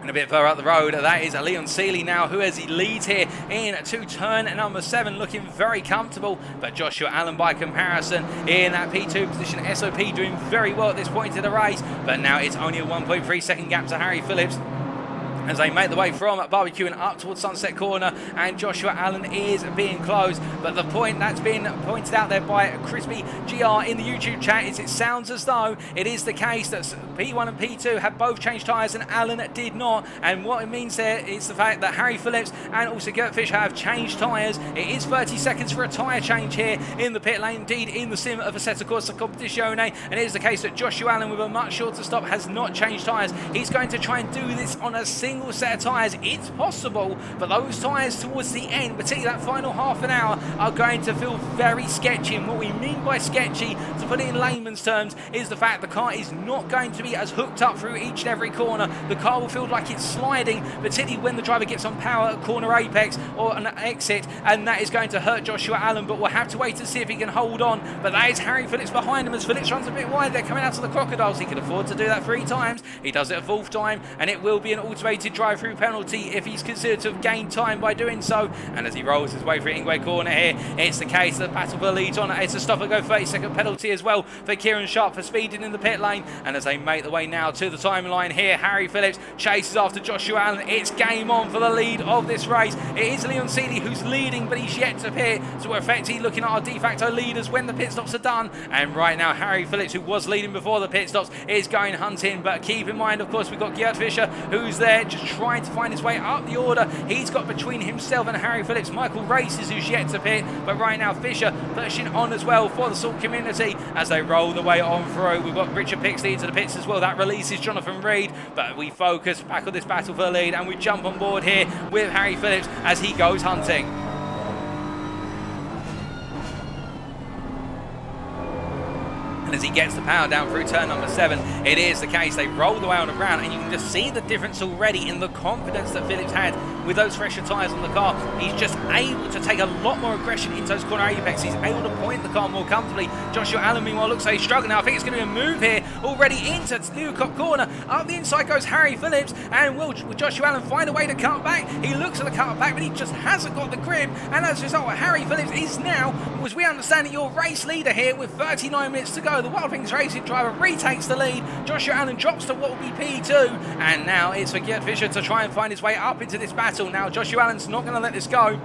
And a bit further up the road, that is Leon Seeley now, who as he leads here into turn number 7, looking very comfortable. But Joshua Allen by comparison in that P2 position, SOP doing very well at this point in the race, but now it's only a 1.3 second gap to Harry Phillips as they make the way from Barbecue and up towards Sunset Corner, and Joshua Allen is being closed. But the point that's been pointed out there by Crispy GR in the YouTube chat is it sounds as though it is the case that P1 and P2 have both changed tyres and Allen did not, and what it means there is the fact that Harry Phillips and also Gert Fischer have changed tyres. It is 30 seconds for a tyre change here in the pit lane, indeed in the sim of Assetto Corsa Competizione, and it is the case that Joshua Allen with a much shorter stop has not changed tyres. He's going to try and do this on a single set of tyres. It's possible, but those tyres towards the end, particularly that final half an hour, are going to feel very sketchy. And what we mean by sketchy, to put it in layman's terms, is the fact the car is not going to be as hooked up through each and every corner. The car will feel like it's sliding, particularly when the driver gets on power at corner apex or an exit, and that is going to hurt Joshua Allen, but we'll have to wait to see if he can hold on. But that is Harry Phillips behind him as Phillips runs a bit wide. They're coming out to the Crocodiles. He can afford to do that 3 times. He does it a 4th time, and it will be an automated drive-through penalty if he's considered to have gained time by doing so. And as he rolls his way through Ingwe corner here, it's the case that battle for the lead on. It's a stop and go 30-second penalty as well for Kieran Sharp for speeding in the pit lane. And as they make the way now to the timeline here, Harry Phillips chases after Joshua Allen. It's game on for the lead of this race. It is Leon Seeley who's leading, but he's yet to pit, so we're effectively looking at our de facto leaders when the pit stops are done. And right now Harry Phillips, who was leading before the pit stops, is going hunting. But keep in mind, of course, we've got Gert Fischer who's there just trying to find his way up the order. He's got between himself and Harry Phillips Michael Races, who's yet to pit, but right now Fischer pushing on as well for the Salt community as they roll the way on through. We've got Richard Pixley into the pits as well. That releases Jonathan Reed, But we focus back on this battle for the lead, and we jump on board here with Harry Phillips as he goes hunting. And as he gets the power down through turn number 7, it is the case. They roll the way on the ground, and you can just see the difference already in the confidence that Phillips had with those fresher tyres on the car. He's just able to take a lot more aggression into those corner apex. He's able to point the car more comfortably. Joshua Allen, meanwhile, looks like he's struggling now. I think it's going to be a move here already into Newcop corner. Up the inside goes Harry Phillips, and will Joshua Allen find a way to cut back? He looks at the cut back, but he just hasn't got the grip, and as a result, Harry Phillips is now, as we understand it, your race leader here with 39 minutes to go. The Wild Things Racing driver retakes the lead. Joshua Allen drops to what will be P2, and now it's for Gert Fischer to try and find his way up into this battle. Now Joshua Allen's not going to let this go.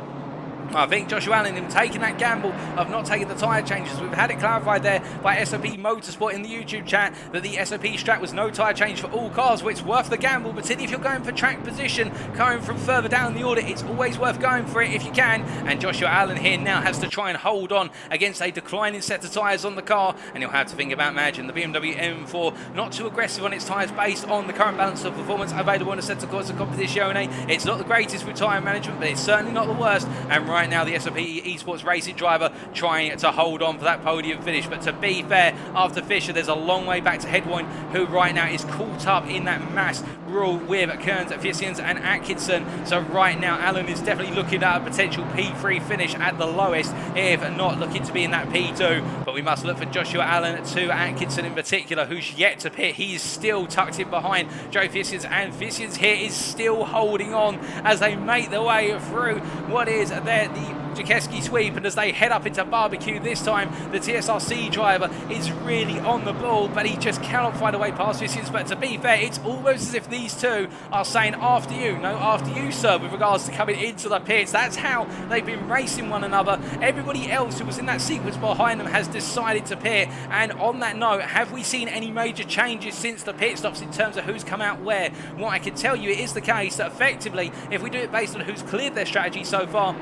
I think Joshua Allen, him taking that gamble of not taking the tyre changes. We've had it clarified there by SOP Motorsport in the YouTube chat that the SOP strat was no tyre change for all cars, which is worth the gamble. But if you're going for track position, coming from further down the order, it's always worth going for it if you can. And Joshua Allen here now has to try and hold on against a declining set of tyres on the car. And you'll have to think about managing the BMW M4, not too aggressive on its tyres based on the current balance of performance available on Assetto Corsa Competizione. It's not the greatest with tyre management, but it's certainly not the worst. And right now the SOP Esports racing driver trying to hold on for that podium finish. But to be fair, after Fischer, there's a long way back to Headwind, who right now is caught up in that mass rule with Kearns, Fissians and Atkinson. So right now Allen is definitely looking at a potential P3 finish at the lowest, if not looking to be in that P2. But we must look for Joshua Allen to Atkinson in particular, who's yet to pit. He's still tucked in behind Joe Fissians, and Fissians here is still holding on as they make their way through what is there the Jakeski sweep, and as they head up into barbecue this time, the TSRC driver is really on the ball, but he just cannot find a way past Fissians. But to be fair, it's almost as if these two are saying after you, no after you sir, with regards to coming into the pits. That's how they've been racing one another. Everybody else who was in that sequence behind them has decided to pit. And on that note, have we seen any major changes since the pit stops in terms of who's come out where? What I can tell you, it is the case that effectively, if we do it based on who's cleared their strategy so far,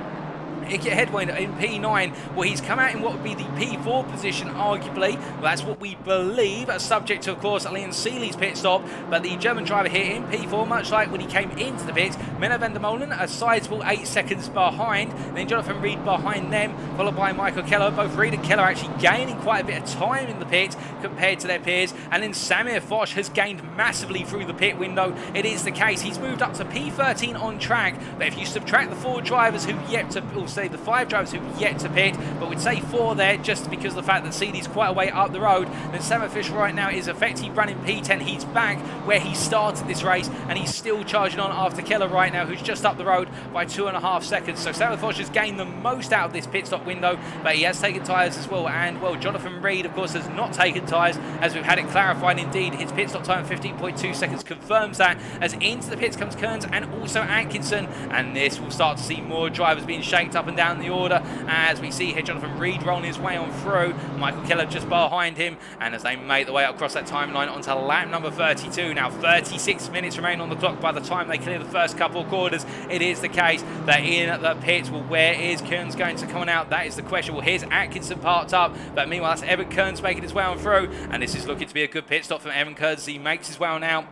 Headwind in P9, well, he's come out in what would be the P4 position, arguably. Well, that's what we believe, subject to, of course, Liam Seeley's pit stop. But the German driver here in P4, much like when he came into the pits, Menno van der Molen, a sizable 8 seconds behind. Then Jonathan Reed behind them, followed by Michael Keller. Both Reed and Keller actually gaining quite a bit of time in the pit compared to their peers. And then Samir Foch has gained massively through the pit window. It is the case. He's moved up to P13 on track. But if you subtract the 4 drivers who've yet to, or say the 5 drivers who've yet to pit, but we'd say 4 there just because of the fact that Seeley's quite a way up the road. Then Samir Fish right now is effectively running P10. He's back where he started this race, and he's still charging on after Keller right now, who's just up the road by 2.5 seconds. So Samir Fish has gained the most out of this pit stop window, but he has taken tyres as well. And well, Jonathan Reed, of course, has not taken tyres, as we've had it clarified. Indeed, his pit stop time of 15.2 seconds confirms that, as into the pits comes Kearns and also Atkinson. And this will start to see more drivers being shaked up and down the order, as we see here Jonathan Reed rolling his way on through, Michael Keller just behind him, and as they make their way across that timeline onto lap number 32. Now 36 minutes remain on the clock by the time they clear the first couple of quarters. It is the case that in the pits, well, where is Kearns going to come out? That is the question. Well, here's Atkinson parked up, but meanwhile that's Evan Kearns making his way on through, and this is looking to be a good pit stop from Evan Kearns. He makes his way on out.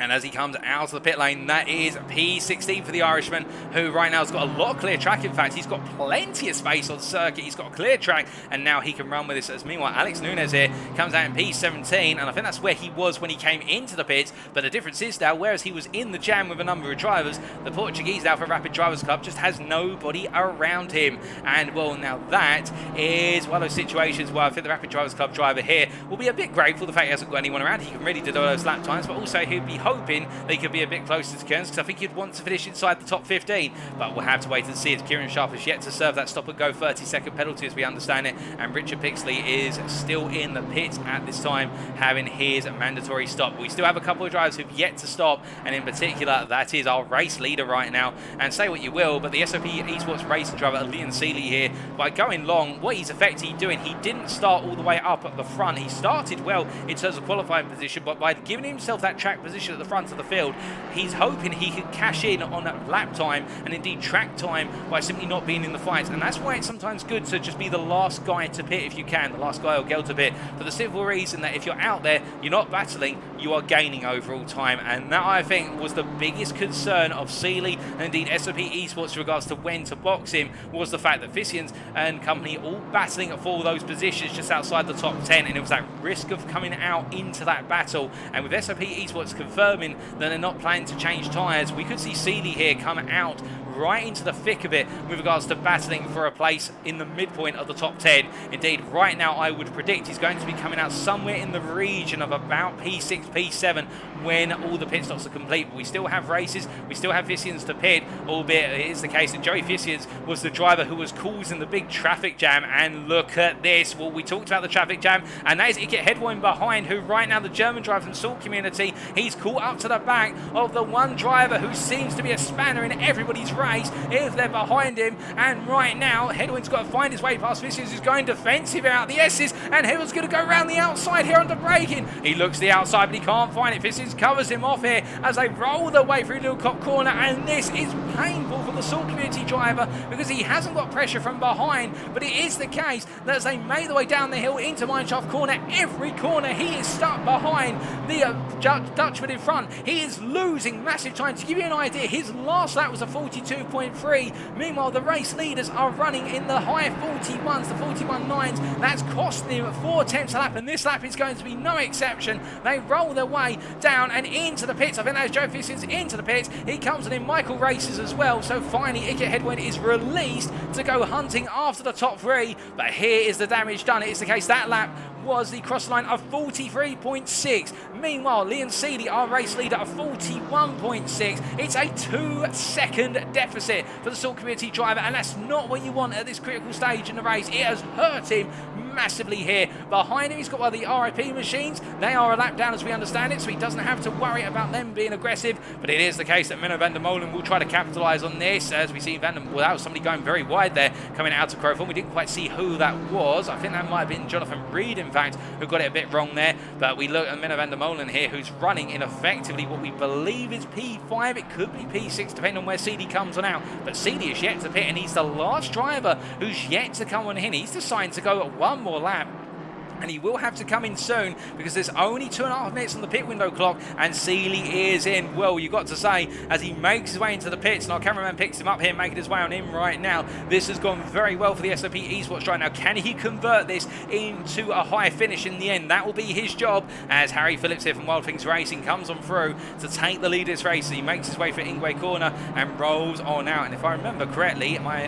And as he comes out of the pit lane, that is P16 for the Irishman, who right now has got a lot of clear track. In fact, he's got plenty of space on circuit. He's got a clear track, and now he can run with this. As meanwhile, Alex Nunes here comes out in P17, and I think that's where he was when he came into the pits. But the difference is now, whereas he was in the jam with a number of drivers, the Portuguese Alpha Rapid Drivers Club just has nobody around him. And well, now that is one of those situations where I think the Rapid Drivers Club driver here will be a bit grateful the fact he hasn't got anyone around. He can really do those lap times, but also he'll be hoping they could be a bit closer to Kearns, because I think he'd want to finish inside the top 15. But we'll have to wait and see, as Kieran Sharp has yet to serve that stop and go 30-second penalty as we understand it, and Richard Pixley is still in the pits at this time having his mandatory stop. We still have a couple of drivers who've yet to stop, and in particular that is our race leader right now. And say what you will, but the SOP Esports racing driver Liam Seeley here, by going long, what he's effectively doing, he didn't start all the way up at the front. He started well in terms of qualifying position, but by giving himself that track position at the front of the field, he's hoping he can cash in on that lap time and indeed track time by simply not being in the fight. And that's why it's sometimes good to just be the last guy to pit if you can, the last guy or girl to pit, for the simple reason that if you're out there, you're not battling you are gaining overall time, and that I think was the biggest concern of Seeley and indeed SOP Esports with regards to when to box him, was the fact that Vicians and company all battling for those positions just outside the top 10, and it was that risk of coming out into that battle. And with SOP Esports confirming that they're not planning to change tyres, we could see Seeley here come out right into the thick of it with regards to battling for a place in the midpoint of the top 10. Indeed, right now I would predict he's going to be coming out somewhere in the region of about P6, P7 when all the pit stops are complete. But we still have races, we still have Vicians to pit, albeit it is the case that Joey Vicians was the driver who was causing the big traffic jam. And look at this. Well, we talked about the traffic jam, and that is Iket Headwind behind, who right now the German driver from Salt Community, he's caught up to the back of the one driver who seems to be a spanner in everybody's race if they're behind him. And right now Headwind's got to find his way past Vicians, who's going defensive out the S's, and Headwind's going to go around the outside here under braking. He looks to the outside, but he can't find it. Vicians covers him off here as they roll their way through Little Cop Corner, and this is painful for the Salt Community driver because he hasn't got pressure from behind. But it is the case that as they make their way down the hill into Mineshaft Corner, every corner he is stuck behind the Dutchman in front. He is losing massive time. To give you an idea, his last lap was a 42.3. Meanwhile, the race leaders are running in the high 41s, the 41.9s. That's costing him 4 tenths a lap, and this lap is going to be no exception. They roll their way down and into the pits. I think that's Joe Vicians into the pits. He comes in Michael races as well. So finally, Iket Headwind is released to go hunting after the top 3. But here is the damage done. It is the case that lap was the cross line of 43.6. Meanwhile, Liam Seeley, our race leader, of 41.6. It's a 2-second deficit for the Salt Community driver, and that's not what you want at this critical stage in the race. It has hurt him massively here. Behind him, he's got one of the RIP machines. They are a lap down as we understand it, so he doesn't have to worry about them being aggressive. But it is the case that Menno van der Molen will try to capitalise on this, as we see without somebody going very wide there coming out to Crowthorne. We didn't quite see who that was. I think that might have been Jonathan Reed, in fact, who got it a bit wrong there. But we look at Menno van der Molen here, who's running in effectively what we believe is P5. It could be P6, depending on where CD comes on out. But CD is yet to pit, and he's the last driver who's yet to come on in. He's deciding to go at one more lap, and he will have to come in soon because there's only 2.5 minutes on the pit window clock, and Seeley is in. Well, you've got to say, as he makes his way into the pits, and our cameraman picks him up here, making his way on in right now. This has gone very well for the SOP Esports right now. Can he convert this into a high finish in the end? That will be his job, as Harry Phillips here from Wild Things Racing comes on through to take the lead of this race. He makes his way for Ingwe Corner and rolls on out. And if I remember correctly, I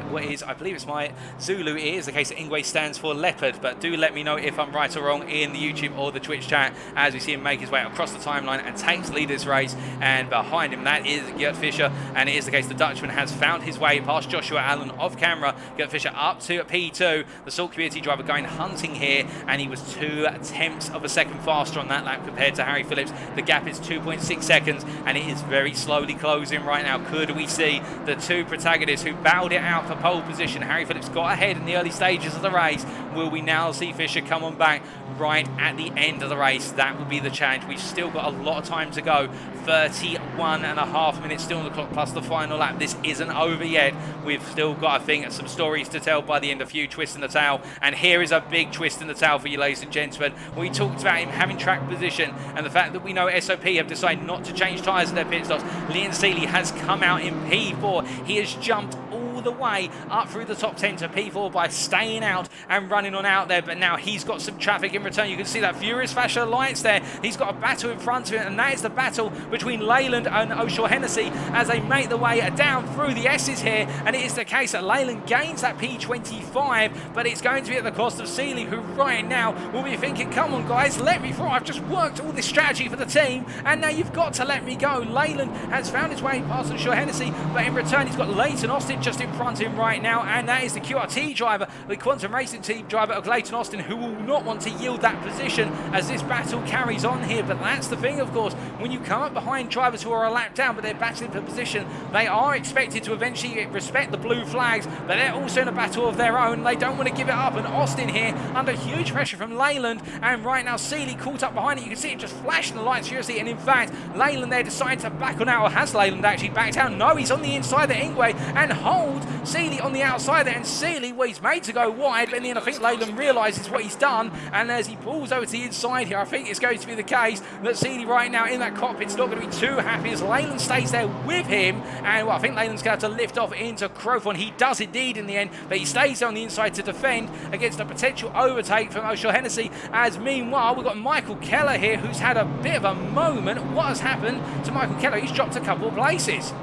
believe it's my Zulu, it is the case that Ingwe stands for leopard, but do let me know if I'm right or wrong in the YouTube or the Twitch chat as we see him make his way across the timeline and takes the lead of this race. And behind him, that is Gert Fischer, and it is the case the Dutchman has found his way past Joshua Allen off camera. Gert Fischer up to P2, the Salt Community driver going hunting here, and he was 2 tenths of a second faster on that lap compared to Harry Phillips. The gap is 2.6 seconds, and it is very slowly closing right now. Could we see the two protagonists who battled it out for pole position? Harry Phillips got ahead in the early stages of the race. Will we now see Fischer come on back right at the end of the race? That will be the challenge. We've still got a lot of time to go. 31.5 minutes still on the clock plus the final lap. This isn't over yet. We've still got, I think, some stories to tell by the end, a few twists in the tail. And here is a big twist in the tail for you, ladies and gentlemen. We talked about him having track position, and the fact that we know SOP have decided not to change tyres in their pit stops. Liam Seeley has come out in P4. He has jumped all the way up through the top 10 to P4 by staying out and running on out there. But now he's got some traffic in return. You can see that furious flash of lights there. He's got a battle in front of him, and that is the battle between Leyland and O'Shaw Hennessy as they make their way down through the S's here. And it is the case that Leyland gains that P25, but it's going to be at the cost of Seeley, who right now will be thinking, come on guys, let me through. I've just worked all this strategy for the team, and now you've got to let me go. Leyland has found his way past O'Shaw Hennessy, but in return he's got Leighton Austin just in front of him right now, and that is the QRT driver, the Quantum Racing Team driver of Leighton Austin, who will not want to yield that position as this battle carries on here. But that's the thing, of course, when you come up behind drivers who are a lap down but they're battling for position, they are expected to eventually respect the blue flags, but they're also in a battle of their own. They don't want to give it up, and Austin here under huge pressure from Leyland, and right now Seeley caught up behind it. You can see him just flashing the lights furiously, and in fact Leyland there decided to back on out. Or has Leyland actually backed out? No, he's on the inside of Ingwe and holds towards Seeley on the outside there, and Seeley, well, he's made to go wide, but in the end I think Leyland realises what he's done, and as he pulls over to the inside here, I think it's going to be the case that Seeley right now in that cockpit's not going to be too happy as Leyland stays there with him, and well, I think Leyland's going to have to lift off into Crowthorne. He does indeed in the end, but he stays there on the inside to defend against a potential overtake from O'Shaughnessy, as meanwhile we've got Michael Keller here who's had a bit of a moment. What has happened to Michael Keller? He's dropped a couple of places.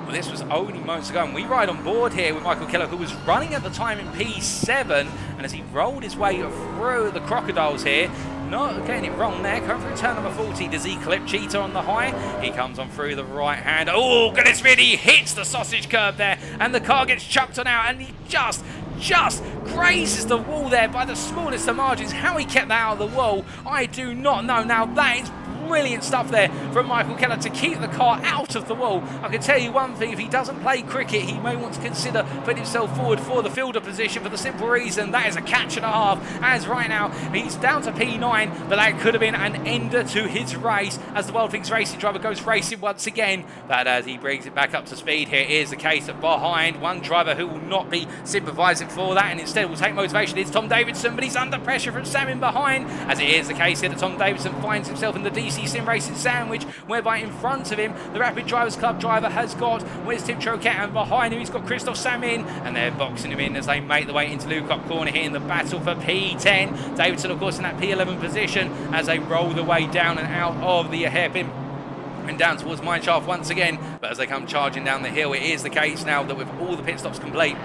Well, this was only moments ago, and we ride on board here with Michael Keller, who was running at the time in P7, and as he rolled his way through the crocodiles here, not getting it wrong there, coming through turn number 40, does he clip Cheetah on the high? He comes on through the right hand. Oh, goodness me, he hits the sausage curb there, and the car gets chucked on out, and he just grazes the wall there by the smallest of margins. How he kept that out of the wall, I do not know. Now, that is brilliant stuff there from Michael Keller to keep the car out of the wall. I can tell you one thing, if he doesn't play cricket, he may want to consider putting himself forward for the fielder position, for the simple reason that is a catch and a half, as right now he's down to P9, but that could have been an ender to his race as the World Things Racing driver goes racing once again. But as he brings it back up to speed here, is the case that behind one driver who will not be sympathising for that and instead will take motivation is Tom Davidson, but he's under pressure from Sam in behind, as it is the case here that Tom Davidson finds himself in the DC Sim Racing sandwich, whereby in front of him the Rapid Drivers Club driver has got where's Tim Troquet, and behind him he's got Christoph Samin, and they're boxing him in as they make the way into Lukop corner here in the battle for P10. Davidson of course in that P11 position as they roll the way down and out of the hairpin and down towards Mineshaft once again, but as they come charging down the hill, it is the case now that with all the pit stops complete,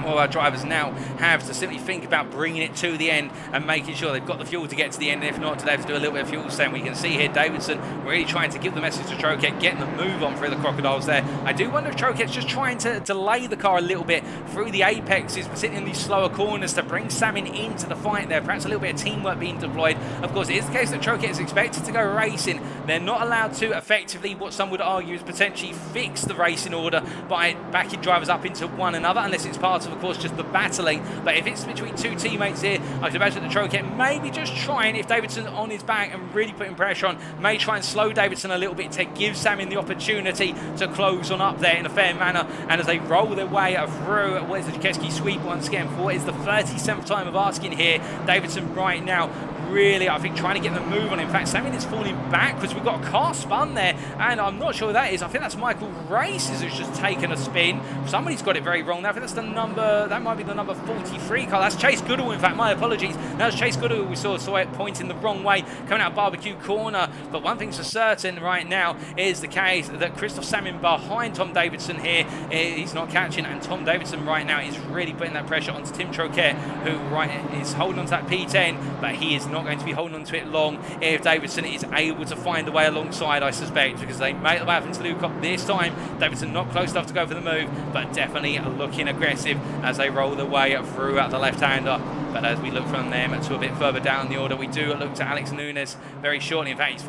all our drivers now have to simply think about bringing it to the end and making sure they've got the fuel to get to the end, and if not, they have to do a little bit of fuel send. We can see here Davidson really trying to give the message to Troquet, getting the move on through the crocodiles there. I do wonder if Troquet's just trying to delay the car a little bit through the apexes, particularly in these slower corners, to bring Samin into the fight there. Perhaps a little bit of teamwork being deployed. Of course, it is the case that Troquet is expected to go racing. They're not allowed to effectively, what some would argue, is potentially fix the racing order by backing drivers up into one another, unless it's part of course, just the battling. But if it's between two teammates here, I can imagine that Troquet maybe just trying, if Davidson on his back and really putting pressure on, may try and slow Davidson a little bit to give Samin the opportunity to close on up there in a fair manner. And as they roll their way through, where's the Dukeski sweep once again for is the 37th time of asking here. Davidson right now really, I think, trying to get the move on. In fact, Samin is falling backwards. We've got a car spun there, and I'm not sure who that is. I think that's Michael Races who's just taken a spin. Somebody's got it very wrong. I think that's the number, that might be the number 43 car. That's Chase Goodall, in fact, my apologies. That's Chase Goodall. We saw it pointing the wrong way, coming out of Barbecue Corner. But one thing's for certain right now is the case that Christoph Samin behind Tom Davidson here, he's not catching, and Tom Davidson right now is really putting that pressure onto Tim Troquet, who is holding on to that P10, but he is not going to be holding on to it long if Davidson is able to find a way alongside, I suspect, because they make the way up into Lukop this time. Davidson not close enough to go for the move, but definitely looking aggressive as they roll their way through at the left-hander. But as we look from them to a bit further down the order, we do look to Alex Nunes very shortly. In fact, he's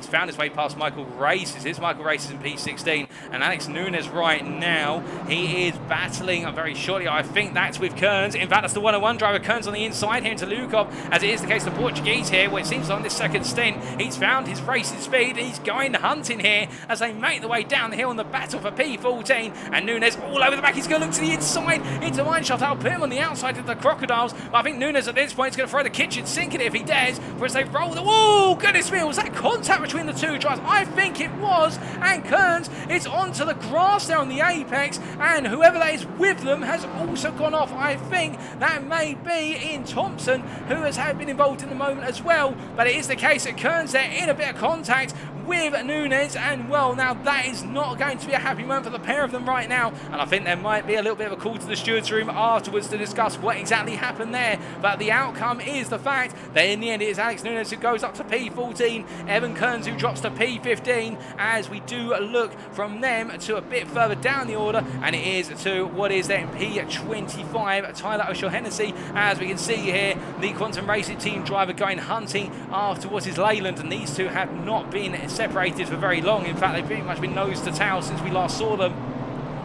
found his way past Michael Races. Here's Michael Races in P16, and Alex Nunes right now, he is battling very shortly. I think that's with Kearns. In fact, that's the 101 driver. Kearns on the inside here into Lukop, as it is the case the Portuguese here, where it seems on this second stint, he's found his racing speed. He's going hunting here as they make the way down the hill in the battle for P14, and Nunes all over the back. He's going to look to the inside into Mineshaft. I'll put him on the outside of the crocodiles, but I think Nunes at this point is going to throw the kitchen sink at it if he dares, whereas they roll the... Oh, goodness me, was that contact between the two drivers? I think it was, and Kearns is onto the grass there on the apex, and whoever that is with them has also gone off. I think that may be Ian Thompson, who has been involved in the moment as well, but it is the case that Kearns there in a bit of contact with Nunes, and well, now that is not going to be a happy moment for the pair of them right now, and I think there might be a little bit of a call to the stewards room afterwards to discuss what exactly happened there. But the outcome is the fact that in the end it is Alex Nunes who goes up to P14, Evan Kearns who drops to P15, as we do look from them to a bit further down the order, and it is to what is then P25, Tyler O'Shaughnessy, as we can see here, the Quantum Racing team driver going hunting after what is Leyland, and these two have not been separated for very long. In fact, they've pretty much been nose to tail since we last saw them.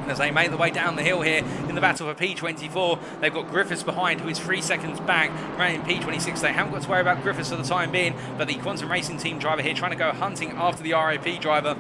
And as they make their way down the hill here in the battle for P24, they've got Griffiths behind, who is 3 seconds back, running P26. They haven't got to worry about Griffiths for the time being, but the Quantum Racing team driver here trying to go hunting after the RIP driver.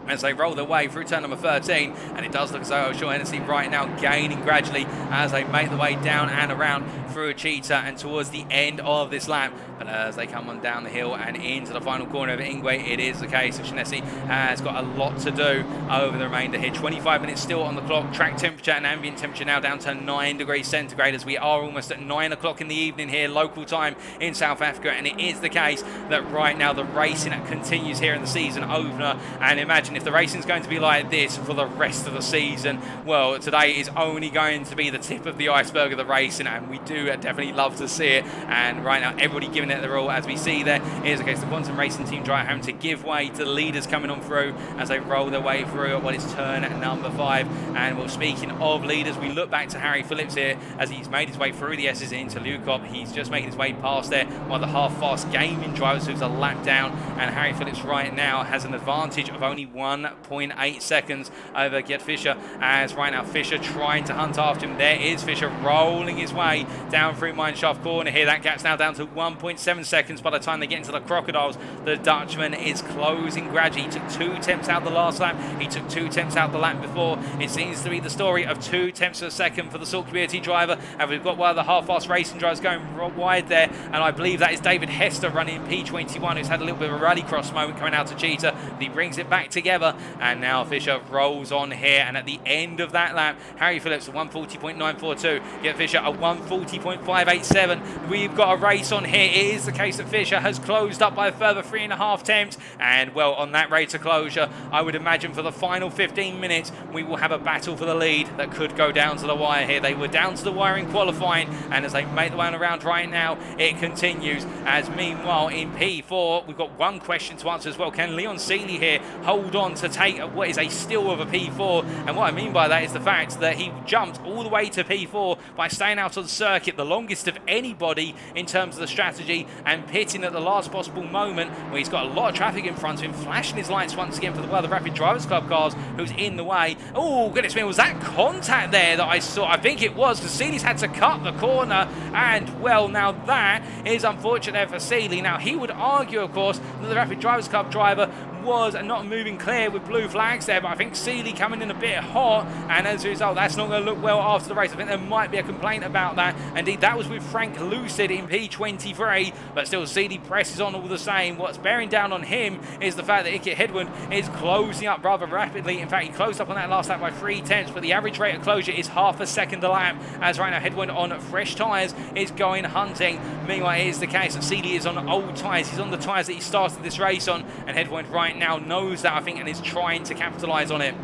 as they roll their way through turn number 13, and it does look as though Sean Hennessy right now gaining gradually as they make their way down and around through a cheetah and towards the end of this lap. But as they come on down the hill and into the final corner of Ingwe, it is the case that Hennessy has got a lot to do over the remainder here. 25 minutes still on the clock. Track temperature and ambient temperature now down to 9 degrees centigrade as we are almost at 9 o'clock in the evening here, local time in South Africa. And it is the case that right now the racing continues here in the season opener. And imagine if the racing is going to be like this for the rest of the season, well, today is only going to be the tip of the iceberg of the racing, and we do definitely love to see it. And right now everybody giving it their all, as we see there is the case the Quantum Racing team driver having to give way to the leaders coming on through as they roll their way through what is turn number 5. And well, speaking of leaders, we look back to Harry Phillips here as he's made his way through the S's into Lukop. He's just making his way past there while the half-fast gaming driver who's a lap down, and Harry Phillips right now has an advantage of only 1.8 seconds over Gert Fischer, as right now Fischer trying to hunt after him. There is Fischer rolling his way down through Mineshaft Corner here. That gap's now down to 1.7 seconds by the time they get into the Crocodiles. The Dutchman is closing gradually. He took 2 attempts out the last lap. He took 2 attempts out the lap before. It seems to be the story of 2 attempts per second for the Salt Community driver, and we've got one of the half-fast racing drivers going wide there, and I believe that is David Hester running P21, who's had a little bit of a rallycross moment coming out to Cheetah, but he brings it back together, and now Fischer rolls on here. And at the end of that lap, Harry Phillips a 140.942, Gert Fischer a 140.587. We've got a race on here. It is the case that Fischer has closed up by a further 3.5 attempts, and well, on that rate of closure, I would imagine for the final 15 minutes we will have a battle for the lead that could go down to the wire here. They were down to the wire in qualifying, and as they make the way around right now, it continues. As meanwhile in P4 we've got one question to answer as well. Can Leon Seeley here hold on to take what is a steal of a P4? And what I mean by that is the fact that he jumped all the way to P4 by staying out on the circuit, the longest of anybody in terms of the strategy, and pitting at the last possible moment where he's got a lot of traffic in front of him, flashing his lights once again for the World of Rapid Drivers Club cars, who's in the way. Oh goodness me, was that contact there that I saw? I think it was, because Seeley's had to cut the corner, and well, now that is unfortunate for Seeley. Now he would argue of course that the Rapid Drivers Club driver was not moving clear with blue flags there, but I think Seeley coming in a bit hot, and as a result that's not going to look well after the race. I think there might be a complaint about that. Indeed, that was with Frank Lucid in P23, but still Seeley presses on all the same. What's bearing down on him is the fact that Ike Hedwund is closing up rather rapidly. In fact, he closed up on that last lap by 3 tenths, but the average rate of closure is half a second a lap, as right now Hedwund on fresh tyres is going hunting. Meanwhile, it is the case that Seeley is on old tyres. He's on the tyres that he started this race on, and Hedwund right now knows that, I think, and is trying to capitalise on it.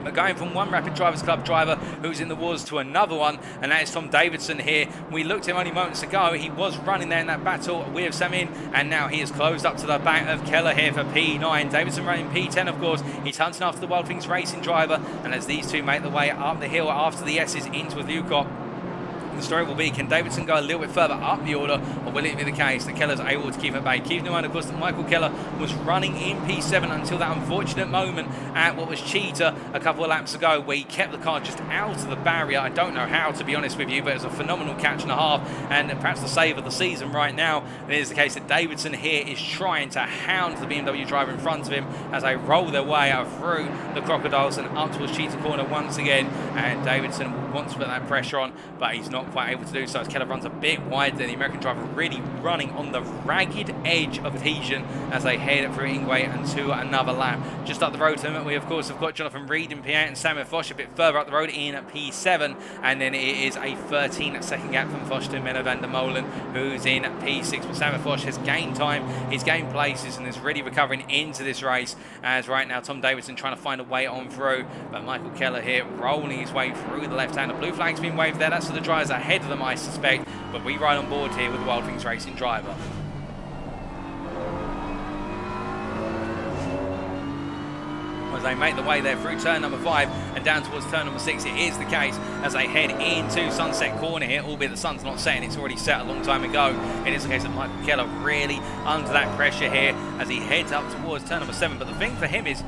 But going from one Rapid Drivers Club driver who's in the wars to another one, and that is Tom Davidson here. We looked at him only moments ago. He was running there in that battle with Samin, and now he is closed up to the back of Keller here for P9. Davidson running P10, of course. He's hunting after the Wild Things Racing driver, and as these two make their way up the hill after the S's into a Lukop, the story will be, can Davidson go a little bit further up the order, or will it be the case that Keller's able to keep at bay? Keeping in mind, of course, that Michael Keller was running in P7 until that unfortunate moment at what was Cheetah a couple of laps ago, where he kept the car just out of the barrier. I don't know how, to be honest with you, but it's a phenomenal catch and a half, and perhaps the save of the season right now. It is the case that Davidson here is trying to hound the BMW driver in front of him as they roll their way out through the Crocodiles and up towards Cheetah Corner once again, and Davidson wants to put that pressure on, but he's not quite able to do so as Keller runs a bit wide there. The American driver really running on the ragged edge of adhesion as they head through Ingwe and to another lap. Just up the road to him, we of course have got Jonathan Reed in P8 and Samuel Foch a bit further up the road in P7, and then it is a 13-second gap from Foch to Menno van der Molen, who's in P6. But Samuel Foch has gained time, he's gained places, and is really recovering into this race, as right now Tom Davidson trying to find a way on through, but Michael Keller here rolling his way through the left hand. The blue flag's been waved there, that's for the drivers ahead of them, I suspect, but we ride on board here with the Wild Things Racing driver. As they make the way there through turn number 5 and down towards turn number 6, it is the case as they head into Sunset Corner here, albeit the sun's not setting, it's already set a long time ago. It is the case that Michael Keller really under that pressure here as he heads up towards turn number 7, but the thing for him is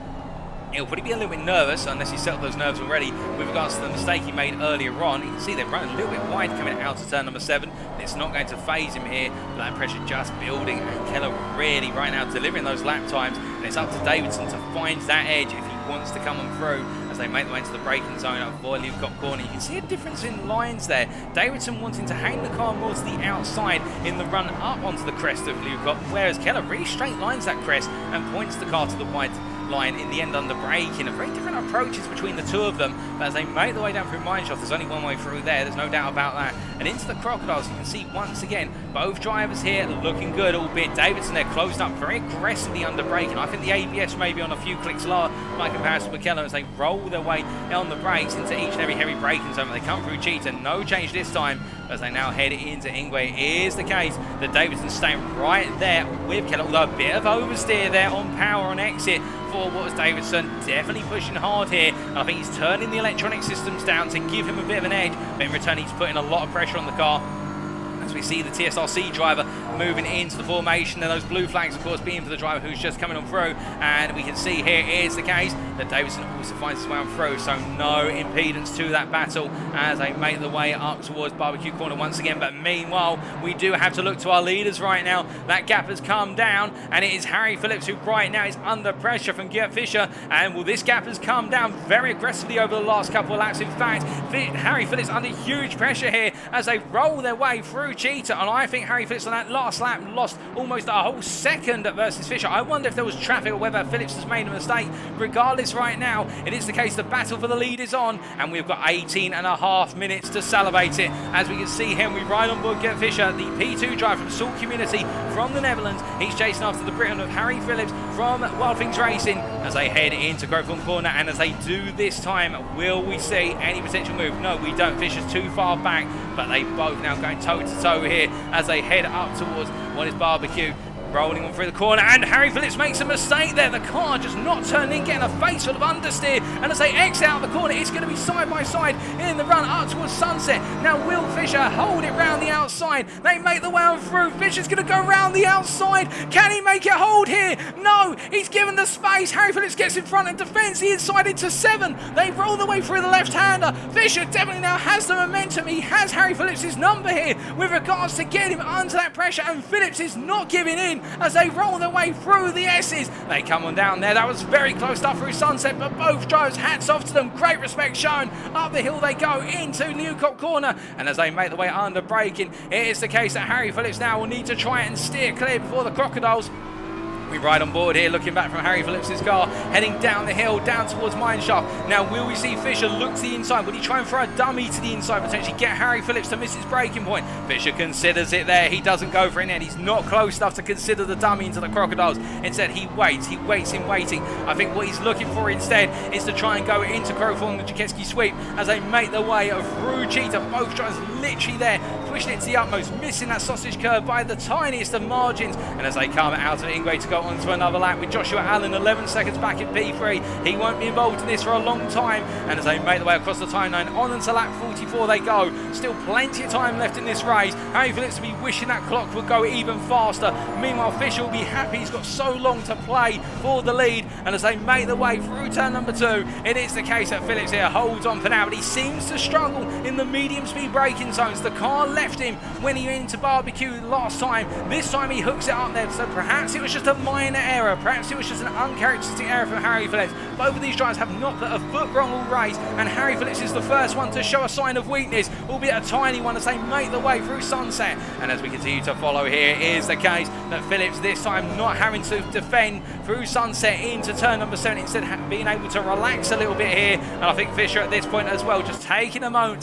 He'll probably be a little bit nervous, unless he's settled those nerves already, with regards to the mistake he made earlier on. You can see they're running a little bit wide coming out to turn number 7. It's not going to phase him here, but that pressure just building, and Keller really right now delivering those lap times, and it's up to Davidson to find that edge if he wants to come on through as they make their way into the braking zone up for Leeuwkop corner. You can see a difference in lines there. Davidson wanting to hang the car more to the outside in the run up onto the crest of Leeuwkop, whereas Keller really straight lines that crest and points the car to the wide line in the end under braking. Very different approaches between the two of them, but as they make their way down through Mineshaft, there's only one way through there's no doubt about that. And into the Crocodiles, you can see once again both drivers here looking good, albeit Davidson there closed up very aggressively under braking. I think the ABS may be on a few clicks lower by comparison with Keller as they roll their way on the brakes into each and every heavy braking zone. They come through Cheetah, no change this time as they now head into Ingwe. It is the case that Davidson's staying right there with Keller, although a bit of oversteer there on power on exit for what was Davidson. Definitely pushing hard here, and I think he's turning the electronic systems down to give him a bit of an edge, but in return he's putting a lot of pressure on the car. As we see the TSRC driver moving into the formation, and those blue flags of course being for the driver who's just coming on through, and we can see here is the case that Davidson also finds his way on through, so no impedance to that battle as they make the way up towards barbecue corner once again. But meanwhile we do have to look to our leaders right now. That gap has come down, and it is Harry Phillips who right now is under pressure from Gert Fischer, and well, this gap has come down very aggressively over the last couple of laps. In fact, Harry Phillips under huge pressure here as they roll their way through Cheetah, and I think Harry Phillips on that last lap lost almost a whole second versus Fischer. I wonder if there was traffic or whether Phillips has made a mistake. Regardless, right now it is the case the battle for the lead is on, and we've got 18.5 minutes to salivate it. As we can see here, we ride on board Gert Fischer, the P2 driver from Salt Community from the Netherlands. He's chasing after the Briton of Harry Phillips from Wild Things Racing as they head into Growthorne corner, and as they do this time, will we see any potential move? No, we don't. Fischer's too far back, but they both now going toe to toe here as they head up towards what is barbecue. Rolling on through the corner, and Harry Phillips makes a mistake there. The car just not turning, getting a face full of understeer, and as they exit out the corner, it's going to be side by side in the run up towards Sunset. Now will Fischer hold it round the outside? They make the way on through. Fischer's going to go round the outside. Can he make it hold here? No, he's given the space. Harry Phillips gets in front and defends the inside into 7. They roll the way through the left-hander. Fischer definitely now has the momentum. He has Harry Phillips' number here with regards to get him under that pressure, and Phillips is not giving in as they roll their way through the S's. They come on down there. That was very close stuff through Sunset, but both drivers, hats off to them. Great respect shown. Up the hill they go into Leeuwkop corner, and as they make the way under braking, it is the case that Harry Phillips now will need to try and steer clear before the Crocodiles. We ride on board here, looking back from Harry Phillips' car, heading down the hill, down towards Mineshaft. Now, will we see Fischer look to the inside? Will he try and throw a dummy to the inside, potentially get Harry Phillips to miss his braking point? Fischer considers it there. He doesn't go for it, and he's not close enough to consider the dummy into the Crocodiles. Instead, he waits in waiting. I think what he's looking for instead is to try and go into Growthorne, the Jakeski sweep, as they make their way through Cheetah. Both drivers literally there, pushing it to the utmost, missing that sausage curve by the tiniest of margins. And as they come out of Ingwe to go on to another lap with Joshua Allen 11 seconds back in P3. He won't be involved in this for a long time, and as they make their way across the timeline on into lap 44 they go. Still plenty of time left in this race. Harry Phillips will be wishing that clock would go even faster. Meanwhile, Fischer will be happy he's got so long to play for the lead, and as they make their way through turn number 2, it is the case that Phillips here holds on for now, but he seems to struggle in the medium speed braking zones. The car left him when he went into barbecue last time. This time he hooks it up there, so perhaps it was just a minor error. Perhaps it was just an uncharacteristic error from Harry Phillips. Both of these drivers have not put a foot wrong all race, and Harry Phillips is the first one to show a sign of weakness, albeit a tiny one, as they make the way through Sunset. And as we continue to follow here, is the case that Phillips this time not having to defend through Sunset into turn number 7, instead being able to relax a little bit here. And I think Fischer at this point as well, just taking a moment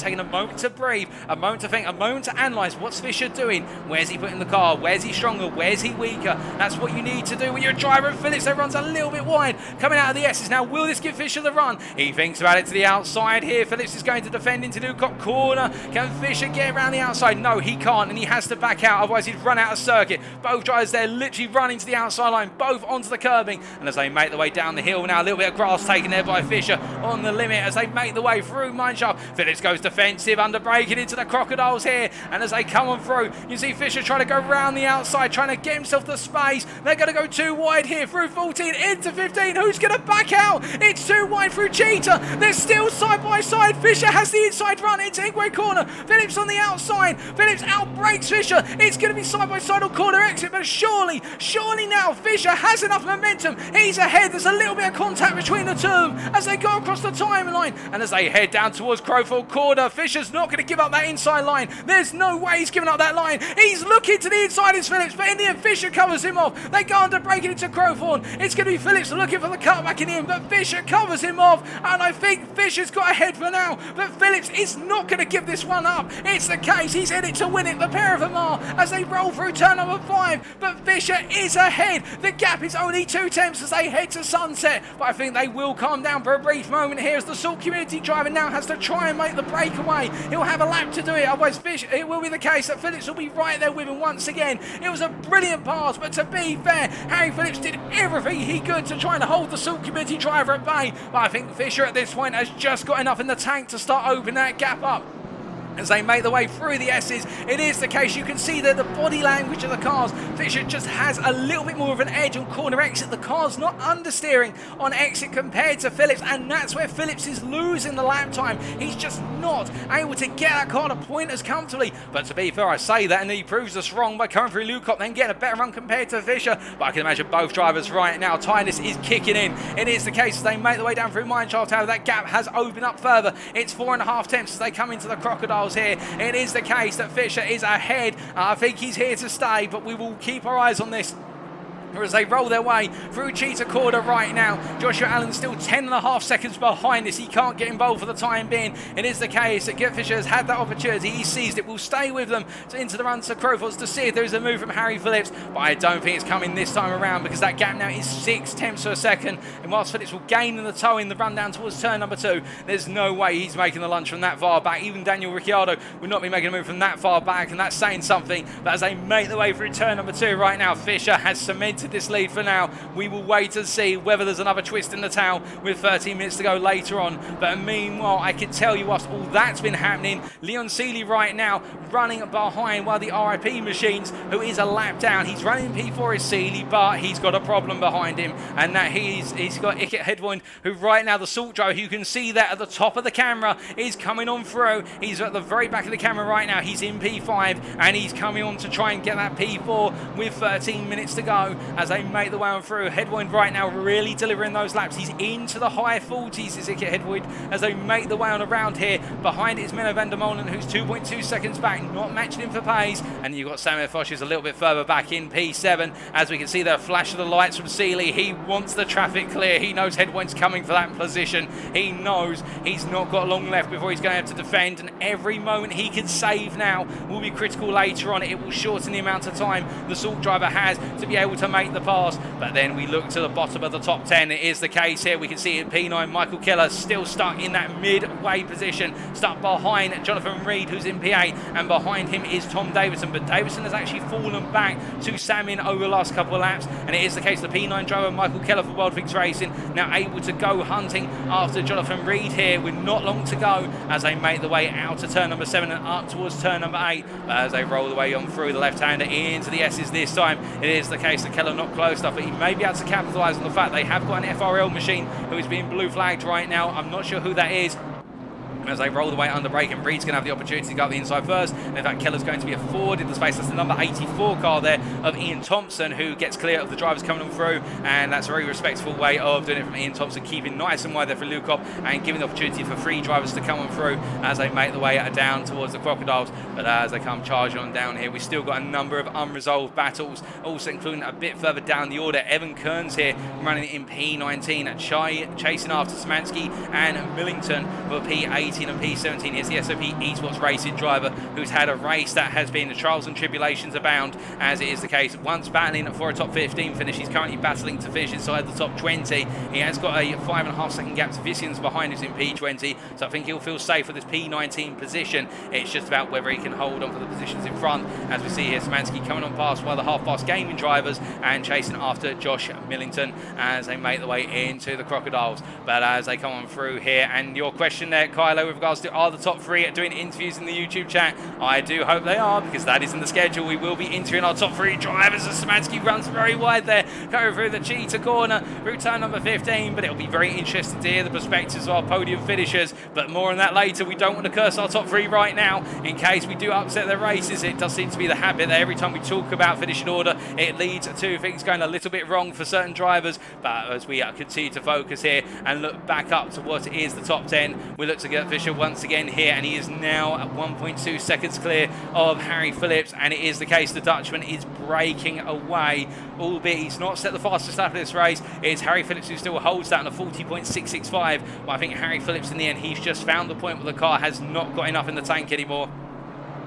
to breathe, a moment to think, a moment to analyse what's Fischer doing, where's he putting the car, where's he stronger, where's he weaker. That's what you need to do when you're a driver. And Phillips there runs a little bit wide coming out of the S's. Now will this give Fischer the run? He thinks about it to the outside here. Phillips is going to defend into Leeuwkop corner. Can Fischer get around the outside? No, he can't, and he has to back out, otherwise he'd run out of circuit. Both drivers there literally running to the outside line, both onto the curbing, and as they make their way down the hill now, a little bit of grass taken there by Fischer on the limit as they make the way through Mineshaft. Phillips goes defensive, under braking into the Crocodiles here, and as they come on through, you see Fischer trying to go round the outside, trying to get himself the space. They're going to go go too wide here through 14 into 15. Who's going to back out? It's too wide through Cheetah. They're still side by side. Fisher has the inside run into Igwe corner. Phillips on the outside. Phillips outbrakes Fisher. It's going to be side by side on corner exit, but surely now Fisher has enough momentum. He's ahead. There's a little bit of contact between the two as they go across the timeline, and as they head down towards Crowfield corner, Fisher's not going to give up that inside line. There's no way he's giving up that line. He's looking to the inside, it's Phillips, but in the end Fisher covers him off. They go under braking into Crowthorne. It's going to be Phillips looking for the cutback in the end, but Fisher covers him off, and I think Fisher's got ahead for now, but Phillips is not going to give this one up. It's the case, he's in it to win it, the pair of them are, as they roll through turn number 5, but Fisher is ahead. The gap is only 2 tenths as they head to Sunset, but I think they will calm down for a brief moment here as the Salt Community driver now has to try and make the breakaway. He'll have a lap to do it, otherwise it will be the case that Phillips will be right there with him once again. It was a brilliant pass, but to be fair, Harry Phillips did everything he could to try and hold the Salt Community driver at bay, but I think Fisher at this point has just got enough in the tank to start opening that gap up. As they make their way through the S's, it is the case. You can see that the body language of the cars. Fisher just has a little bit more of an edge on corner exit. The car's not understeering on exit compared to Phillips, and that's where Phillips is losing the lap time. He's just not able to get that car to point as comfortably. But to be fair, I say that, and he proves us wrong by coming through Lukop, then getting a better run compared to Fisher. But I can imagine both drivers right now, tiredness is kicking in. It is the case as they make their way down through Mineshaft Tower. That gap has opened up further. It's 4.5 tenths as they come into the Crocodiles here. It is the case that Fisher is ahead. I think he's here to stay, but we will keep our eyes on this as they roll their way through Cheetah Corner right now. Joshua Allen still 10.5 seconds behind this. He can't get involved for the time being. It is the case that Get Fisher has had that opportunity. He seized it. Will stay with them into the run to Crowfords to see if there is a move from Harry Phillips, but I don't think it's coming this time around because that gap now is 6 tenths per second, and whilst Phillips will gain in the toe in the run down towards turn number 2, there's no way he's making the lunge from that far back. Even Daniel Ricciardo would not be making a move from that far back, and that's saying something. But as they make their way through turn number 2 right now, Fisher has cemented this lead for now. We will wait and see whether there's another twist in the tail with 13 minutes to go later on. But meanwhile, I can tell you whilst all that's been happening, Leon Seeley right now running behind one of the RIP machines, who is a lap down. He's running P4 is Seeley, but he's got a problem behind him, and that he's got Icket Headwind, who right now the Salt driver, you can see that at the top of the camera, is coming on through. He's at the very back of the camera right now. He's in P5 and he's coming on to try and get that P4 with 13 minutes to go as they make the way on through. Headwind right now really delivering those laps. He's into the high 40s, is Icket Headwind, as they make the way on around here. Behind it is Menno van der Molen, who's 2.2 seconds back, not matching him for pace. And you've got Samuel Foch, who's a little bit further back in P7. As we can see the flash of the lights from Seeley. He wants the traffic clear. He knows Headwind's coming for that position. He knows he's not got long left before he's going to have to defend, and every moment he can save now will be critical later on. It will shorten the amount of time the Salt driver has to be able to make the pass. But then we look to the bottom of the top 10. It is the case here. We can see in P9, Michael Keller still stuck in that midway position, stuck behind Jonathan Reed, who's in P8, and behind him is Tom Davidson. But Davidson has actually fallen back to Samin over the last couple of laps, and it is the case the P9 driver, Michael Keller for World Things Racing, now able to go hunting after Jonathan Reed here with not long to go as they make the way out to turn number 7 and up towards turn number 8. But as they roll the way on through the left-hander into the S's this time, it is the case that Keller not close enough, but he may be able to capitalise on the fact they have got an FRL machine who is being blue flagged right now. I'm not sure who that is. And as they roll the way under brake, and Reed's going to have the opportunity to go up the inside first. And in fact, Keller's going to be afforded the space. That's the number 84 car there of Ian Thompson, who gets clear of the drivers coming on through. And that's a very respectful way of doing it from Ian Thompson, keeping nice and wide there for Lukop and giving the opportunity for 3 drivers to come on through as they make the way down towards the Crocodiles. But as they come charging on down here, we've still got a number of unresolved battles, also including a bit further down the order. Evan Kearns here running in P19, chasing after Szymanski and Millington for P18 and P17. Here's the SOP Esports Racing driver, who's had a race that has been trials and tribulations abound, as it is the case. Once battling for a top 15 finish, he's currently battling to finish inside the top 20. He has got a 5.5 second gap to Vicians behind us in P20, so I think he'll feel safe with this P19 position. It's just about whether he can hold on for the positions in front. As we see here, Szymanski coming on past one of the half-past gaming drivers and chasing after Josh Millington as they make the way into the Crocodiles. But as they come on through here, and your question there, Kylo, yesterday with regards to are the top 3 doing interviews in the YouTube chat. I do hope they are, because that is in the schedule. We will be interviewing our top 3 drivers as Szymanski runs very wide there, going through the cheetah corner, through turn number 15, but it'll be very interesting to hear the perspectives of our podium finishers, but more on that later. We don't want to curse our top 3 right now, in case we do upset their races. It does seem to be the habit that every time we talk about finishing order, it leads to things going a little bit wrong for certain drivers, but as we continue to focus here and look back up to what is the top 10, we look to get Fisher once again here, and he is now at 1.2 seconds clear of Harry Phillips, and it is the case the Dutchman is breaking away, albeit he's not set the fastest lap of this race. It's Harry Phillips who still holds that on a 40.665, but I think Harry Phillips in the end, he's just found the point where the car has not got enough in the tank anymore.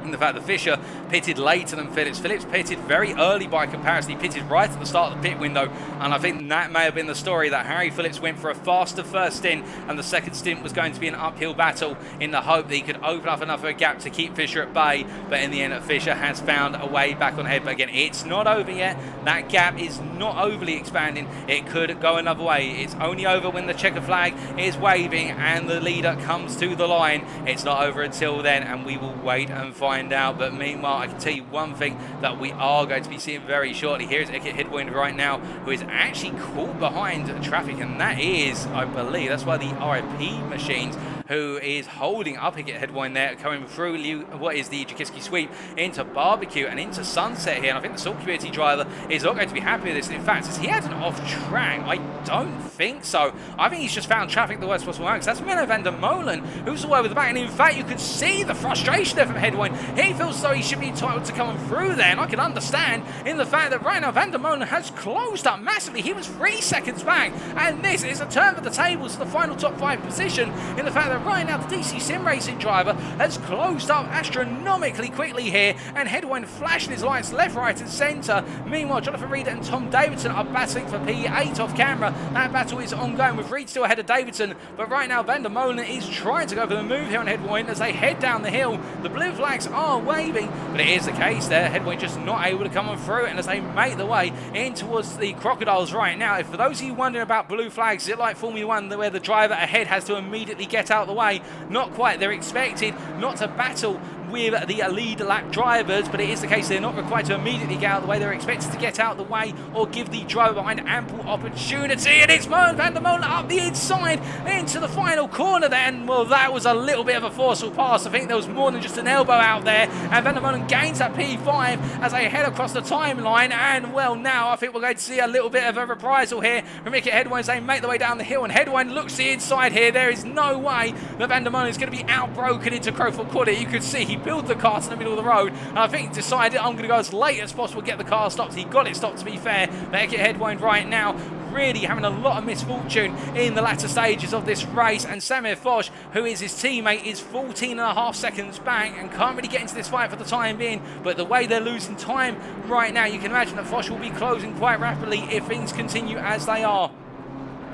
And the fact that Fisher pitted later than Phillips. Phillips pitted very early by comparison. He pitted right at the start of the pit window, and I think that may have been the story, that Harry Phillips went for a faster first stint, and the second stint was going to be an uphill battle in the hope that he could open up enough of a gap to keep Fisher at bay. But in the end, Fisher has found a way back on ahead. But again, it's not over yet. That gap is not overly expanding. It could go another way. It's only over when the checker flag is waving and the leader comes to the line. It's not over until then, and we will wait and find out. But meanwhile, I can tell you one thing that we are going to be seeing very shortly. Here's Eke Headwind right now, who is actually caught behind traffic, and that is, I believe, that's why the RIP machines, who is holding up Eke Headwind there, coming through what is the Jakiski sweep into Barbecue and into Sunset here. And I think the Salt Community driver is not going to be happy with this. In fact, as he had an off track, I don't think so. I think he's just found traffic the worst possible way, because that's Menno van der Molen who's all over the back. And in fact, you could see the frustration there from Headwind. He feels as though he should be entitled to come through there, and I can understand in the fact that right now Van der Molen has closed up massively. He was 3 seconds back, and this is a turn for the tables to the final top 5 position, in the fact that right now the DC Sim Racing driver has closed up astronomically quickly here, and Headwind flashing his lights left, right and centre. Meanwhile, Jonathan Reed and Tom Davidson are battling for P8 off camera. That battle is ongoing, with Reed still ahead of Davidson, but right now Van der Molen is trying to go for the move here on Headwind as they head down the hill. The blue flags are waving, but it is the case there. Headwind just not able to come on through, and as they make the way in towards the Crocodiles right now. If for those of you wondering about blue flags, is it like Formula 1 where the driver ahead has to immediately get out of the way? Not quite. They're expected not to battle with the lead lap drivers, but it is the case they're not required to immediately get out of the way. They're expected to get out of the way or give the driver behind ample opportunity, and it's Van der Molen up the inside into the final corner then. Well, that was a little bit of a forceful pass. I think there was more than just an elbow out there, and Van der Molen gains that P5 as they head across the timeline, and well, now I think we're going to see a little bit of a reprisal here from Eke Headwind as they make their way down the hill, and Headwind looks to the inside here. There is no way that Van der Molen is going to be outbroken into Crowfoot Corner. You could see he built the car to the middle of the road, and I think he decided, I'm going to go as late as possible, get the car stopped. He got it stopped, to be fair. But Eke Headwind right now really having a lot of misfortune in the latter stages of this race, and Samir Foch, who is his teammate, is 14.5 seconds back and can't really get into this fight for the time being. But the way they're losing time right now, you can imagine that Foch will be closing quite rapidly if things continue as they are.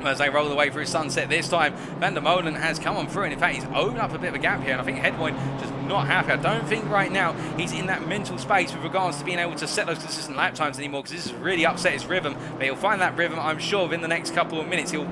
As they roll the way through Sunset this time, Van der Molen has come on through, and in fact he's opened up a bit of a gap here, and I think Headwind just not happy. I don't think right now he's in that mental space with regards to being able to set those consistent lap times anymore, because this has really upset his rhythm. But he'll find that rhythm, I'm sure, within the next couple of minutes. He'll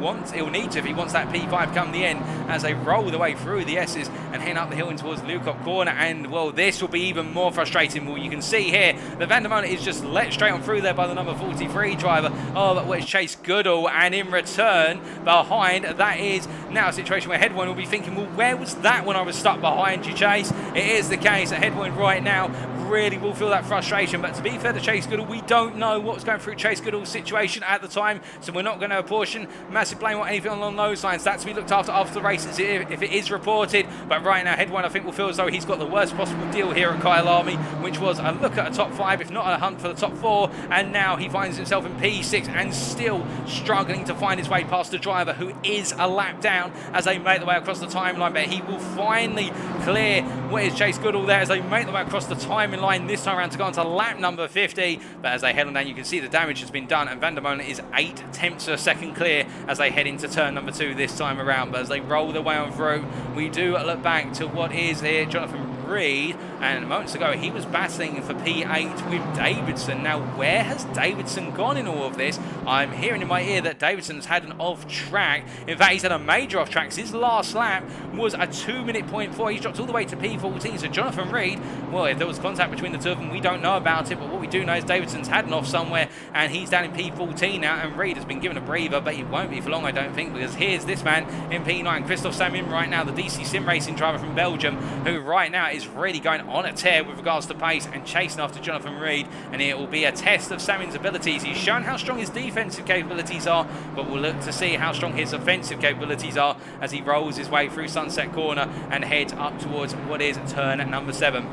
need to if he wants that P5 come the end, as they roll the way through the S's and head up the hill in towards Lukop Corner. And well, this will be even more frustrating. Well, you can see here that Van der Molen is just let straight on through there by the number 43 driver of what is Chase Goodall, and in return behind, that is now a situation where Headwind will be thinking, well, where was that when I was stuck behind you, Chase? It is the case that Headwind right now really will feel that frustration. But to be fair to Chase Goodall, we don't know what was going through Chase Goodall's situation at the time, so we're not going to apportion massive blame or anything along those lines. That's to be looked after the races if it is reported. But right now, Headwind, I think, will feel as though he's got the worst possible deal here at Kyalami, which was a look at a top 5, if not a hunt for the top 4, and now he finds himself in P6 and still struggling to find his way past the driver who is a lap down as they make the way across the timeline. But he will finally clear what is Chase Goodall there as they make the way across the timeline this time around to go on to lap number 50. But as they head on down, you can see the damage has been done, and Van der Molen is 8 tenths of a second clear as they head into turn number 2 this time around. But as they roll their way on through, we do look back to what is here Jonathan Reed, and moments ago he was battling for P8 with Davidson. Now, where has Davidson gone in all of this? I'm hearing in my ear that Davidson's had an off-track. In fact, he's had a major off-track. His last lap was a 2-minute .4. He's dropped all the way to P14. So Jonathan Reed, well, if there was contact between the two of them, we don't know about it, but what we do know is Davidson's had an off somewhere, and he's down in P14 now, and Reed has been given a breather, but he won't be for long, I don't think, because here's this man in P9, Christophe Samin right now, the DC Sim Racing driver from Belgium, who right now is really going on a tear with regards to pace and chasing after Jonathan Reed, and it will be a test of Samin's abilities. He's shown how strong his defensive capabilities are, but we'll look to see how strong his offensive capabilities are as he rolls his way through Sunset Corner and heads up towards what is turn number 7.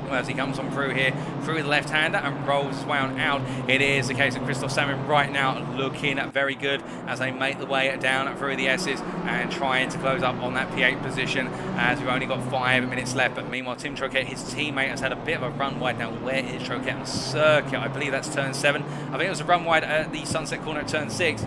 As he comes on through here, through the left-hander and rolls his way on out. It is the case of Christophe Samin right now looking very good as they make the way down through the S's and trying to close up on that P8 position as we've only got 5 minutes left. But meanwhile, Tim Troquet, his teammate, has had a bit of a run wide. Now, where is Troquet on the circuit? I believe that's turn 7. I think it was a run wide at the Sunset Corner at turn 6.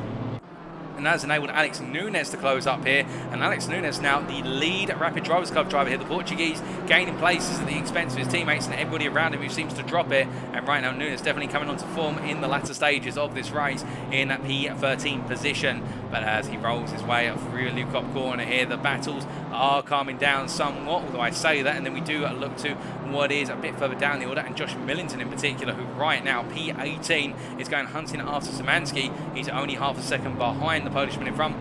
And that has enabled Alex Nunes to close up here. And Alex Nunes now the lead Rapid Drivers Club driver here. The Portuguese gaining places at the expense of his teammates and everybody around him who seems to drop it. And right now Nunes definitely coming onto form in the latter stages of this race in P13 position. But as he rolls his way up through Lucop Corner here, the battles are calming down somewhat, although I say that, and then we do look to what is a bit further down the order, and Josh Millington in particular, who right now P18 is going hunting after Szymanski. He's only half a second behind the Polishman in front.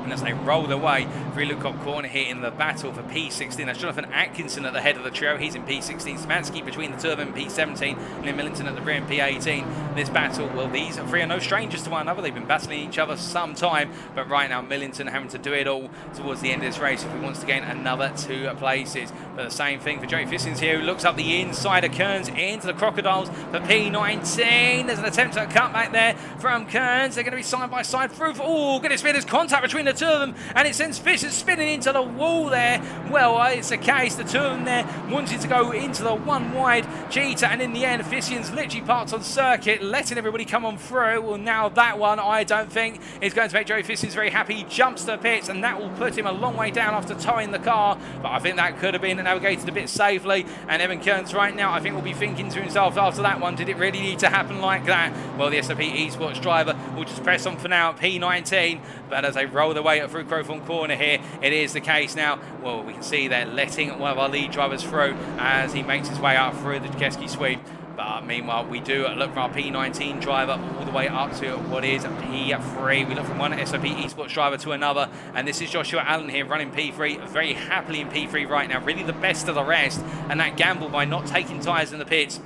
And as they roll their way through Lucop Corner here in the battle for P16, that's Jonathan Atkinson at the head of the trio. He's in P16. Szymanski between the two of them, P17, and then Millington at the rear in P18. This battle, well, these three are no strangers to one another. They've been battling each other some time, but right now Millington having to do it all towards the end of this race if he wants to gain another 2 places. But the same thing for Joey Fissins here, who looks up the inside of Kearns into the Crocodiles for P19. There's an attempt at a cutback there from Kearns. They're going to be side by side through. Oh, goodness me, there's contact between the two of them, and it sends Fissins spinning into the wall there. Well, it's the case, the two of them there wanted to go into the one wide cheater, and in the end, Fissins literally parked on circuit, letting everybody come on through. Well, now that one, I don't think is going to make Joey Fissins very happy. He jumps to the pits, and that will put him a long way down after towing the car, but I think that could have been navigated a bit safely, and Evan Kearns right now, I think, will be thinking to himself after that one, did it really need to happen like that? Well, the SOP Esports driver will just press on for now at P19, but as they roll their way through Crowthorne Corner here, it is the case now. Well, we can see they're letting one of our lead drivers through as he makes his way up through the Keski sweep. But meanwhile, we do look for our P19 driver all the way up to what is P3. We look from one SOP Esports driver to another, and this is Joshua Allen here running P3, very happily in P3 right now, really the best of the rest, and that gamble by not taking tyres in the pits,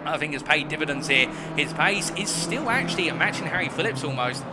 I think, has paid dividends here. His pace is still actually matching Harry Phillips almost.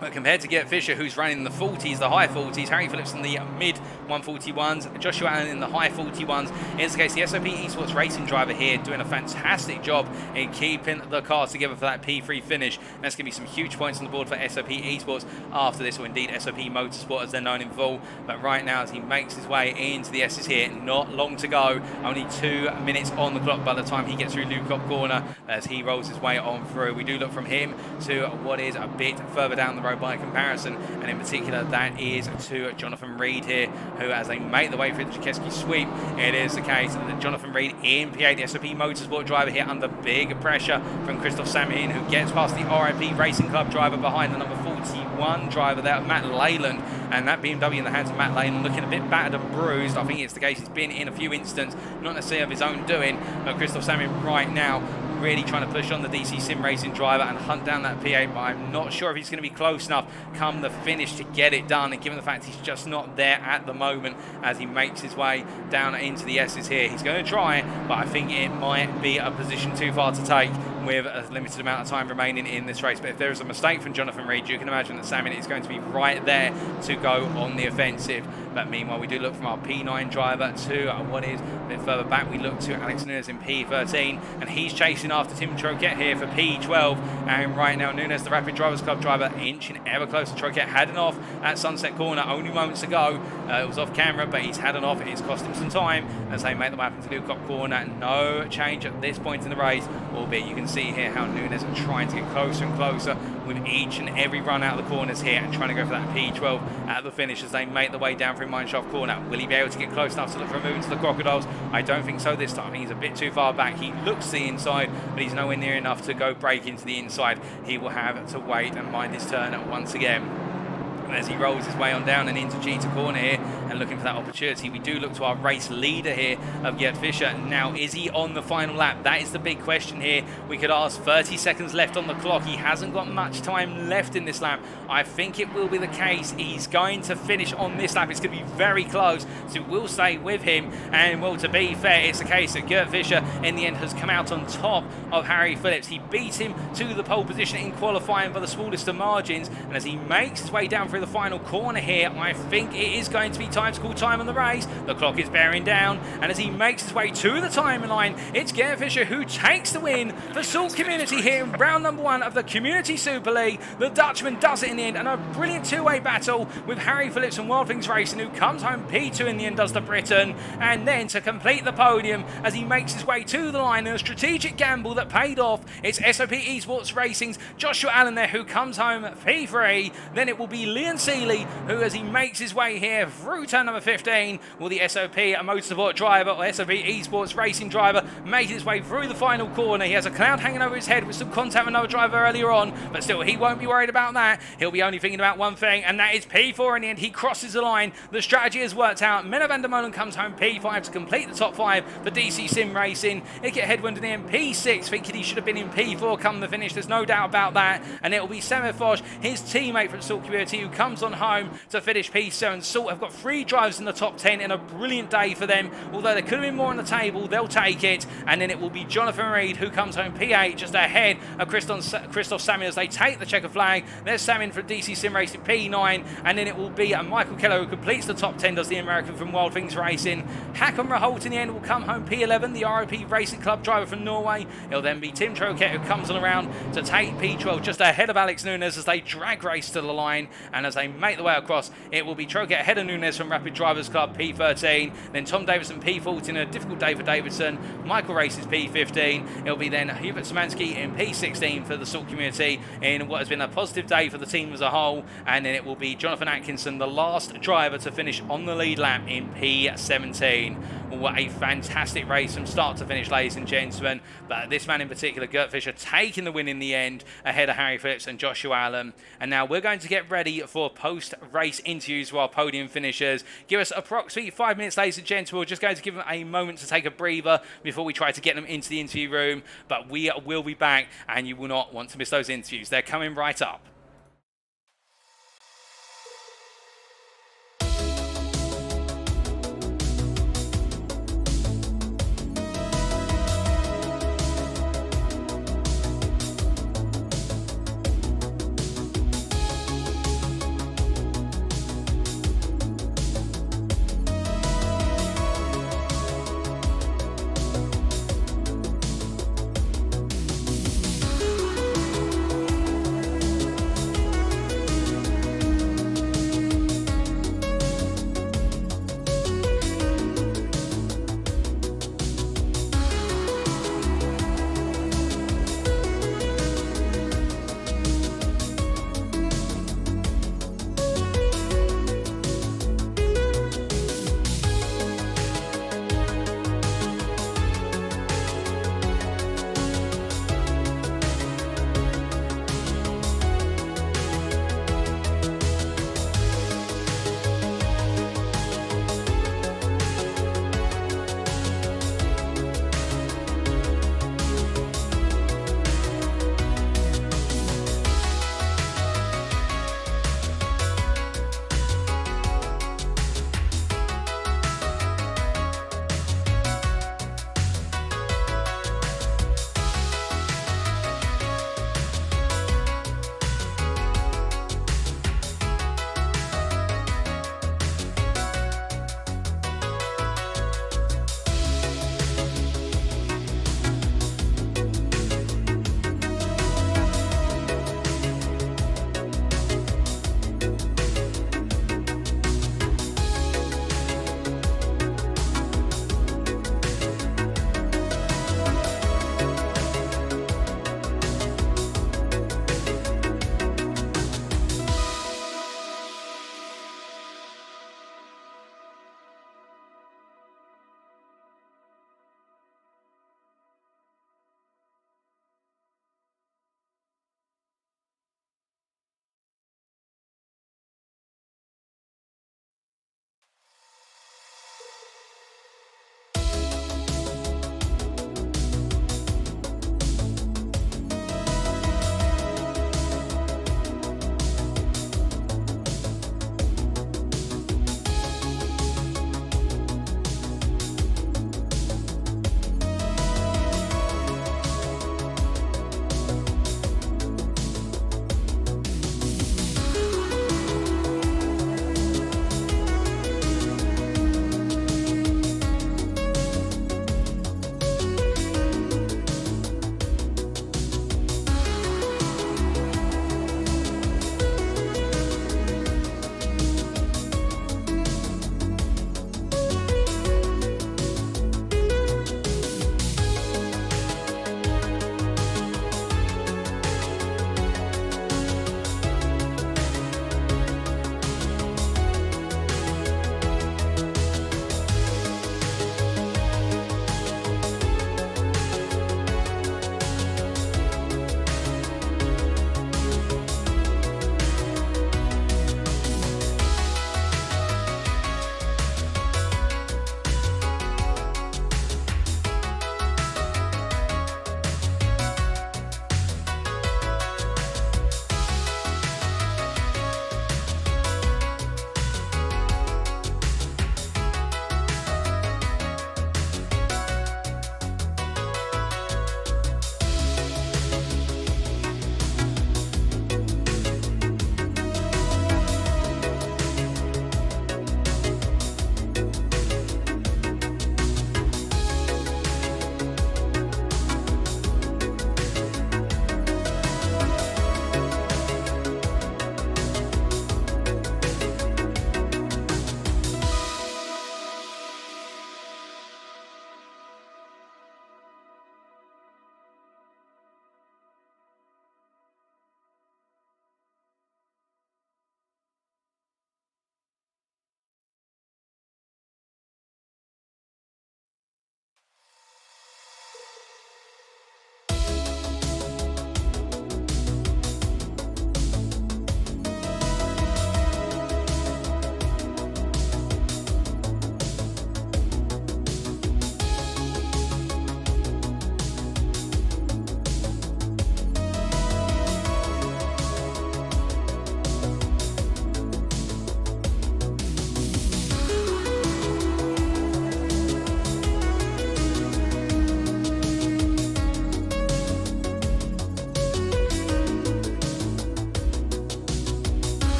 But compared to Gert Fischer, who's running the 40s, the high 40s, Harry Phillips in the mid 141s, Joshua Allen in the high 41s. In this case, the SOP Esports racing driver here doing a fantastic job in keeping the cars together for that P3 finish. And that's going to be some huge points on the board for SOP Esports after this, or indeed SOP Motorsport as they're known in full. But right now, as he makes his way into the S's here, not long to go, only 2 minutes on the clock by the time he gets through Lucop Corner as he rolls his way on through. We do look from him to what is a bit further down the road by comparison, and in particular that is to Jonathan Reed here, who, as they make the way through the Keski sweep, it is the case that Jonathan Reed in P8, the SOP Motorsport driver here under big pressure from Christophe Samin, who gets past the RIP Racing Club driver behind the number 41 driver there, Matt Leyland, and that BMW in the hands of Matt Leyland looking a bit battered and bruised. I think it's the case he's been in a few instances, not necessarily of his own doing, but Christophe Samin right now really trying to push on the DC Sim Racing driver and hunt down that P8, but I'm not sure if he's going to be close enough come the finish to get it done, and given the fact he's just not there at the moment as he makes his way down into the S's here. He's going to try, but I think it might be a position too far to take with a limited amount of time remaining in this race. But if there is a mistake from Jonathan Reed, you can imagine that Samin is going to be right there to go on the offensive. But meanwhile, we do look from our P9 driver to what is a bit further back. We look to Alex Nunes in P13, and he's chasing after Tim Troquet here for P12. And right now, Nunes, the Rapid Drivers Club driver, inching ever closer. Troquet had an off at Sunset Corner only moments ago. It was off camera, but he's had an off. It's cost him some time as they make the way up into Lucop Corner. No change at this point in the race, albeit you can see here how Nunes are trying to get closer and closer with each and every run out of the corners here and trying to go for that P12 at the finish as they make their way down through Mineshaft corner. Will he be able to get close enough to look for a move into the Crocodiles? I don't think so this time. He's a bit too far back. He looks to the inside, but he's nowhere near enough to go break into the inside. He will have to wait and mind his turn once again. As he rolls his way on down and into G2 corner here and looking for that opportunity, we do look to our race leader here of Gert Fischer. Now, is he on the final lap? That is the big question here. We could ask, 30 seconds left on the clock. He hasn't got much time left in this lap. I think it will be the case. He's going to finish on this lap. It's going to be very close, so we'll stay with him. And, well, to be fair, it's the case that Gert Fischer, in the end, has come out on top of Harry Phillips. He beat him to the pole position in qualifying by the smallest of margins. And as he makes his way down through the final corner here, I think it is going to be time to call time on the race. The clock is bearing down, and as he makes his way to the timeline, it's Gert Fischer who takes the win for Salt Community here in round number 1 of the Community Super League. The Dutchman does it in the end, and a brilliant two-way battle with Harry Phillips and Wild Things Racing, who comes home P2 in the end, does the Britain, and then to complete the podium as he makes his way to the line in a strategic gamble that paid off. It's SOP Esports Racing's Joshua Allen there who comes home P3. Then it will be Leon Seeley who, as he makes his way here through turn number 15, will the SOP Motorsport driver or SOP Esports Racing driver make his way through the final corner. He has a cloud hanging over his head with some contact with another driver earlier on, but still he won't be worried about that. He'll be only thinking about one thing, and that is P4 in the end. He crosses the line. The strategy has worked out. Menno van der Molen comes home P5 to complete the top 5 for DC Sim Racing. Iker Hedwund in the end P6, thinking he should have been in P4 come the finish. There's no doubt about that. And it will be Samuel Foch, his teammate from Salt Community, who comes on home to finish P7. Salt have got 3 drivers in the top 10 in a brilliant day for them. Although there could have been more on the table, they'll take it. And then it will be Jonathan Reed who comes home P8, just ahead of Christoph Samuel as they take the checker flag. There's Samuel from DC Sim Racing P9, and then it will be Michael Keller who completes the top 10, does the American from Wild Things Racing. Hakon Raholt in the end will come home P11, the ROP Racing Club driver from Norway. It'll then be Tim Troket who comes on around to take P12 just ahead of Alex Nunes as they drag race to the line, and as they make the way across, it will be Troket ahead of Nunes from Rapid Drivers Club P13, then Tom Davidson P14, a difficult day for Davidson. Michael races P15. It'll be then Hubert Szymanski in P16 for the Salt Community in what has been a positive day for the team as a whole, and then it will be Jonathan Atkinson, the last driver to finish on the lead lap in P17. What a fantastic race from start to finish, ladies and gentlemen. But this man in particular, Gert Fischer, taking the win in the end ahead of Harry Phillips and Joshua Allen. And now we're going to get ready for post-race interviews with our podium finishers. Give us approximately 5 minutes, ladies and gentlemen. We're just going to give them a moment to take a breather before we try to get them into the interview room. But we will be back, and you will not want to miss those interviews. They're coming right up.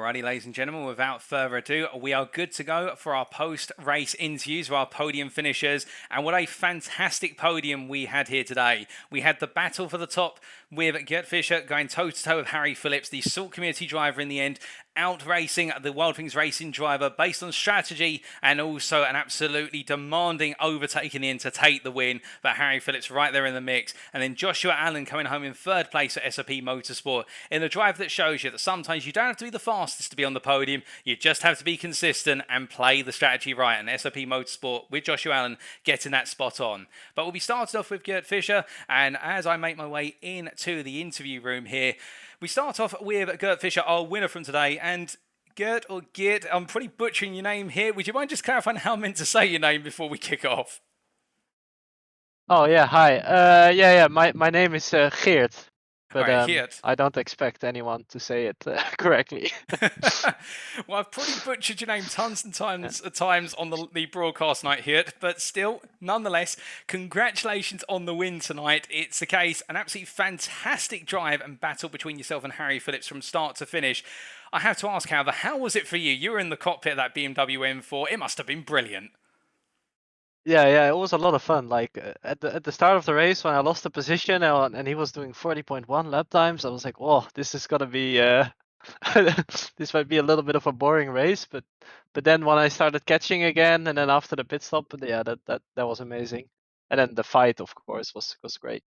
Alrighty, ladies and gentlemen, without further ado, we are good to go for our post-race interviews with our podium finishers. And what a fantastic podium we had here today. We had the battle for the top with Gert Fischer going toe-to-toe with Harry Phillips, the Salt Community driver in the end, out-racing the Wild Things Racing driver based on strategy and also an absolutely demanding overtaking in to take the win. But Harry Phillips right there in the mix. And then Joshua Allen coming home in third place at SOP Motorsport in a drive that shows you that sometimes you don't have to be the fastest to be on the podium. You just have to be consistent and play the strategy right. And SOP Motorsport with Joshua Allen getting that spot on. But we'll be started off with Gert Fischer. And as I make my way into the interview room here, we start off with Gert Fischer, our winner from today. And Gert or Geert, I'm pretty butchering your name here. Would you mind just clarifying how I'm meant to say your name before we kick off? Oh yeah, hi. Yeah. My name is Geert, but Right, Geert. I don't expect anyone to say it correctly. Well, I've probably butchered your name tons and tons of times on the broadcast night here, but still, nonetheless, congratulations on the win tonight. It's the case, an absolutely fantastic drive and battle between yourself and Harry Phillips from start to finish. I have to ask, however, how was it for you? You were in the cockpit of that BMW M4. It must have been brilliant. Yeah, it was a lot of fun. Like at the start of the race when I lost the position and he was doing 40.1 lap times, I was like, "Oh, this is gonna be this might be a little bit of a boring race." But then when I started catching again, and then after the pit stop, yeah, that was amazing. And then the fight, of course, was great.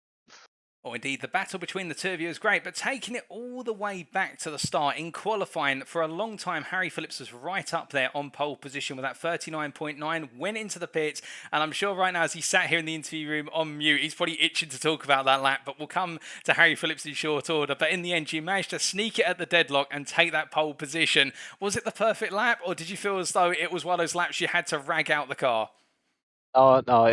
Oh, indeed, the battle between the two of you is great, but taking it all the way back to the start in qualifying, for a long time, Harry Phillips was right up there on pole position with that 39.9, went into the pits, and I'm sure right now as he sat here in the interview room on mute, he's probably itching to talk about that lap, but we'll come to Harry Phillips in short order. But in the end, you managed to sneak it at the deadlock and take that pole position. Was it the perfect lap, or did you feel as though it was one of those laps you had to rag out the car? Oh no,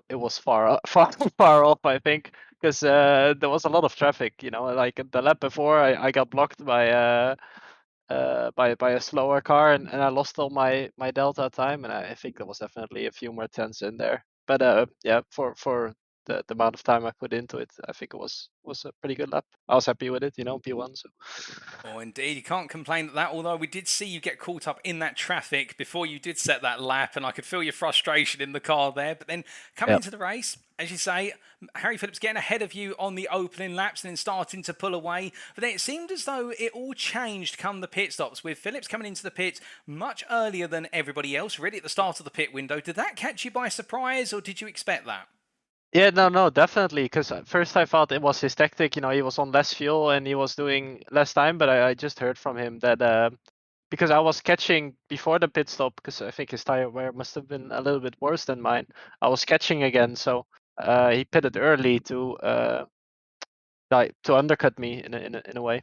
it was far off, I think, because there was a lot of traffic. Like the lap before, I got blocked by a slower car, and I lost all my delta time, and I think there was definitely a few more tenths in there. But yeah, for the amount of time I put into it, I think it was a pretty good lap. I was happy with it, P1. So Oh, indeed. You can't complain at that, although we did see you get caught up in that traffic before you did set that lap, and I could feel your frustration in the car there. But then coming yeah. into the race, as you say, Harry Phillips getting ahead of you on the opening laps and then starting to pull away. But then it seemed as though it all changed come the pit stops, with Phillips coming into the pit much earlier than everybody else, really at the start of the pit window. Did that catch you by surprise, or did you expect that? Yeah, no, definitely. Because at first I thought it was his tactic. He was on less fuel and he was doing less time. But I just heard from him that because I was catching before the pit stop, because I think his tire wear must have been a little bit worse than mine. I was catching again, so he pitted early to undercut me in a way.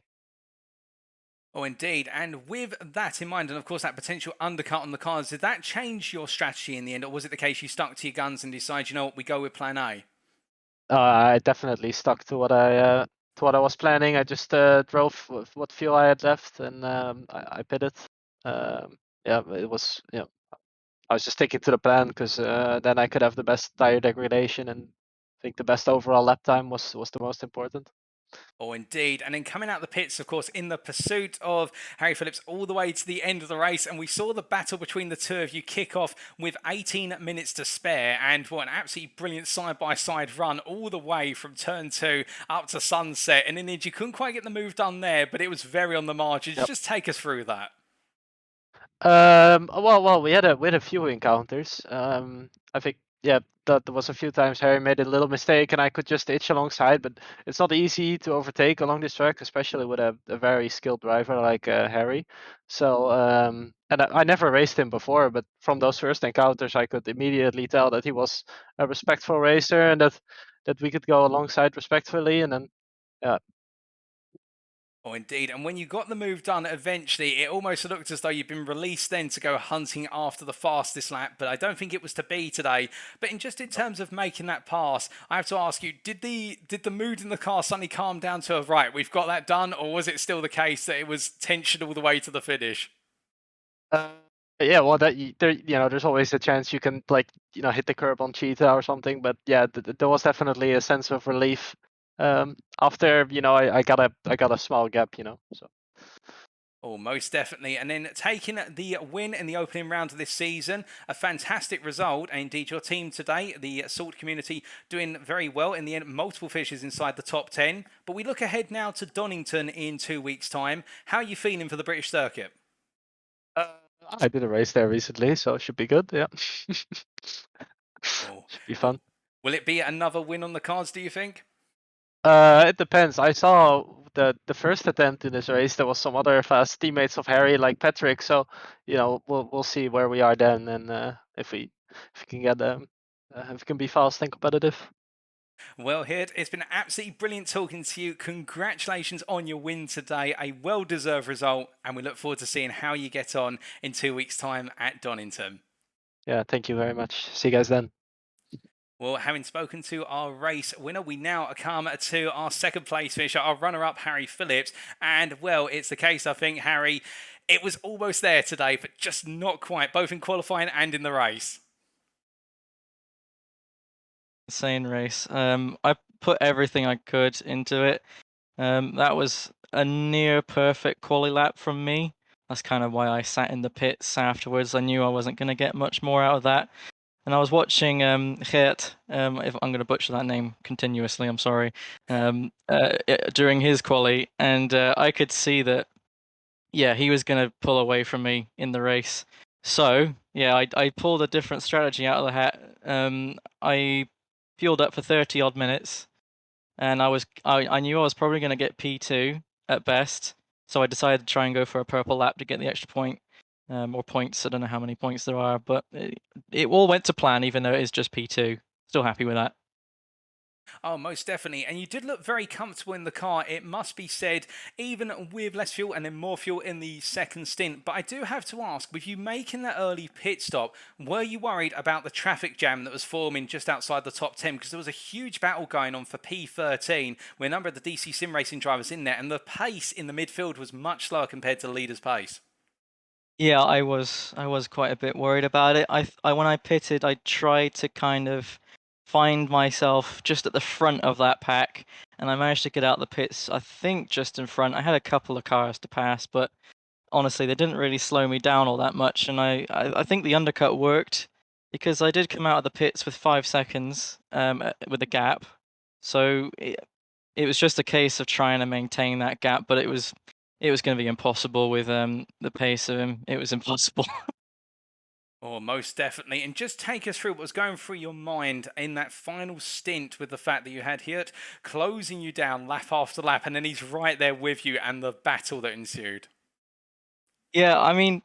Oh, indeed. And with that in mind, and of course that potential undercut on the cars, did that change your strategy in the end, or was it the case you stuck to your guns and decided, you know what, we go with plan A? I definitely stuck to what I was planning. I just drove with what fuel I had left, and I pitted. Yeah, it was I was just sticking to the plan because then I could have the best tire degradation, and I think the best overall lap time was the most important. Oh, indeed. And then coming out the pits, of course, in the pursuit of Harry Phillips all the way to the end of the race. And we saw the battle between the two of you kick off with 18 minutes to spare. And what an absolutely brilliant side-by-side run all the way from turn 2 up to sunset. And in the end, you couldn't quite get the move done there, but it was very on the margins. Yep. Just take us through that. Well, we had a few encounters. I think that there was a few times Harry made a little mistake and I could just itch alongside, but it's not easy to overtake along this track, especially with a very skilled driver like Harry. So and I never raced him before, but from those first encounters, I could immediately tell that he was a respectful racer and that we could go alongside respectfully, and then yeah. Oh, indeed. And when you got the move done eventually, it almost looked as though you'd been released then to go hunting after the fastest lap, but I don't think it was to be today. But in terms of making that pass, I have to ask you, did the mood in the car suddenly calm down to a right, we've got that done, or was it still the case that it was tension all the way to the finish? Uh, yeah, well, there's always a chance you can hit the curb on cheetah or something, but yeah, there was definitely a sense of relief after I got a small gap, so. Oh, most definitely. And then taking the win in the opening round of this season, a fantastic result. And indeed, your team today, the Salt community, doing very well in the end, multiple finishes inside the top 10. But we look ahead now to Donington in 2 weeks' time. How are you feeling for the British circuit? Uh, I did a race there recently, so it should be good. Yeah, Oh, should be will, fun. will it be another win on the cards, do you think? It depends. I saw the first attempt in this race. There was some other fast teammates of Harry, like Patrick. So, we'll see where we are then, and if we can get if we can be fast and competitive. Well, Hit, it's been absolutely brilliant talking to you. Congratulations on your win today. A well deserved result. And we look forward to seeing how you get on in 2 weeks' time at Donington. Yeah, thank you very much. See you guys then. Well, having spoken to our race winner, we now come to our second place finisher, our runner up, Harry Phillips. And, well, it's the case, I think, Harry, it was almost there today, but just not quite, both in qualifying and in the race. Insane race. I put everything I could into it. That was a near perfect quali lap from me. That's kind of why I sat in the pits afterwards. I knew I wasn't going to get much more out of that. And I was watching Geert, if I'm going to butcher that name continuously, I'm sorry, during his quali, and I could see that, yeah, he was going to pull away from me in the race. So, yeah, I pulled a different strategy out of the hat. I fueled up for 30 odd minutes, and I knew I was probably going to get P2 at best, so I decided to try and go for a purple lap to get the extra point, or points. I don't know how many points there are, but it all went to plan, even though it is just P2. Still happy with that. Oh, most definitely. And you did look very comfortable in the car, it must be said, even with less fuel and then more fuel in the second stint. But I do have to ask, with you making that early pit stop, were you worried about the traffic jam that was forming just outside the top 10? Because there was a huge battle going on for P13 with a number of the DC sim racing drivers in there, and the pace in the midfield was much slower compared to the leader's pace. Yeah, I was quite a bit worried about it. When I pitted, I tried to kind of find myself just at the front of that pack, and I managed to get out the pits, I think just in front. I had a couple of cars to pass, but honestly, they didn't really slow me down all that much, and I think the undercut worked because I did come out of the pits with 5 seconds with a gap. So it was just a case of trying to maintain that gap, but it was going to be impossible with the pace of him. It was impossible. Oh, most definitely. And just take us through what was going through your mind in that final stint with the fact that you had Hirt closing you down lap after lap, and then he's right there with you and the battle that ensued. Yeah, I mean,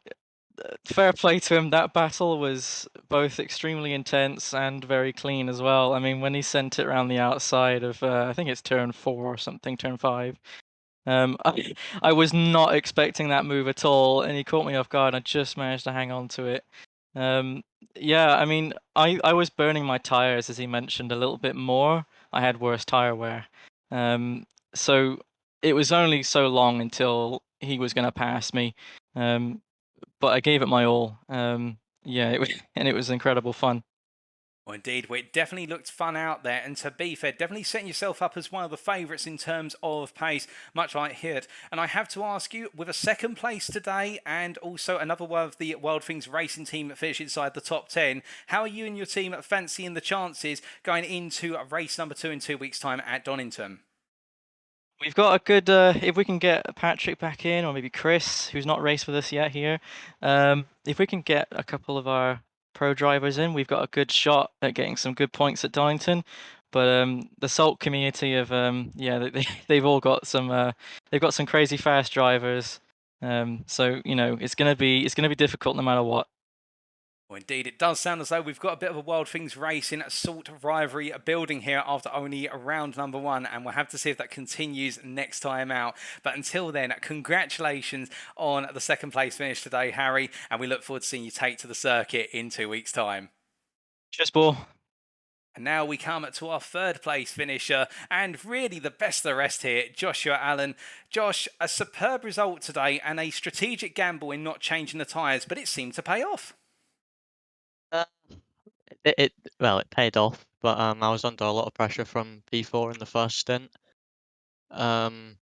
fair play to him. That battle was both extremely intense and very clean as well. I mean, when he sent it around the outside of, I think it's turn 4 or something, turn 5. I was not expecting that move at all, and he caught me off guard. And I just managed to hang on to it. Um, yeah, I mean, I was burning my tires, as he mentioned, a little bit more. I had worse tire wear. Um, so it was only so long until he was going to pass me. Um, but I gave it my all. Yeah, and it was incredible fun. Well, indeed, well, it definitely looked fun out there, and to be fair, definitely setting yourself up as one of the favourites in terms of pace, much like Hirt. And I have to ask you, with a second place today, and also another one of the Wild Things racing team finish inside the top 10, how are you and your team fancying the chances going into race number 2 in 2 weeks' time at Donington? We've got a good, if we can get Patrick back in, or maybe Chris, who's not raced with us yet here. If we can get a couple of our pro drivers in, we've got a good shot at getting some good points at Donington. But the Salt community of, yeah, they've all got they've got some crazy fast drivers. So it's gonna be difficult no matter what. Well, indeed, it does sound as though we've got a bit of a Wild Things racing sort of rivalry building here after only round number 1, and we'll have to see if that continues next time out. But until then, congratulations on the second place finish today, Harry, and we look forward to seeing you take to the circuit in 2 weeks' time. Cheers, ball. And now we come to our third place finisher, and really the best of the rest here, Joshua Allen. Josh, a superb result today and a strategic gamble in not changing the tyres, but it seemed to pay off. Uh, it paid off, but I was under a lot of pressure from P4 in the first stint. And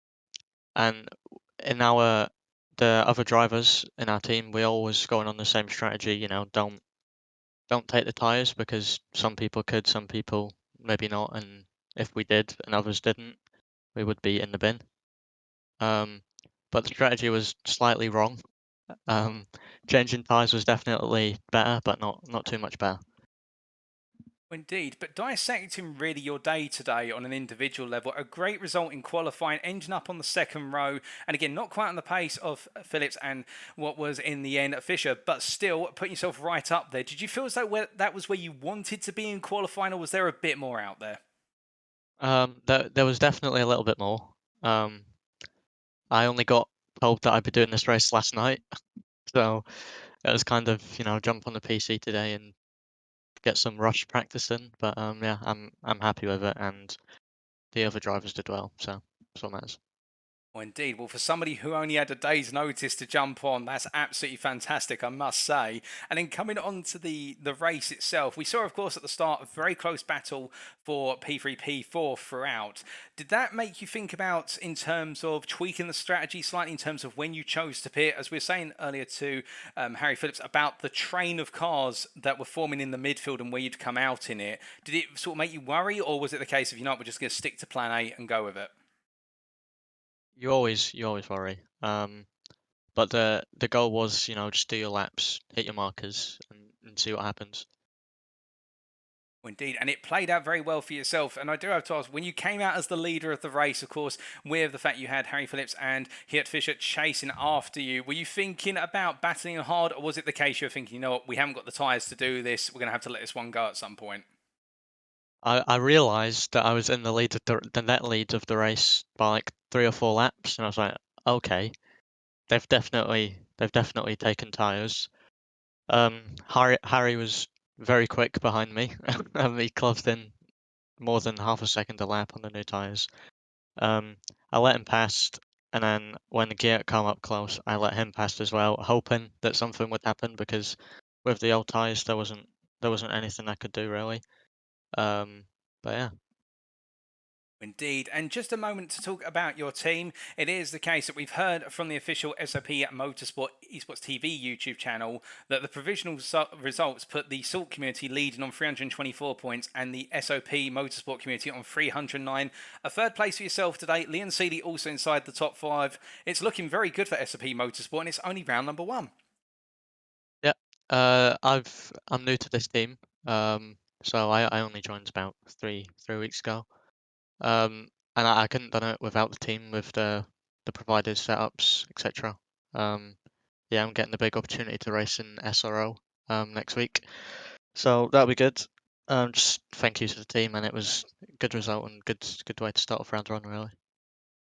in our the other drivers in our team, we always going on the same strategy. You know, don't take the tires, because some people could, some people maybe not, and if we did and others didn't, we would be in the bin. But the strategy was slightly wrong. Changing tires was definitely better, but not too much better. Indeed, but dissecting really your day today on an individual level, a great result in qualifying, ending up on the second row, and again, not quite on the pace of Phillips and what was in the end Fisher, but still putting yourself right up there. Did you feel as though that was where you wanted to be in qualifying, or was there a bit more out there? There was definitely a little bit more. I only got told that I'd be doing this race last night, so it was kind of, you know, jump on the PC today and get some rush practice in. But yeah, I'm happy with it, and the other drivers did well, so that's what matters. Well, indeed. Well, for somebody who only had a day's notice to jump on, that's absolutely fantastic, I must say. And then coming on to the race itself, we saw, of course, at the start, a very close battle for P3, P4 throughout. Did that make you think about, in terms of tweaking the strategy slightly, in terms of when you chose to pit? As we were saying earlier to Harry Phillips about the train of cars that were forming in the midfield and where you'd come out in it. Did it sort of make you worry, or was it the case of, you know, we're just going to stick to plan A and go with it? You always worry. But the goal was, you know, just do your laps, hit your markers, and see what happens. Indeed, and it played out very well for yourself. And I do have to ask, when you came out as the leader of the race, of course, with the fact you had Harry Phillips and Geert Fischer chasing after you, were you thinking about battling hard, or was it the case you were thinking, you know what, we haven't got the tyres to do this, we're going to have to let this one go at some point? I realised that I was in the lead of the net lead of the race by like 3 or 4 laps, and I was like, okay, they've definitely taken tyres. Harry was very quick behind me, and he closed in more than half a second a lap on the new tyres. I let him past, and then when Geert came up close, I let him past as well, hoping that something would happen, because with the old tyres there wasn't anything I could do really. But yeah. Indeed, and just a moment to talk about your team. It is the case that we've heard from the official SOP Motorsport Esports TV YouTube channel that the provisional results put the Salt community leading on 324 points and the SOP Motorsport community on 309. A third place for yourself today. Leon Seeley also inside the top 5. It's looking very good for SOP Motorsport, and it's only round number 1. Yeah. I'm new to this team. So I only joined about three weeks ago. And I couldn't done it without the team, with the provided setups, etc. Yeah, I'm getting the big opportunity to race in SRO next week, so that'll be good. Just thank you to the team, and it was a good result and good way to start off round 1 really.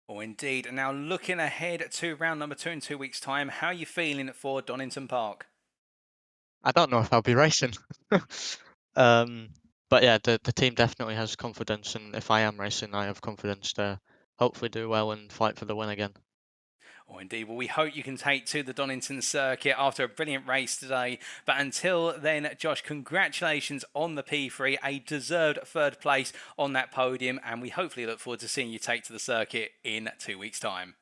Oh, indeed. And now looking ahead to round number 2 in 2 weeks' time, how are you feeling for Donington Park? I don't know if I'll be racing. But yeah, the team definitely has confidence, and if I am racing, I have confidence to hopefully do well and fight for the win again. Oh, indeed. Well, we hope you can take to the Donington circuit after a brilliant race today. But until then, Josh, congratulations on the P3, a deserved third place on that podium, and we hopefully look forward to seeing you take to the circuit in 2 weeks' time.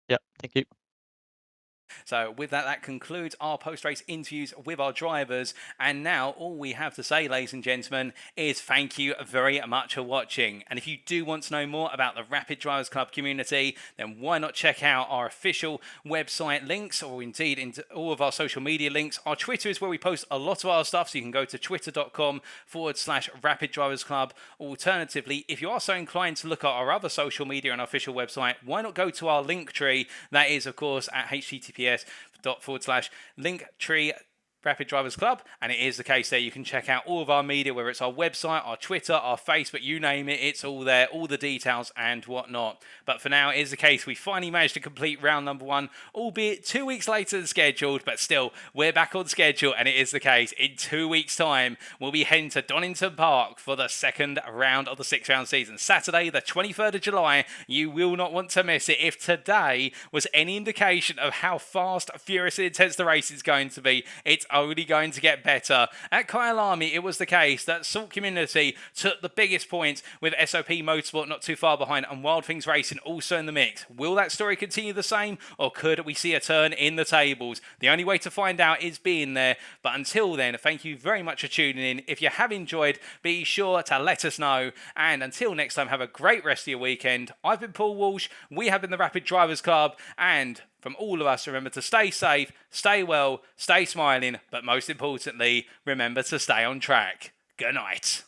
Yep, thank you. So with that, that concludes our post-race interviews with our drivers. And now all we have to say, ladies and gentlemen, is thank you very much for watching. And if you do want to know more about the Rapid Drivers Club community, then why not check out our official website links, or indeed into all of our social media links. Our Twitter is where we post a lot of our stuff, so you can go to twitter.com/Rapid Drivers Club. Alternatively, if you are so inclined to look at our other social media and our official website, why not go to our link tree? That is, of course, at https://linktree Rapid Drivers Club, and it is the case there. You can check out all of our media, whether it's our website, our Twitter, our Facebook, you name it, it's all there, all the details and whatnot. But for now, it is the case we finally managed to complete round number 1, albeit 2 weeks later than scheduled, but still, we're back on schedule, and it is the case. In 2 weeks' time, we'll be heading to Donington Park for the second round of the 6-round season. Saturday, the 23rd of July, you will not want to miss it. If today was any indication of how fast, furious and intense the race is going to be, it's only going to get better. At Kyalami, it was the case that Salt Community took the biggest points with SOP Motorsport not too far behind and Wild Things Racing also in the mix. Will that story continue the same, or could we see a turn in the tables? The only way to find out is being there. But until then, thank you very much for tuning in. If you have enjoyed, be sure to let us know. And until next time, have a great rest of your weekend. I've been Paul Walsh. We have been the Rapid Drivers Club. And from all of us, remember to stay safe, stay well, stay smiling, but most importantly, remember to stay on track. Good night.